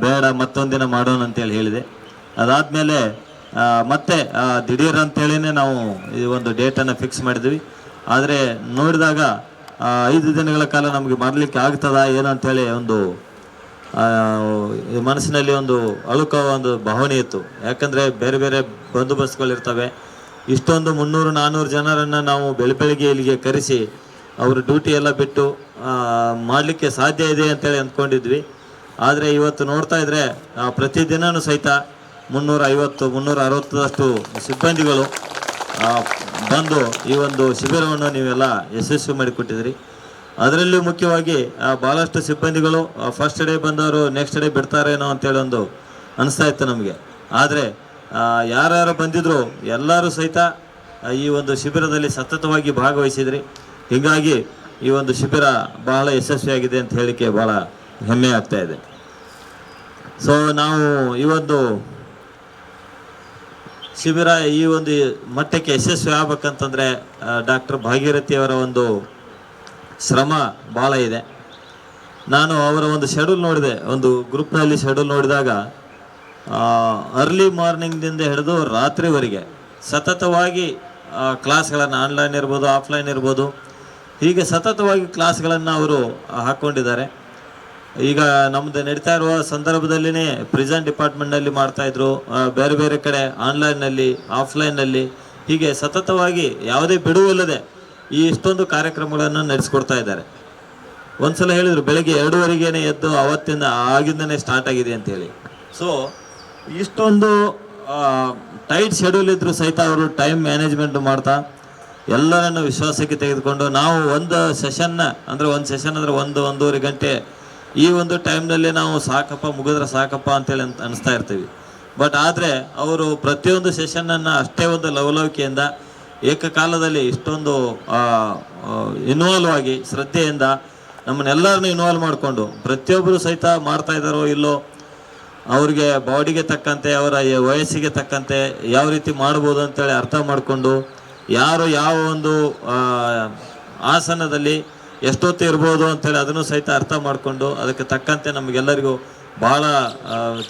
ಬೇಡ ಮತ್ತೊಂದಿನ ಮಾಡೋಣ ಅಂತೇಳಿ ಹೇಳಿದೆ. ಅದಾದಮೇಲೆ ಮತ್ತೆ ದಿಢೀರ್ ಅಂತೇಳಿನೇ ನಾವು ಈ ಒಂದು ಡೇಟನ್ನು ಫಿಕ್ಸ್ ಮಾಡಿದ್ವಿ. ಆದರೆ ನೋಡಿದಾಗ 5 ದಿನಗಳ ಕಾಲ ನಮಗೆ ಮಾಡಲಿಕ್ಕೆ ಆಗ್ತದಾ ಏನು ಅಂಥೇಳಿ ಒಂದು ಮನಸ್ಸಿನಲ್ಲಿ ಒಂದು ಅಳುಕ ಒಂದು ಭಾವನೆ ಇತ್ತು. ಯಾಕಂದರೆ ಬೇರೆ ಬೇರೆ ಬಂದೋಬಸ್ತುಗಳಿರ್ತವೆ. ಇಷ್ಟೊಂದು 300-400 ಜನರನ್ನು ನಾವು ಬೆಳಗ್ಗೆ ಇಲ್ಲಿಗೆ ಕರೆಸಿ ಅವರು ಡ್ಯೂಟಿ ಎಲ್ಲ ಬಿಟ್ಟು ಮಾಡಲಿಕ್ಕೆ ಸಾಧ್ಯ ಇದೆ ಅಂತೇಳಿ ಅಂದ್ಕೊಂಡಿದ್ವಿ. ಆದರೆ ಇವತ್ತು ನೋಡ್ತಾ ಇದ್ದರೆ ಪ್ರತಿದಿನವೂ ಸಹಿತ 350-360 ಸಿಬ್ಬಂದಿಗಳು ಬಂದು ಈ ಒಂದು ಶಿಬಿರವನ್ನು ನೀವೆಲ್ಲ ಯಶಸ್ವಿ ಮಾಡಿಕೊಟ್ಟಿದ್ರಿ. ಅದರಲ್ಲೂ ಮುಖ್ಯವಾಗಿ ಭಾಳಷ್ಟು ಸಿಬ್ಬಂದಿಗಳು ಫಸ್ಟ್ ಡೇ ಬಂದವರು ನೆಕ್ಸ್ಟ್ ಡೇ ಬಿಡ್ತಾರೇನೋ ಅಂತೇಳಿ ಒಂದು ಅನಿಸ್ತಾ ಇತ್ತು ನಮಗೆ. ಆದರೆ ಯಾರ್ಯಾರು ಬಂದಿದ್ರು ಎಲ್ಲರೂ ಸಹಿತ ಈ ಒಂದು ಶಿಬಿರದಲ್ಲಿ ಸತತವಾಗಿ ಭಾಗವಹಿಸಿದ್ರಿ. ಹೀಗಾಗಿ ಈ ಒಂದು ಶಿಬಿರ ಬಹಳ ಯಶಸ್ವಿಯಾಗಿದೆ ಅಂತ ಹೇಳಿಕೆ ಭಾಳ ಹೆಮ್ಮೆ ಆಗ್ತಾ ಇದೆ. ಸೊ ನಾವು ಈ ಒಂದು ಶಿಬಿರ ಈ ಒಂದು ಮಟ್ಟಕ್ಕೆ ಯಶಸ್ವಿ ಆಗ್ಬೇಕಂತಂದರೆ ಡಾಕ್ಟರ್ ಭಾಗೀರಥಿಯವರ ಒಂದು ಶ್ರಮ ಭಾಳ ಇದೆ. ನಾನು ಅವರ ಒಂದು ಶೆಡ್ಯೂಲ್ ನೋಡಿದೆ, ಒಂದು ಗ್ರೂಪ್ನಲ್ಲಿ ಶೆಡ್ಯೂಲ್ ನೋಡಿದಾಗ ಅರ್ಲಿ ಮಾರ್ನಿಂಗ್ದಿಂದ ಹಿಡಿದು ರಾತ್ರಿವರೆಗೆ ಸತತವಾಗಿ ಕ್ಲಾಸ್ಗಳನ್ನು ಆನ್ಲೈನ್ ಇರ್ಬೋದು, ಆಫ್ಲೈನ್ ಇರ್ಬೋದು, ಹೀಗೆ ಸತತವಾಗಿ ಕ್ಲಾಸ್ಗಳನ್ನು ಅವರು ಹಾಕ್ಕೊಂಡಿದ್ದಾರೆ. ಈಗ ನಮ್ಮದು ನಡೀತಾ ಇರುವ ಸಂದರ್ಭದಲ್ಲಿನೇ ಪ್ರಿಸನ್ ಡಿಪಾರ್ಟ್ಮೆಂಟ್ನಲ್ಲಿ ಮಾಡ್ತಾಯಿದ್ರು, ಬೇರೆ ಬೇರೆ ಕಡೆ ಆನ್ಲೈನ್ನಲ್ಲಿ, ಆಫ್ಲೈನ್ನಲ್ಲಿ, ಹೀಗೆ ಸತತವಾಗಿ ಯಾವುದೇ ಬಿಡುವಿಲ್ಲದೆ ಈ ಇಷ್ಟೊಂದು ಕಾರ್ಯಕ್ರಮಗಳನ್ನು ನಡೆಸ್ಕೊಡ್ತಾ ಇದ್ದಾರೆ. ಒಂದು ಸಲ ಹೇಳಿದರು ಬೆಳಗ್ಗೆ 2:30ಗೇನೆ ಎದ್ದು ಅವತ್ತಿಂದ ಆಗಿಂದನೇ ಸ್ಟಾರ್ಟ್ ಆಗಿದೆ ಅಂತೇಳಿ. ಸೊ ಇಷ್ಟೊಂದು ಟೈಟ್ ಶೆಡ್ಯೂಲ್ ಇದ್ದರೂ ಸಹಿತ ಅವರು ಟೈಮ್ ಮ್ಯಾನೇಜ್ಮೆಂಟ್ ಮಾಡ್ತಾ ಎಲ್ಲರನ್ನು ವಿಶ್ವಾಸಕ್ಕೆ ತೆಗೆದುಕೊಂಡು ನಾವು ಒಂದು ಸೆಷನ್ನ ಅಂದರೆ ಒಂದು ಸೆಷನ್ ಅಂದರೆ 1-1.5 ಗಂಟೆ ಈ ಒಂದು ಟೈಮ್ನಲ್ಲಿ ನಾವು ಸಾಕಪ್ಪ ಮುಗಿದ್ರೆ ಸಾಕಪ್ಪ ಅಂತೇಳಿ ಅನಿಸ್ತಾ ಇರ್ತೀವಿ. ಬಟ್ ಆದರೆ ಅವರು ಪ್ರತಿಯೊಂದು ಸೆಷನ್ನನ್ನು ಅಷ್ಟೇ ಒಂದು ಲವಲವಿಕೆಯಿಂದ ಏಕಕಾಲದಲ್ಲಿ ಇಷ್ಟೊಂದು ಇನ್ವಾಲ್ವ್ ಆಗಿ ಶ್ರದ್ಧೆಯಿಂದ ನಮ್ಮನ್ನೆಲ್ಲರನ್ನೂ ಇನ್ವಾಲ್ವ್ ಮಾಡಿಕೊಂಡು ಪ್ರತಿಯೊಬ್ಬರು ಸಹಿತ ಮಾಡ್ತಾ ಇದ್ದಾರೋ ಇಲ್ಲೋ ಅವ್ರಿಗೆ ಬಾಡಿಗೆ ತಕ್ಕಂತೆ ಅವರ ವಯಸ್ಸಿಗೆ ತಕ್ಕಂತೆ ಯಾವ ರೀತಿ ಮಾಡ್ಬೋದು ಅಂತೇಳಿ ಅರ್ಥ ಮಾಡಿಕೊಂಡು ಯಾರು ಯಾವ ಒಂದು ಆಸನದಲ್ಲಿ ಎಷ್ಟೊತ್ತು ಇರ್ಬೋದು ಅಂತೇಳಿ ಅದನ್ನು ಸಹಿತ ಅರ್ಥ ಮಾಡಿಕೊಂಡು ಅದಕ್ಕೆ ತಕ್ಕಂತೆ ನಮಗೆಲ್ಲರಿಗೂ ಭಾಳ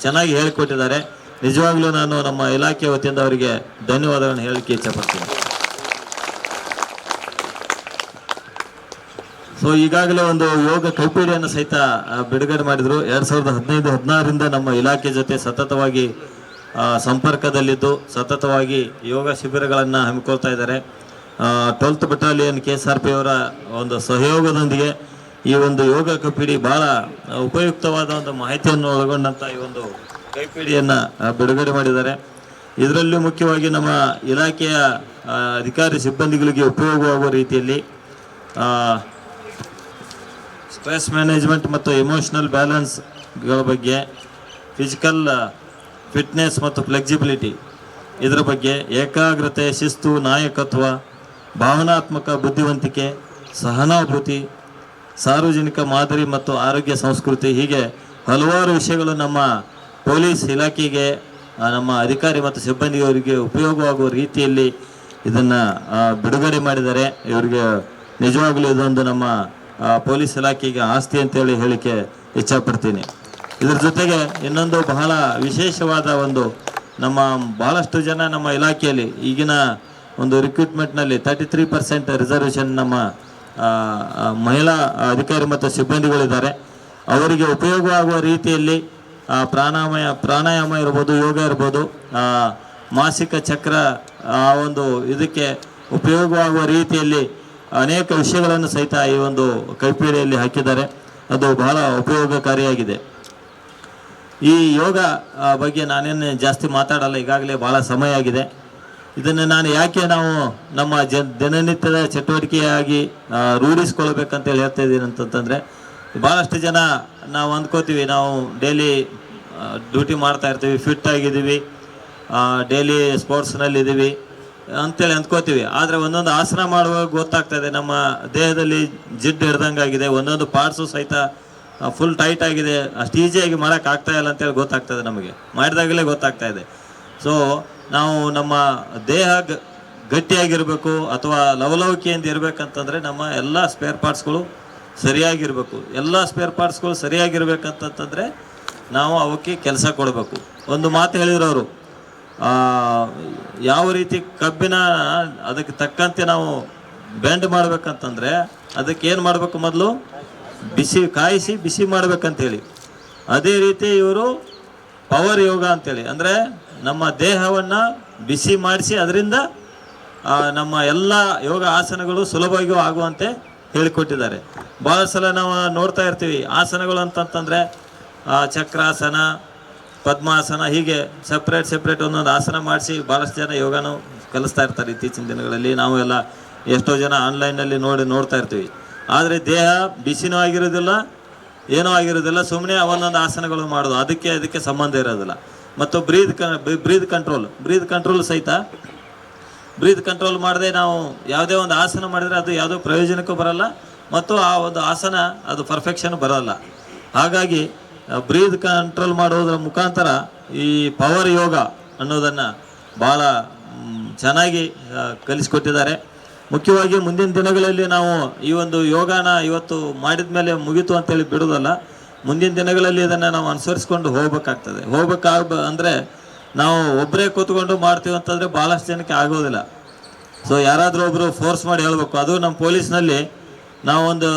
ಚೆನ್ನಾಗಿ ಹೇಳಿಕೊಟ್ಟಿದ್ದಾರೆ. ನಿಜವಾಗ್ಲೂ ನಾನು ನಮ್ಮ ಇಲಾಖೆ ವತಿಯಿಂದ ಅವರಿಗೆ ಧನ್ಯವಾದಗಳನ್ನು ಹೇಳಲಿಕ್ಕೆ ಇಚ್ಛೆಪಡ್ತೀನಿ. ಸೊ ಈಗಾಗಲೇ ಒಂದು ಯೋಗ ಕೈಪಿಡಿಯನ್ನು ಸಹಿತ ಬಿಡುಗಡೆ ಮಾಡಿದರು. 2015-16ರಿಂದ ನಮ್ಮ ಇಲಾಖೆ ಜೊತೆ ಸತತವಾಗಿ ಸಂಪರ್ಕದಲ್ಲಿದ್ದು ಸತತವಾಗಿ ಯೋಗ ಶಿಬಿರಗಳನ್ನು ಹಮ್ಮಿಕೊಳ್ತಾ ಇದ್ದಾರೆ. 12th ಬಟಾಲಿಯನ್ KSRP ಅವರ ಒಂದು ಸಹಯೋಗದೊಂದಿಗೆ ಈ ಒಂದು ಯೋಗ ಕೈಪಿಡಿ ಭಾಳ ಉಪಯುಕ್ತವಾದ ಒಂದು ಮಾಹಿತಿಯನ್ನು ಒಳಗೊಂಡಂಥ ಈ ಒಂದು ಕೈಪಿಡಿಯನ್ನು ಬಿಡುಗಡೆ ಮಾಡಿದ್ದಾರೆ. ಇದರಲ್ಲೂ ಮುಖ್ಯವಾಗಿ ನಮ್ಮ ಇಲಾಖೆಯ ಅಧಿಕಾರಿ ಸಿಬ್ಬಂದಿಗಳಿಗೆ ಉಪಯೋಗವಾಗುವ ರೀತಿಯಲ್ಲಿ ಸ್ಟ್ರೆಸ್ ಮ್ಯಾನೇಜ್ಮೆಂಟ್ ಮತ್ತು ಎಮೋಷನಲ್ ಬ್ಯಾಲೆನ್ಸ್ಗಳ ಬಗ್ಗೆ, ಫಿಸಿಕಲ್ ಫಿಟ್ನೆಸ್ ಮತ್ತು ಫ್ಲೆಕ್ಸಿಬಿಲಿಟಿ ಇದರ ಬಗ್ಗೆ, ಏಕಾಗ್ರತೆ, ಶಿಸ್ತು, ನಾಯಕತ್ವ, ಭಾವನಾತ್ಮಕ ಬುದ್ಧಿವಂತಿಕೆ, ಸಹನಾಭೂತಿ, ಸಾರ್ವಜನಿಕ ಮಾದರಿ ಮತ್ತು ಆರೋಗ್ಯ ಸಂಸ್ಕೃತಿ, ಹೀಗೆ ಹಲವಾರು ವಿಷಯಗಳು ನಮ್ಮ ಪೊಲೀಸ್ ಇಲಾಖೆಗೆ, ನಮ್ಮ ಅಧಿಕಾರಿ ಮತ್ತು ಸಿಬ್ಬಂದಿಯವರಿಗೆ ಉಪಯೋಗವಾಗುವ ರೀತಿಯಲ್ಲಿ ಇದನ್ನು ಬಿಡುಗಡೆ ಮಾಡಿದ್ದಾರೆ. ಇವರಿಗೆ ನಿಜವಾಗಲೂ ಇದೊಂದು ನಮ್ಮ ಪೊಲೀಸ್ ಇಲಾಖೆಗೆ ಆಸ್ತಿ ಅಂತೇಳಿ ಹೇಳಿಕೆ ಇಚ್ಛಪಡ್ತೀನಿ. ಇದ್ರ ಜೊತೆಗೆ ಇನ್ನೊಂದು ಬಹಳ ವಿಶೇಷವಾದ ಒಂದು ನಮ್ಮ ಭಾಳಷ್ಟು ಜನ ನಮ್ಮ ಇಲಾಖೆಯಲ್ಲಿ ಈಗಿನ ಒಂದು ರಿಕ್ರೂಟ್ಮೆಂಟ್ನಲ್ಲಿ 33% ರಿಸರ್ವೇಷನ್ ನಮ್ಮ ಮಹಿಳಾ ಅಧಿಕಾರಿ ಮತ್ತು ಸಿಬ್ಬಂದಿಗಳಿದ್ದಾರೆ. ಅವರಿಗೆ ಉಪಯೋಗವಾಗುವ ರೀತಿಯಲ್ಲಿ ಪ್ರಾಣಾಯಾಮ ಇರ್ಬೋದು, ಯೋಗ ಇರ್ಬೋದು, ಮಾಸಿಕ ಚಕ್ರ ಆ ಒಂದು ಇದಕ್ಕೆ ಉಪಯೋಗವಾಗುವ ರೀತಿಯಲ್ಲಿ ಅನೇಕ ವಿಷಯಗಳನ್ನು ಸಹಿತ ಈ ಒಂದು ಕೈಪಿಡಿಯಲ್ಲಿ ಹಾಕಿದ್ದಾರೆ. ಅದು ಬಹಳ ಉಪಯೋಗಕಾರಿಯಾಗಿದೆ. ಈ ಯೋಗ ಬಗ್ಗೆ ನಾನೇನು ಜಾಸ್ತಿ ಮಾತಾಡಲ್ಲ, ಈಗಾಗಲೇ ಭಾಳ ಸಮಯ ಆಗಿದೆ. ಇದನ್ನು ನಾನು ಯಾಕೆ ನಾವು ನಮ್ಮ ದಿನನಿತ್ಯದ ಚಟುವಟಿಕೆಯಾಗಿ ರೂಢಿಸ್ಕೊಳ್ಬೇಕಂತೇಳಿ ಹೇಳ್ತಾ ಇದ್ದೀನಿ ಅಂತಂತಂದರೆ, ಭಾಳಷ್ಟು ಜನ ನಾವು ಅಂದ್ಕೋತೀವಿ ನಾವು ಡೈಲಿ ಡ್ಯೂಟಿ ಮಾಡ್ತಾ ಇರ್ತೀವಿ, ಫಿಟ್ ಆಗಿದ್ದೀವಿ, ಡೈಲಿ ಸ್ಪೋರ್ಟ್ಸ್ನಲ್ಲಿದ್ದೀವಿ ಅಂತೇಳಿ ಅಂದ್ಕೋತೀವಿ. ಆದರೆ ಒಂದೊಂದು ಆಸನ ಮಾಡುವಾಗ ಗೊತ್ತಾಗ್ತಾಯಿದೆ ನಮ್ಮ ದೇಹದಲ್ಲಿ ಜಿಡ್ಡು ಹಿಡ್ದಂಗಾಗಿದೆ, ಒಂದೊಂದು ಪಾರ್ಟ್ಸು ಸಹಿತ ಫುಲ್ ಟೈಟ್ ಆಗಿದೆ, ಅಷ್ಟು ಈಸಿಯಾಗಿ ಮಾಡೋಕ್ಕಾಗ್ತಾ ಇಲ್ಲ ಅಂತೇಳಿ ಗೊತ್ತಾಗ್ತದೆ. ನಮಗೆ ಮಾಡಿದಾಗಲೇ ಗೊತ್ತಾಗ್ತಾ ಇದೆ. ಸೊ ನಾವು ನಮ್ಮ ದೇಹ ಗಟ್ಟಿಯಾಗಿರಬೇಕು ಅಥವಾ ಲವಲವಿಕೆಯಿಂದ ಇರಬೇಕಂತಂದರೆ ನಮ್ಮ ಎಲ್ಲ ಸ್ಪೇರ್ ಪಾರ್ಟ್ಸ್ಗಳು ಸರಿಯಾಗಿರಬೇಕು. ಎಲ್ಲ ಸ್ಪೇರ್ ಪಾರ್ಟ್ಸ್ಗಳು ಸರಿಯಾಗಿರ್ಬೇಕಂತಂದರೆ ನಾವು ಅವಕ್ಕೆ ಕೆಲಸ ಕೊಡಬೇಕು. ಒಂದು ಮಾತು ಹೇಳಿದ್ರು ಅವರು, ಯಾವ ರೀತಿ ಕಬ್ಬಿನ ಅದಕ್ಕೆ ತಕ್ಕಂತೆ ನಾವು ಬೆಂಡ್ ಮಾಡ್ಬೇಕಂತಂದರೆ ಅದಕ್ಕೆ ಏನು ಮಾಡಬೇಕು, ಮೊದಲು ಕಾಯಿಸಿ ಬಿಸಿ ಮಾಡ್ಬೇಕಂತೇಳಿ. ಅದೇ ರೀತಿ ಇವರು ಪವರ್ ಯೋಗ ಅಂತೇಳಿ, ಅಂದರೆ ನಮ್ಮ ದೇಹವನ್ನು ಬಿಸಿ ಮಾಡಿಸಿ ಅದರಿಂದ ನಮ್ಮ ಎಲ್ಲ ಯೋಗ ಆಸನಗಳು ಸುಲಭವಾಗಿ ಆಗುವಂತೆ ಹೇಳಿಕೊಟ್ಟಿದ್ದಾರೆ. ಭಾಳ ಸಲ ನಾವು ನೋಡ್ತಾ ಇರ್ತೀವಿ ಆಸನಗಳು ಅಂತಂತಂದರೆ ಚಕ್ರಾಸನ, ಪದ್ಮಾಸನ, ಹೀಗೆ ಸಪ್ರೇಟ್ ಒಂದೊಂದು ಆಸನ ಮಾಡಿಸಿ ಭಾಳಷ್ಟು ಜನ ಯೋಗನೂ ಕಲಿಸ್ತಾ ಇರ್ತಾರೆ. ಇತ್ತೀಚಿನ ದಿನಗಳಲ್ಲಿ ನಾವು ಎಲ್ಲ ಎಷ್ಟೋ ಜನ ಆನ್ಲೈನಲ್ಲಿ ನೋಡ್ತಾ ಇರ್ತೀವಿ. ಆದರೆ ದೇಹ ಬಿಸಿನೂ ಆಗಿರೋದಿಲ್ಲ, ಏನೂ ಆಗಿರೋದಿಲ್ಲ, ಸುಮ್ಮನೆ ಒಂದೊಂದು ಆಸನಗಳು ಮಾಡೋದು, ಅದಕ್ಕೆ ಸಂಬಂಧ ಇರೋದಿಲ್ಲ. ಮತ್ತು ಬ್ರೀದ್ ಕಂಟ್ರೋಲ್ ಸಹಿತ ಬ್ರೀದ್ ಕಂಟ್ರೋಲ್ ಮಾಡದೆ ನಾವು ಯಾವುದೇ ಒಂದು ಆಸನ ಮಾಡಿದರೆ ಅದು ಯಾವುದೋ ಪ್ರಯೋಜನಕ್ಕೂ ಬರಲ್ಲ ಮತ್ತು ಆ ಒಂದು ಆಸನ ಅದು ಪರ್ಫೆಕ್ಷನ್ ಬರೋಲ್ಲ. ಹಾಗಾಗಿ ಬ್ರೀದ್ ಕಂಟ್ರೋಲ್ ಮಾಡೋದ್ರ ಮುಖಾಂತರ ಈ ಪವರ್ ಯೋಗ ಅನ್ನೋದನ್ನು ಭಾಳ ಚೆನ್ನಾಗಿ ಕಲಿಸ್ಕೊಟ್ಟಿದ್ದಾರೆ. ಮುಖ್ಯವಾಗಿ ಮುಂದಿನ ದಿನಗಳಲ್ಲಿ ನಾವು ಈ ಒಂದು ಯೋಗನ ಇವತ್ತು ಮಾಡಿದ ಮೇಲೆ ಮುಗೀತು ಅಂತೇಳಿ ಬಿಡೋದಲ್ಲ, ಮುಂದಿನ ದಿನಗಳಲ್ಲಿ ಇದನ್ನು ನಾವು ಅನುಸರಿಸ್ಕೊಂಡು ಹೋಗ್ಬೇಕಾಗ್ತದೆ. ಅಂದರೆ ನಾವು ಒಬ್ಬರೇ ಕೂತ್ಕೊಂಡು ಮಾಡ್ತೀವಿ ಅಂತಂದರೆ ಭಾಳಷ್ಟು ಜನಕ್ಕೆ ಆಗೋದಿಲ್ಲ. ಸೊ ಯಾರಾದರೂ ಒಬ್ಬರು ಫೋರ್ಸ್ ಮಾಡಿ ಹೇಳ್ಬೇಕು. ಅದು ನಮ್ಮ ಪೊಲೀಸ್ನಲ್ಲಿ ನಾವು ಒಂದು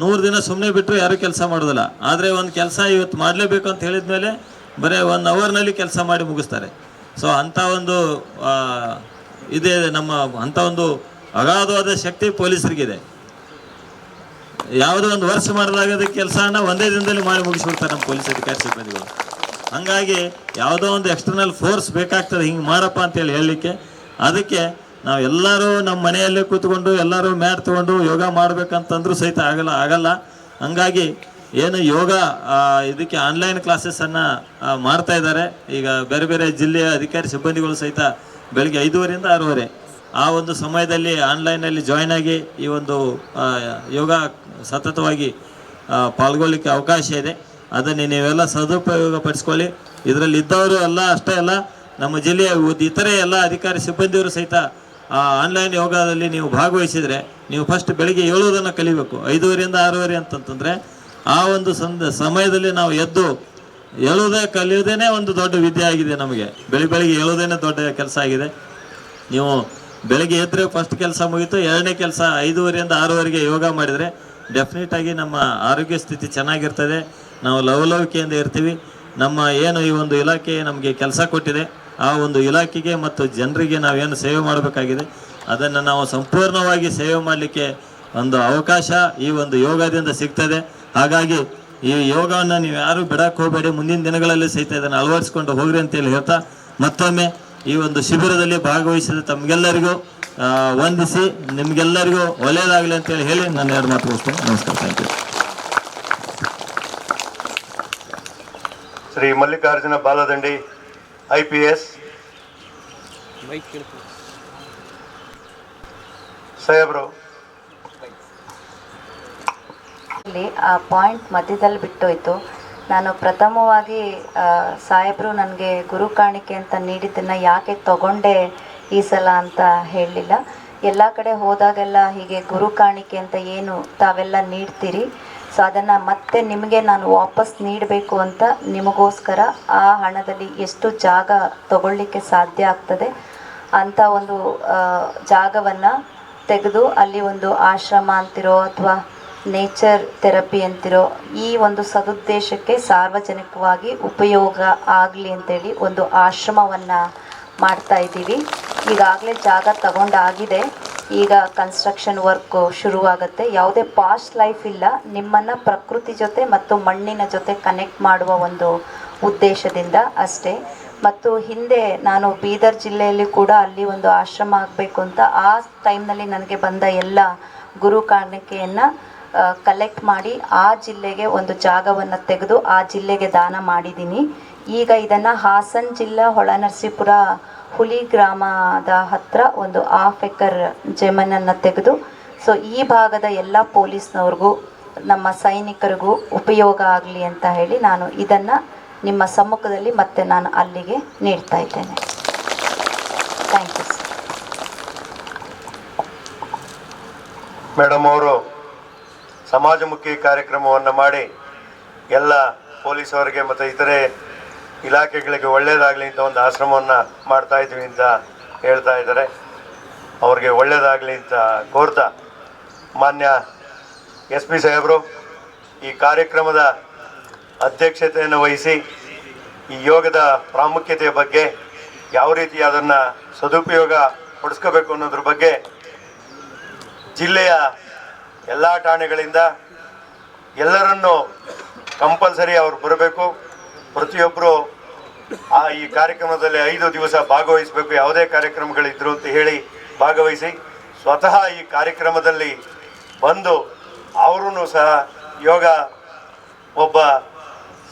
100 ದಿನ ಸುಮ್ಮನೆ ಬಿಟ್ಟರು ಯಾರೂ ಕೆಲಸ ಮಾಡೋದಿಲ್ಲ. ಆದರೆ ಒಂದು ಕೆಲಸ ಇವತ್ತು ಮಾಡಲೇಬೇಕು ಅಂತ ಹೇಳಿದ ಮೇಲೆ ಬರೀ 1 ಅವರ್ನಲ್ಲಿ ಕೆಲಸ ಮಾಡಿ ಮುಗಿಸ್ತಾರೆ. ಸೊ ಅಂಥ ಒಂದು ಇದೆ ನಮ್ಮ ಅಂಥ ಒಂದು ಅಗಾಧವಾದ ಶಕ್ತಿ ಪೊಲೀಸರಿಗಿದೆ. ಯಾವುದೋ ಒಂದು ವರ್ಷ ಮಾಡಿದಾಗದ ಕೆಲಸನ ಒಂದೇ ದಿನದಲ್ಲಿ ಮಾಡಿ ಮುಗಿಸ್ಬಿಡ್ತಾರೆ ನಮ್ಮ ಪೊಲೀಸ್ ಅಧಿಕಾರಿ ಸಿಬ್ಬಂದಿಗಳು. ಹಾಗಾಗಿ ಯಾವುದೋ ಒಂದು ಎಕ್ಸ್ಟರ್ನಲ್ ಫೋರ್ಸ್ ಬೇಕಾಗ್ತದೆ ಹಿಂಗೆ ಮಾಡಪ್ಪ ಅಂತೇಳಿ ಹೇಳಲಿಕ್ಕೆ. ಅದಕ್ಕೆ ನಾವು ಎಲ್ಲರೂ ನಮ್ಮ ಮನೆಯಲ್ಲೇ ಕೂತ್ಕೊಂಡು ಎಲ್ಲರೂ ಮ್ಯಾಟ್ ತೊಗೊಂಡು ಯೋಗ ಮಾಡಬೇಕಂತಂದ್ರೂ ಸಹಿತ ಆಗಲ್ಲ. ಹಂಗಾಗಿ ಏನು ಯೋಗ ಇದಕ್ಕೆ ಆನ್ಲೈನ್ ಕ್ಲಾಸಸ್ಸನ್ನು ಮಾಡ್ತಾ ಇದ್ದಾರೆ. ಈಗ ಬೇರೆ ಬೇರೆ ಜಿಲ್ಲೆಯ ಅಧಿಕಾರಿ ಸಿಬ್ಬಂದಿಗಳು ಸಹಿತ ಬೆಳಗ್ಗೆ 5:30ರಿಂದ 6:30 ಆ ಒಂದು ಸಮಯದಲ್ಲಿ ಆನ್ಲೈನಲ್ಲಿ ಜಾಯ್ನ್ ಆಗಿ ಈ ಒಂದು ಯೋಗ ಸತತವಾಗಿ ಪಾಲ್ಗೊಳ್ಳಿಕ್ಕೆ ಅವಕಾಶ ಇದೆ. ಅದನ್ನು ನೀವೆಲ್ಲ ಸದುಪಯೋಗ ಪಡಿಸ್ಕೊಳ್ಳಿ. ಇದರಲ್ಲಿ ಇದ್ದವರು ಎಲ್ಲ ಅಷ್ಟೇ ಅಲ್ಲ, ನಮ್ಮ ಜಿಲ್ಲೆಯ ಇತರೆ ಎಲ್ಲ ಅಧಿಕಾರಿ ಸಿಬ್ಬಂದಿಯವರು ಸಹಿತ ಆನ್ಲೈನ್ ಯೋಗದಲ್ಲಿ ನೀವು ಭಾಗವಹಿಸಿದರೆ ನೀವು ಫಸ್ಟ್ ಬೆಳಿಗ್ಗೆ ಏಳುವುದನ್ನು ಕಲಿಬೇಕು. 5:30ರಿಂದ 6:30 ಅಂತಂತಂದರೆ ಆ ಒಂದು ಸಮಯದಲ್ಲಿ ನಾವು ಎದ್ದು ಕಲಿಯೋದೇ ಒಂದು ದೊಡ್ಡ ವಿದ್ಯೆ ಆಗಿದೆ ನಮಗೆ. ಬೆಳಿಗ್ಗೆ ಏಳೋದೇನೆ ದೊಡ್ಡ ಕೆಲಸ ಆಗಿದೆ. ನೀವು ಬೆಳಗ್ಗೆ ಎದ್ದರೆ ಫಸ್ಟ್ ಕೆಲಸ ಮುಗೀತು, ಎರಡನೇ ಕೆಲಸ 5:30ರಿಂದ 6:30ಗೆ ಯೋಗ ಮಾಡಿದರೆ ಡೆಫಿನೆಟಾಗಿ ನಮ್ಮ ಆರೋಗ್ಯ ಸ್ಥಿತಿ ಚೆನ್ನಾಗಿರ್ತದೆ. ನಾವು ಲವಲವಿಕೆಯಿಂದ ಇರ್ತೀವಿ. ನಮ್ಮ ಏನು ಈ ಒಂದು ಇಲಾಖೆ ನಮಗೆ ಕೆಲಸ ಕೊಟ್ಟಿದೆ, ಆ ಒಂದು ಇಲಾಖೆಗೆ ಮತ್ತು ಜನರಿಗೆ ನಾವೇನು ಸೇವೆ ಮಾಡಬೇಕಾಗಿದೆ ಅದನ್ನು ನಾವು ಸಂಪೂರ್ಣವಾಗಿ ಸೇವೆ ಮಾಡಲಿಕ್ಕೆ ಒಂದು ಅವಕಾಶ ಈ ಒಂದು ಯೋಗದಿಂದ ಸಿಗ್ತದೆ. ಹಾಗಾಗಿ ಈ ಯೋಗವನ್ನು ನೀವು ಯಾರೂ ಬಿಡಕ್ಕೆ ಹೋಗಬೇಡಿ. ಮುಂದಿನ ದಿನಗಳಲ್ಲಿ ಸಹಿತ ಇದನ್ನು ಅಳವಡಿಸ್ಕೊಂಡು ಹೋಗ್ರಿ ಅಂತೇಳಿ ಹೇಳ್ತಾ ಮತ್ತೊಮ್ಮೆ ಈ ಒಂದು ಶಿಬಿರದಲ್ಲಿ ಭಾಗವಹಿಸಿದ ತಮಗೆಲ್ಲರಿಗೂ ವಂದಿಸಿ ನಿಮಗೆಲ್ಲರಿಗೂ ಒಳ್ಳೆಯದಾಗಲಿ ಅಂತೇಳಿ ಹೇಳಿ ನಾನು 2 ಮಾತು ಮುಗಿಸ್ತೇನೆ. ನಮಸ್ಕಾರ. Thank you. Shri Mallikarjuna Baladandi IPS ಸಾಹೇಬ್ರು ಆ ಪಾಯಿಂಟ್ ಮಧ್ಯದಲ್ಲಿ ಬಿಟ್ಟೋಯ್ತು. ನಾನು ಪ್ರಥಮವಾಗಿ ಸಾಹೇಬರು ನನಗೆ ಗುರು ಕಾಣಿಕೆ ಅಂತ ನೀಡಿದ್ದನ್ನು ಯಾಕೆ ತಗೊಂಡೆ ಈ ಸಲ ಅಂತ ಹೇಳಲಿಲ್ಲ. ಎಲ್ಲ ಕಡೆ ಹೋದಾಗೆಲ್ಲ ಹೀಗೆ ಗುರು ಕಾಣಿಕೆ ಅಂತ ಏನು ತಾವೆಲ್ಲ ನೀಡ್ತೀರಿ, ಸೊ ಅದನ್ನು ಮತ್ತೆ ನಿಮಗೆ ನಾನು ವಾಪಸ್ ನೀಡಬೇಕು ಅಂತ ನಿಮಗೋಸ್ಕರ ಆ ಹಣದಲ್ಲಿ ಎಷ್ಟು ಜಾಗ ತಗೊಳ್ಳಿಕ್ಕೆ ಸಾಧ್ಯ ಆಗ್ತದೆ ಅಂಥ ಒಂದು ಜಾಗವನ್ನು ತೆಗೆದು ಅಲ್ಲಿ ಒಂದು ಆಶ್ರಮ ಅಂತಿರೋ ಅಥವಾ ನೇಚರ್ ಥೆರಪಿ ಅಂತಿರೋ ಈ ಒಂದು ಸದುದ್ದೇಶಕ್ಕೆ ಸಾರ್ವಜನಿಕವಾಗಿ ಉಪಯೋಗ ಆಗಲಿ ಅಂತೇಳಿ ಒಂದು ಆಶ್ರಮವನ್ನು ಮಾಡ್ತಾ ಇದ್ದೀವಿ. ಈಗಾಗಲೇ ಜಾಗ ತಗೊಂಡಾಗಿದೆ. ಈಗ ಕನ್ಸ್ಟ್ರಕ್ಷನ್ ವರ್ಕ್ ಶುರುವಾಗುತ್ತೆ. ಯಾವುದೇ ಪಾಸ್ಟ್ ಲೈಫ್ ಇಲ್ಲ, ನಿಮ್ಮನ್ನು ಪ್ರಕೃತಿ ಜೊತೆ ಮತ್ತು ಮಣ್ಣಿನ ಜೊತೆ ಕನೆಕ್ಟ್ ಮಾಡುವ ಒಂದು ಉದ್ದೇಶದಿಂದ ಅಷ್ಟೇ. ಮತ್ತು ಹಿಂದೆ ನಾನು ಬೀದರ್ ಜಿಲ್ಲೆಯಲ್ಲಿ ಕೂಡ ಅಲ್ಲಿ ಒಂದು ಆಶ್ರಮ ಆಗಬೇಕು ಅಂತ ಆ ಟೈಮ್ನಲ್ಲಿ ನನಗೆ ಬಂದ ಎಲ್ಲ ಗುರು ಕಾಣಿಕೆಯನ್ನು ಕಲೆಕ್ಟ್ ಮಾಡಿ ಆ ಜಿಲ್ಲೆಗೆ ಒಂದು ಜಾಗವನ್ನು ತೆಗೆದು ಆ ಜಿಲ್ಲೆಗೆ ದಾನ ಮಾಡಿದ್ದೀನಿ. ಈಗ ಇದನ್ನು ಹಾಸನ್ ಜಿಲ್ಲಾ ಹೊಳೆನರಸೀಪುರ ಹುಲಿ ಗ್ರಾಮದ ಹತ್ತಿರ ಒಂದು 1/2 ಎಕರ್ ಜಮೀನನ್ನು ತೆಗೆದು, ಸೊ ಈ ಭಾಗದ ಎಲ್ಲ ಪೊಲೀಸ್ನವ್ರಿಗೂ ನಮ್ಮ ಸೈನಿಕರಿಗೂ ಉಪಯೋಗ ಆಗಲಿ ಅಂತ ಹೇಳಿ ನಾನು ಇದನ್ನು ನಿಮ್ಮ ಸಮ್ಮುಖದಲ್ಲಿ ಮತ್ತೆ ನಾನು ಅಲ್ಲಿಗೆ ನೀಡ್ತಾ ಇದ್ದೇನೆ. Thank you. ಮೇಡಮ್ ಅವರು ಸಮಾಜಮುಖಿ ಕಾರ್ಯಕ್ರಮವನ್ನು ಮಾಡಿ ಎಲ್ಲ ಪೊಲೀಸವರಿಗೆ ಮತ್ತು ಇತರೆ ಇಲಾಖೆಗಳಿಗೆ ಒಳ್ಳೆಯದಾಗಲಿ ಅಂತ ಒಂದು ಆಶ್ರಮವನ್ನು ಮಾಡ್ತಾ ಇದ್ವಿ ಅಂತ ಹೇಳ್ತಾ ಇದ್ದಾರೆ. ಅವ್ರಿಗೆ ಒಳ್ಳೆಯದಾಗಲಿ ಅಂತ ಕೋರ್ತಾ ಮಾನ್ಯ SP ಸಾಹೇಬರು ಈ ಕಾರ್ಯಕ್ರಮದ ಅಧ್ಯಕ್ಷತೆಯನ್ನು ವಹಿಸಿ ಈ ಯೋಗದ ಪ್ರಾಮುಖ್ಯತೆಯ ಬಗ್ಗೆ ಯಾವ ರೀತಿ ಅದನ್ನು ಸದುಪಯೋಗ ಪಡಿಸ್ಕೋಬೇಕು ಅನ್ನೋದ್ರ ಬಗ್ಗೆ ಜಿಲ್ಲೆಯ ಎಲ್ಲ ಠಾಣೆಗಳಿಂದ ಎಲ್ಲರನ್ನೂ ಕಂಪಲ್ಸರಿ ಅವ್ರು ಬರಬೇಕು. ಪ್ರತಿಯೊಬ್ಬರು ಈ ಕಾರ್ಯಕ್ರಮದಲ್ಲಿ 5 ದಿವಸ ಭಾಗವಹಿಸಬೇಕು. ಯಾವುದೇ ಕಾರ್ಯಕ್ರಮಗಳಿದ್ರು ಅಂತ ಹೇಳಿ ಭಾಗವಹಿಸಿ ಸ್ವತಃ ಈ ಕಾರ್ಯಕ್ರಮದಲ್ಲಿ ಬಂದು ಅವರೂ ಸಹ ಯೋಗ ಒಬ್ಬ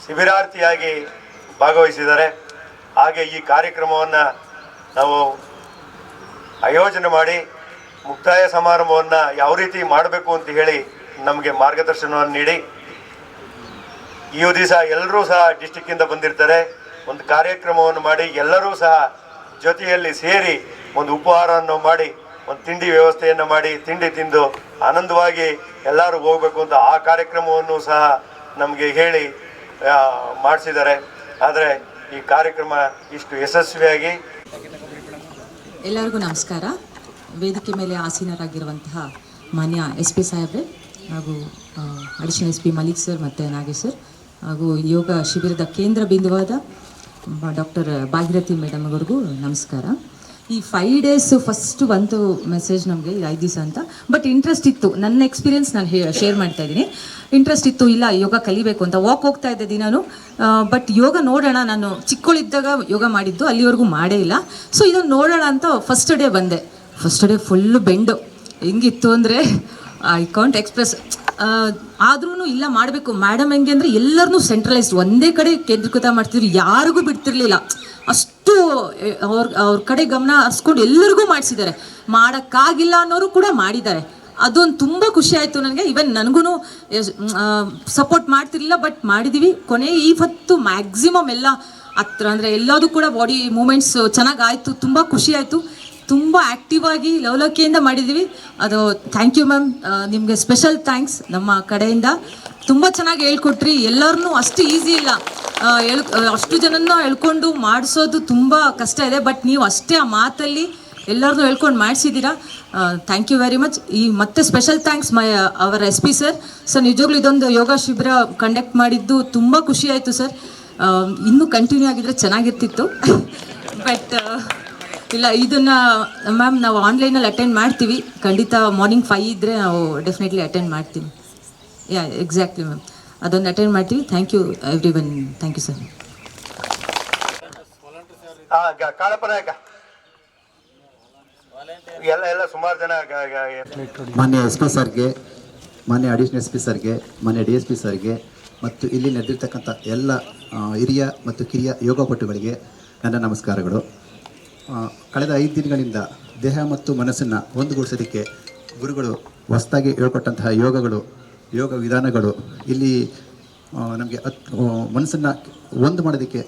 ಶಿಬಿರಾರ್ಥಿಯಾಗಿ ಭಾಗವಹಿಸಿದ್ದಾರೆ. ಹಾಗೆ ಈ ಕಾರ್ಯಕ್ರಮವನ್ನು ನಾವು ಆಯೋಜನೆ ಮಾಡಿ ಮುಕ್ತಾಯ ಸಮಾರಂಭವನ್ನು ಯಾವ ರೀತಿ ಮಾಡಬೇಕು ಅಂತ ಹೇಳಿ ನಮಗೆ ಮಾರ್ಗದರ್ಶನವನ್ನು ನೀಡಿ ಈ ದಿವಸ ಎಲ್ಲರೂ ಸಹ ಡಿಸ್ಟಿಕ್ಕಿಂದ ಬಂದಿರ್ತಾರೆ. ಒಂದು ಕಾರ್ಯಕ್ರಮವನ್ನು ಮಾಡಿ ಎಲ್ಲರೂ ಸಹ ಜೊತೆಯಲ್ಲಿ ಸೇರಿ ಒಂದು ಉಪಹಾರವನ್ನು ಮಾಡಿ ಒಂದು ತಿಂಡಿ ವ್ಯವಸ್ಥೆಯನ್ನು ಮಾಡಿ ತಿಂಡಿ ತಿಂದು ಆನಂದವಾಗಿ ಎಲ್ಲರೂ ಹೋಗಬೇಕು ಅಂತ ಆ ಕಾರ್ಯಕ್ರಮವನ್ನು ಸಹ ನಮಗೆ ಹೇಳಿ ಮಾಡಿಸಿದ್ದಾರೆ. ಆದರೆ ಈ ಕಾರ್ಯಕ್ರಮ ಇಷ್ಟು ಯಶಸ್ವಿಯಾಗಿ ಎಲ್ಲರಿಗೂ ನಮಸ್ಕಾರ. ವೇದಿಕೆ ಮೇಲೆ ಆಸೀನರಾಗಿರುವಂತಹ ಮಾನ್ಯ SP ಸಾಹೇಬ್ರೆ ಹಾಗೂ ಅಡಿಷನಲ್ SP ಮಲಿಕ್ ಸರ್ ಮತ್ತು ನಾಗೇಶ್ ಸರ್ ಹಾಗೂ ಯೋಗ ಶಿಬಿರದ ಕೇಂದ್ರ ಬಿಂದುವಾದ ಡಾಕ್ಟರ್ ಭಾಗೀರಥಿ ಮೇಡಮ್ ಅವ್ರಿಗೂ ನಮಸ್ಕಾರ. ಈ 5 days ಫಸ್ಟ್ ಬಂತು ಮೆಸೇಜ್ ನಮಗೆ 5 ದಿವಸ ಅಂತ. ಬಟ್ ಇಂಟ್ರೆಸ್ಟ್ ಇತ್ತು, ನನ್ನ ಎಕ್ಸ್ಪೀರಿಯನ್ಸ್ ನಾನು ಶೇರ್ ಮಾಡ್ತಾ ಇದ್ದೀನಿ. ಇಂಟ್ರೆಸ್ಟ್ ಇತ್ತು, ಇಲ್ಲ ಯೋಗ ಕಲಿಬೇಕು ಅಂತ ಹೋಗ್ತಾ ಇದ್ದೆ ದಿನಾನು. ಬಟ್ ಯೋಗ ನೋಡೋಣ, ನಾನು ಚಿಕ್ಕವಳಿದ್ದಾಗ ಯೋಗ ಮಾಡಿದ್ದು, ಅಲ್ಲಿವರೆಗೂ ಮಾಡೇ ಇಲ್ಲ. ಸೊ ಇದನ್ನು ನೋಡೋಣ ಅಂತ ಫಸ್ಟ್ ಡೇ ಬಂದೆ. ಫಸ್ಟ್ ಡೇ ಫುಲ್ಲು ಬೆಂಡು ಹೆಂಗಿತ್ತು ಅಂದರೆ ಐ ಕಾಂಟ್ ಎಕ್ಸ್ಪ್ರೆಸ್. ಆದ್ರೂ ಇಲ್ಲ ಮಾಡಬೇಕು ಮೇಡಮ್. ಹೆಂಗೆ ಅಂದರೆ ಎಲ್ಲರನ್ನೂ ಸೆಂಟ್ರಲೈಸ್ಡ್ ಒಂದೇ ಕಡೆ ಕೇಂದ್ರೀಕೃತ ಮಾಡ್ತಿದ್ರು, ಯಾರಿಗೂ ಬಿಡ್ತಿರ್ಲಿಲ್ಲ. ಅಷ್ಟು ಅವ್ರ ಕಡೆ ಗಮನ ಹರಿಸ್ಕೊಂಡು ಎಲ್ಲರಿಗೂ ಮಾಡಿಸಿದ್ದಾರೆ. ಮಾಡೋಕ್ಕಾಗಿಲ್ಲ ಅನ್ನೋರು ಕೂಡ ಮಾಡಿದ್ದಾರೆ. ಅದೊಂದು ತುಂಬ ಖುಷಿ ಆಯಿತು ನನಗೆ. ಈವನ್ ನನಗೂ ಸಪೋರ್ಟ್ ಮಾಡ್ತಿರ್ಲಿಲ್ಲ, ಬಟ್ ಮಾಡಿದ್ದೀವಿ. ಕೊನೆ ಇವತ್ತು ಮ್ಯಾಕ್ಸಿಮಮ್ ಎಲ್ಲ ಹತ್ರ ಅಂದರೆ ಎಲ್ಲದೂ ಕೂಡ ಬಾಡಿ ಮೂಮೆಂಟ್ಸ್ ಚೆನ್ನಾಗಿ ಆಯಿತು. ತುಂಬ ಖುಷಿ ಆಯಿತು. ತುಂಬ ಆ್ಯಕ್ಟಿವ್ ಆಗಿ ಲವಲವಿಕೆಯಿಂದ ಮಾಡಿದ್ದೀವಿ. ಅದು ಥ್ಯಾಂಕ್ ಯು ಮ್ಯಾಮ್, ನಿಮಗೆ ಸ್ಪೆಷಲ್ ಥ್ಯಾಂಕ್ಸ್ ನಮ್ಮ ಕಡೆಯಿಂದ. ತುಂಬ ಚೆನ್ನಾಗಿ ಹೇಳ್ಕೊಟ್ರಿ. ಎಲ್ಲರನ್ನೂ ಅಷ್ಟು ಈಸಿ ಇಲ್ಲ, ಅಷ್ಟು ಜನನ ಹೇಳ್ಕೊಂಡು ಮಾಡಿಸೋದು ತುಂಬ ಕಷ್ಟ ಇದೆ. ಬಟ್ ನೀವು ಅಷ್ಟೇ ಆ ಮಾತಲ್ಲಿ ಎಲ್ಲರನ್ನೂ ಹೇಳ್ಕೊಂಡು ಮಾಡಿಸಿದ್ದೀರಾ. Thank you very much. ಈ ಮತ್ತೆ ಸ್ಪೆಷಲ್ ಥ್ಯಾಂಕ್ಸ್ ಅವರ SP ಸರ್. ನಿಜವಾಗ್ಲೂ ಇದೊಂದು ಯೋಗ ಶಿಬಿರ ಕಂಡಕ್ಟ್ ಮಾಡಿದ್ದು ತುಂಬ ಖುಷಿ ಆಯಿತು ಸರ್. ಇನ್ನೂ ಕಂಟಿನ್ಯೂ ಆಗಿದ್ರೆ ಚೆನ್ನಾಗಿರ್ತಿತ್ತು. ಬಟ್ ಇಲ್ಲ, ಇದನ್ನು ಮ್ಯಾಮ್ ನಾವು ಆನ್ಲೈನಲ್ಲಿ ಅಟೆಂಡ್ ಮಾಡ್ತೀವಿ ಖಂಡಿತ. ಮಾರ್ನಿಂಗ್ 5 ಇದ್ದರೆ ನಾವು ಡೆಫಿನೆಟ್ಲಿ ಅಟೆಂಡ್ ಮಾಡ್ತೀವಿ. ಯಾ ಎಕ್ಸಾಕ್ಟ್ಲಿ ಮ್ಯಾಮ್, ಅದೊಂದು ಅಟೆಂಡ್ ಮಾಡ್ತೀವಿ. Thank you everyone. Thank you sir. ಎಲ್ಲ ಸುಮಾರು ಜನ ಮಾನ್ಯ SP ಸರ್ಗೆ, ಮಾನ್ಯ ಅಡಿಷನಲ್ SP ಸರ್ಗೆ, ಮಾನ್ಯ DSP ಸರ್ಗೆ ಮತ್ತು ಇಲ್ಲಿ ನಡೆದಿರ್ತಕ್ಕಂಥ ಎಲ್ಲ ಹಿರಿಯ ಮತ್ತು ಕಿರಿಯ ಯೋಗಪಟುಗಳಿಗೆ ನನ್ನ ನಮಸ್ಕಾರಗಳು. ಕಳೆದ 5 ದಿನಗಳಿಂದ ದೇಹ ಮತ್ತು ಮನಸ್ಸನ್ನು ಒಂದುಗೂಡಿಸೋದಕ್ಕೆ ಗುರುಗಳು ಹೊಸದಾಗಿ ಹೇಳ್ಕೊಟ್ಟಂತಹ ಯೋಗ ವಿಧಾನಗಳು ಇಲ್ಲಿ ನಮಗೆ ಮನಸ್ಸನ್ನು ಒಂದು ಮಾಡೋದಕ್ಕೆ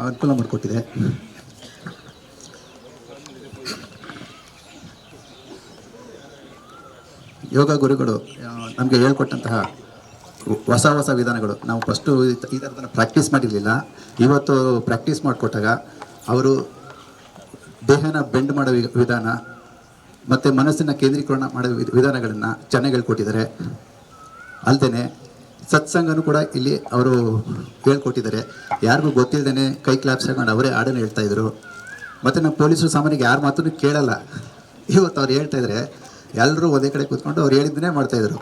ಅನುಕೂಲ ಮಾಡಿಕೊಟ್ಟಿದೆ. ಯೋಗ ಗುರುಗಳು ನಮಗೆ ಹೇಳ್ಕೊಟ್ಟಂತಹ ಹೊಸ ವಿಧಾನಗಳು ನಾವು ಫಸ್ಟು ಈ ಥರದನ್ನು ಪ್ರಾಕ್ಟೀಸ್ ಮಾಡಿರಲಿಲ್ಲ. ಇವತ್ತು ಪ್ರಾಕ್ಟೀಸ್ ಮಾಡಿಕೊಟ್ಟಾಗ ಅವರು ದೇಹನ ಬೆಂಡ್ ಮಾಡೋ ವಿಧಾನ ಮತ್ತು ಮನಸ್ಸನ್ನು ಕೇಂದ್ರೀಕರಣ ಮಾಡೋ ವಿಧಾನಗಳನ್ನು ಚೆನ್ನಾಗಿ ಹೇಳ್ಕೊಟ್ಟಿದ್ದಾರೆ. ಅಲ್ಲದೆ ಸತ್ಸಂಗನೂ ಕೂಡ ಇಲ್ಲಿ ಅವರು ಹೇಳ್ಕೊಟ್ಟಿದ್ದಾರೆ. ಯಾರಿಗೂ ಗೊತ್ತಿಲ್ಲದೇ ಕೈ ಕ್ಲಾಪ್ಸ್ ಹಾಕೊಂಡು ಅವರೇ ಹಾಡನ್ನು ಹೇಳ್ತಾಯಿದ್ರು. ಮತ್ತು ನಮ್ಮ ಪೊಲೀಸರು ಸಾಮಾನ್ಯವಾಗಿ ಯಾರ ಮಾತನ್ನು ಕೇಳಲ್ಲ. ಇವತ್ತು ಅವ್ರು ಹೇಳ್ತಾ ಇದ್ದಾರೆ ಎಲ್ಲರೂ ಒಂದೇ ಕಡೆ ಕೂತ್ಕೊಂಡು ಅವ್ರು ಹೇಳಿದ್ದನ್ನೇ ಮಾಡ್ತಾಯಿದ್ರು.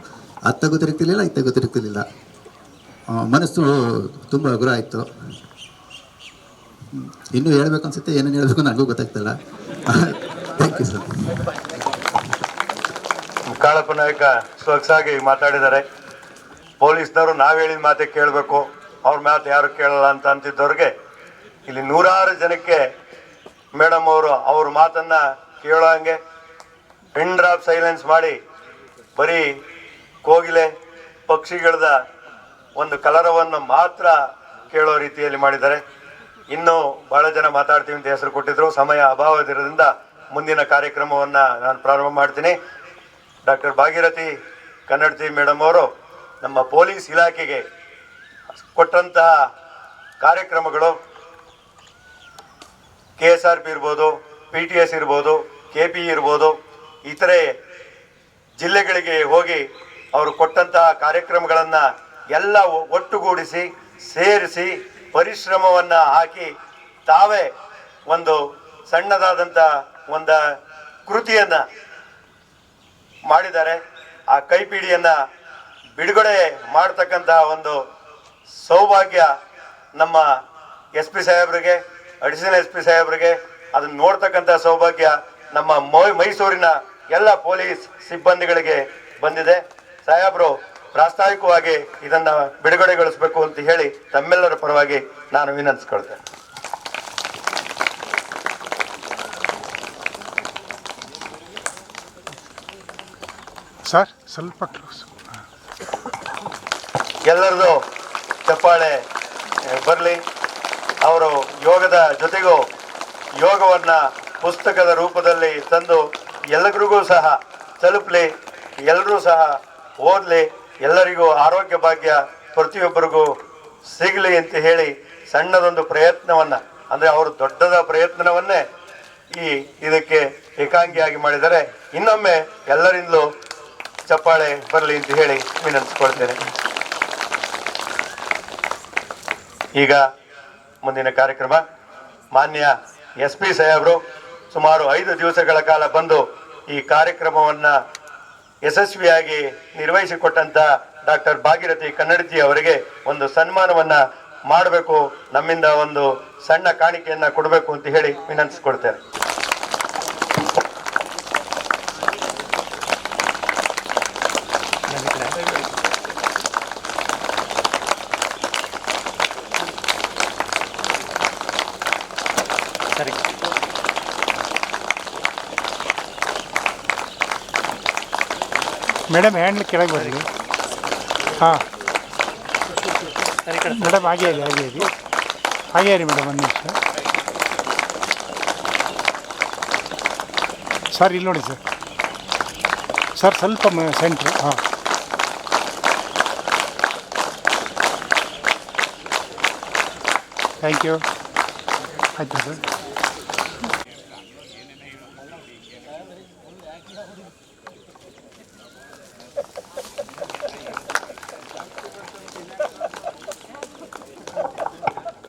ಅತ್ತ ಗೊತ್ತಿರ್ತಿರ್ಲಿಲ್ಲ, ಇತ್ತ ಗೊತ್ತಿರ್ತಿರ್ಲಿಲ್ಲ. ಮನಸ್ಸು ತುಂಬ ಗುರ ಆಯಿತು. ಇನ್ನೂ ಹೇಳ್ಬೇಕು ಅನ್ಸುತ್ತೆ, ಏನೇನು ಹೇಳಬೇಕು ನನಗೂ ಗೊತ್ತಾಗ್ತಿಲ್ಲ. Thank you sir. ಕಾಳಪ್ಪ ನಾಯಕ ಸೊಗಸಾಗಿ ಮಾತಾಡಿದ್ದಾರೆ. ಪೊಲೀಸ್ನವರು ನಾವು ಹೇಳಿದ ಮಾತೆ ಕೇಳಬೇಕು, ಅವ್ರ ಮಾತು ಯಾರು ಕೇಳಲ್ಲ ಅಂತ ಅಂತಿದ್ದವ್ರಿಗೆ ಇಲ್ಲಿ ನೂರಾರು ಜನಕ್ಕೆ ಮೇಡಮ್ ಅವರು ಅವ್ರ ಮಾತನ್ನು ಕೇಳೋ ಹಂಗೆ ಪಿನ್ ಡ್ರಾಪ್ ಸೈಲೆನ್ಸ್ ಮಾಡಿ ಬರೀ ಕೋಗಿಲೆ ಪಕ್ಷಿಗಳದ ಒಂದು ಕಲರವನ್ನು ಮಾತ್ರ ಕೇಳೋ ರೀತಿಯಲ್ಲಿ ಮಾಡಿದ್ದಾರೆ. ಇನ್ನೂ ಬಹಳ ಜನ ಮಾತಾಡ್ತೀವಿ ಅಂತ ಹೆಸರು ಕೊಟ್ಟಿದ್ರು. ಸಮಯ ಅಭಾವದಿರೋದ್ರಿಂದ ಮುಂದಿನ ಕಾರ್ಯಕ್ರಮವನ್ನು ನಾನು ಪ್ರಾರಂಭ ಮಾಡ್ತೀನಿ. ಡಾಕ್ಟರ್ ಭಾಗೀರಥಿ ಕನ್ನಡತಿ ಮೇಡಮ್ ಅವರು ನಮ್ಮ ಪೊಲೀಸ್ ಇಲಾಖೆಗೆ ಕೊಟ್ಟಂತಹ ಕಾರ್ಯಕ್ರಮಗಳು KSRP ಇರ್ಬೋದು, PTS ಇರ್ಬೋದು, KP ಇರ್ಬೋದು, ಇತರೆ ಜಿಲ್ಲೆಗಳಿಗೆ ಹೋಗಿ ಅವರು ಕೊಟ್ಟಂತಹ ಕಾರ್ಯಕ್ರಮಗಳನ್ನು ಎಲ್ಲ ಒಟ್ಟುಗೂಡಿಸಿ ಸೇರಿಸಿ ಪರಿಶ್ರಮವನ್ನು ಹಾಕಿ ತಾವೇ ಒಂದು ಸಣ್ಣದಾದಂಥ ಒಂದು ಕೃತಿಯನ್ನು ಮಾಡಿದ್ದಾರೆ. ಆ ಕೈಪಿಡಿಯನ್ನು ಬಿಡುಗಡೆ ಮಾಡ್ತಕ್ಕಂಥ ಒಂದು ಸೌಭಾಗ್ಯ ನಮ್ಮ SP ಸಾಹೇಬ್ರಿಗೆ, ಅಡಿಷನಲ್ SP ಸಾಹೇಬ್ರಿಗೆ, ಅದನ್ನು ನೋಡ್ತಕ್ಕಂಥ ಸೌಭಾಗ್ಯ ನಮ್ಮ ಮೈಸೂರಿನ ಎಲ್ಲ ಪೊಲೀಸ್ ಸಿಬ್ಬಂದಿಗಳಿಗೆ ಬಂದಿದೆ. ಸಾಹೇಬರು ಪ್ರಾಸ್ತಾವಿಕವಾಗಿ ಇದನ್ನು ಬಿಡುಗಡೆಗೊಳಿಸಬೇಕು ಅಂತ ಹೇಳಿ ತಮ್ಮೆಲ್ಲರ ಪರವಾಗಿ ನಾನು ವಿನಂತಿಸ್ಕೊಳ್ತೇನೆ. ಸರ್ ಸ್ವಲ್ಪ ಕ್ಲೋಸ್. ಎಲ್ಲರದು ಚಪ್ಪಾಳೆ ಬರಲಿ. ಅವರು ಯೋಗದ ಜೊತೆಗೂ ಯೋಗವನ್ನು ಪುಸ್ತಕದ ರೂಪದಲ್ಲಿ ತಂದು ಎಲ್ಲರಿಗೂ ಸಹ ತಲುಪಲಿ, ಎಲ್ಲರೂ ಸಹ ಓದಲಿ, ಎಲ್ಲರಿಗೂ ಆರೋಗ್ಯ ಭಾಗ್ಯ ಪ್ರತಿಯೊಬ್ಬರಿಗೂ ಸಿಗಲಿ ಅಂತ ಹೇಳಿ ಸಣ್ಣದೊಂದು ಪ್ರಯತ್ನವನ್ನು, ಅಂದರೆ ಅವರು ದೊಡ್ಡದ ಪ್ರಯತ್ನವನ್ನೇ ಇದಕ್ಕೆ ಏಕಾಂಗಿಯಾಗಿ ಮಾಡಿದ್ದಾರೆ. ಇನ್ನೊಮ್ಮೆ ಎಲ್ಲರಿಂದಲೂ ಚಪ್ಪಾಳೆ ಬರಲಿ ಅಂತ ಹೇಳಿ ವಿನಂತಿಸ್ಕೊಳ್ತೇನೆ. ಈಗ ಮುಂದಿನ ಕಾರ್ಯಕ್ರಮ ಮಾನ್ಯ SP ಸಾಹೇಬರು ಸುಮಾರು 5 ದಿವಸಗಳ ಕಾಲ ಬಂದು ಈ ಕಾರ್ಯಕ್ರಮವನ್ನು ಯಶಸ್ವಿಯಾಗಿ ನಿರ್ವಹಿಸಿಕೊಟ್ಟಂತ ಡಾಕ್ಟರ್ ಭಾಗೀರಥಿ ಕನ್ನಡತಿ ಅವರಿಗೆ ಒಂದು ಸನ್ಮಾನವನ್ನು ಮಾಡಬೇಕು, ನಮ್ಮಿಂದ ಒಂದು ಸಣ್ಣ ಕಾಣಿಕೆಯನ್ನು ಕೊಡಬೇಕು ಅಂತ ಹೇಳಿ ವಿನಂತಿಸ್ಕೊಳ್ತೇನೆ. ಸರಿ ಮೇಡಮ್, ಹ್ಯಾಂಡ್ಲ್ ಕೆಳಗೆ ಬರಲಿ. ಹಾಂ ಮೇಡಮ್, ಹಾಗೆ ಇರಿ ಮೇಡಮ್. ಒಂದು ನಿಮಿಷ ಸರ್, ಇಲ್ಲಿ ನೋಡಿ ಸರ್ ಸ್ವಲ್ಪ ಸೆಂಟ್ರ್. ಹಾಂ, ಥ್ಯಾಂಕ್ ಯು. ಆಯಿತು ಸರ್.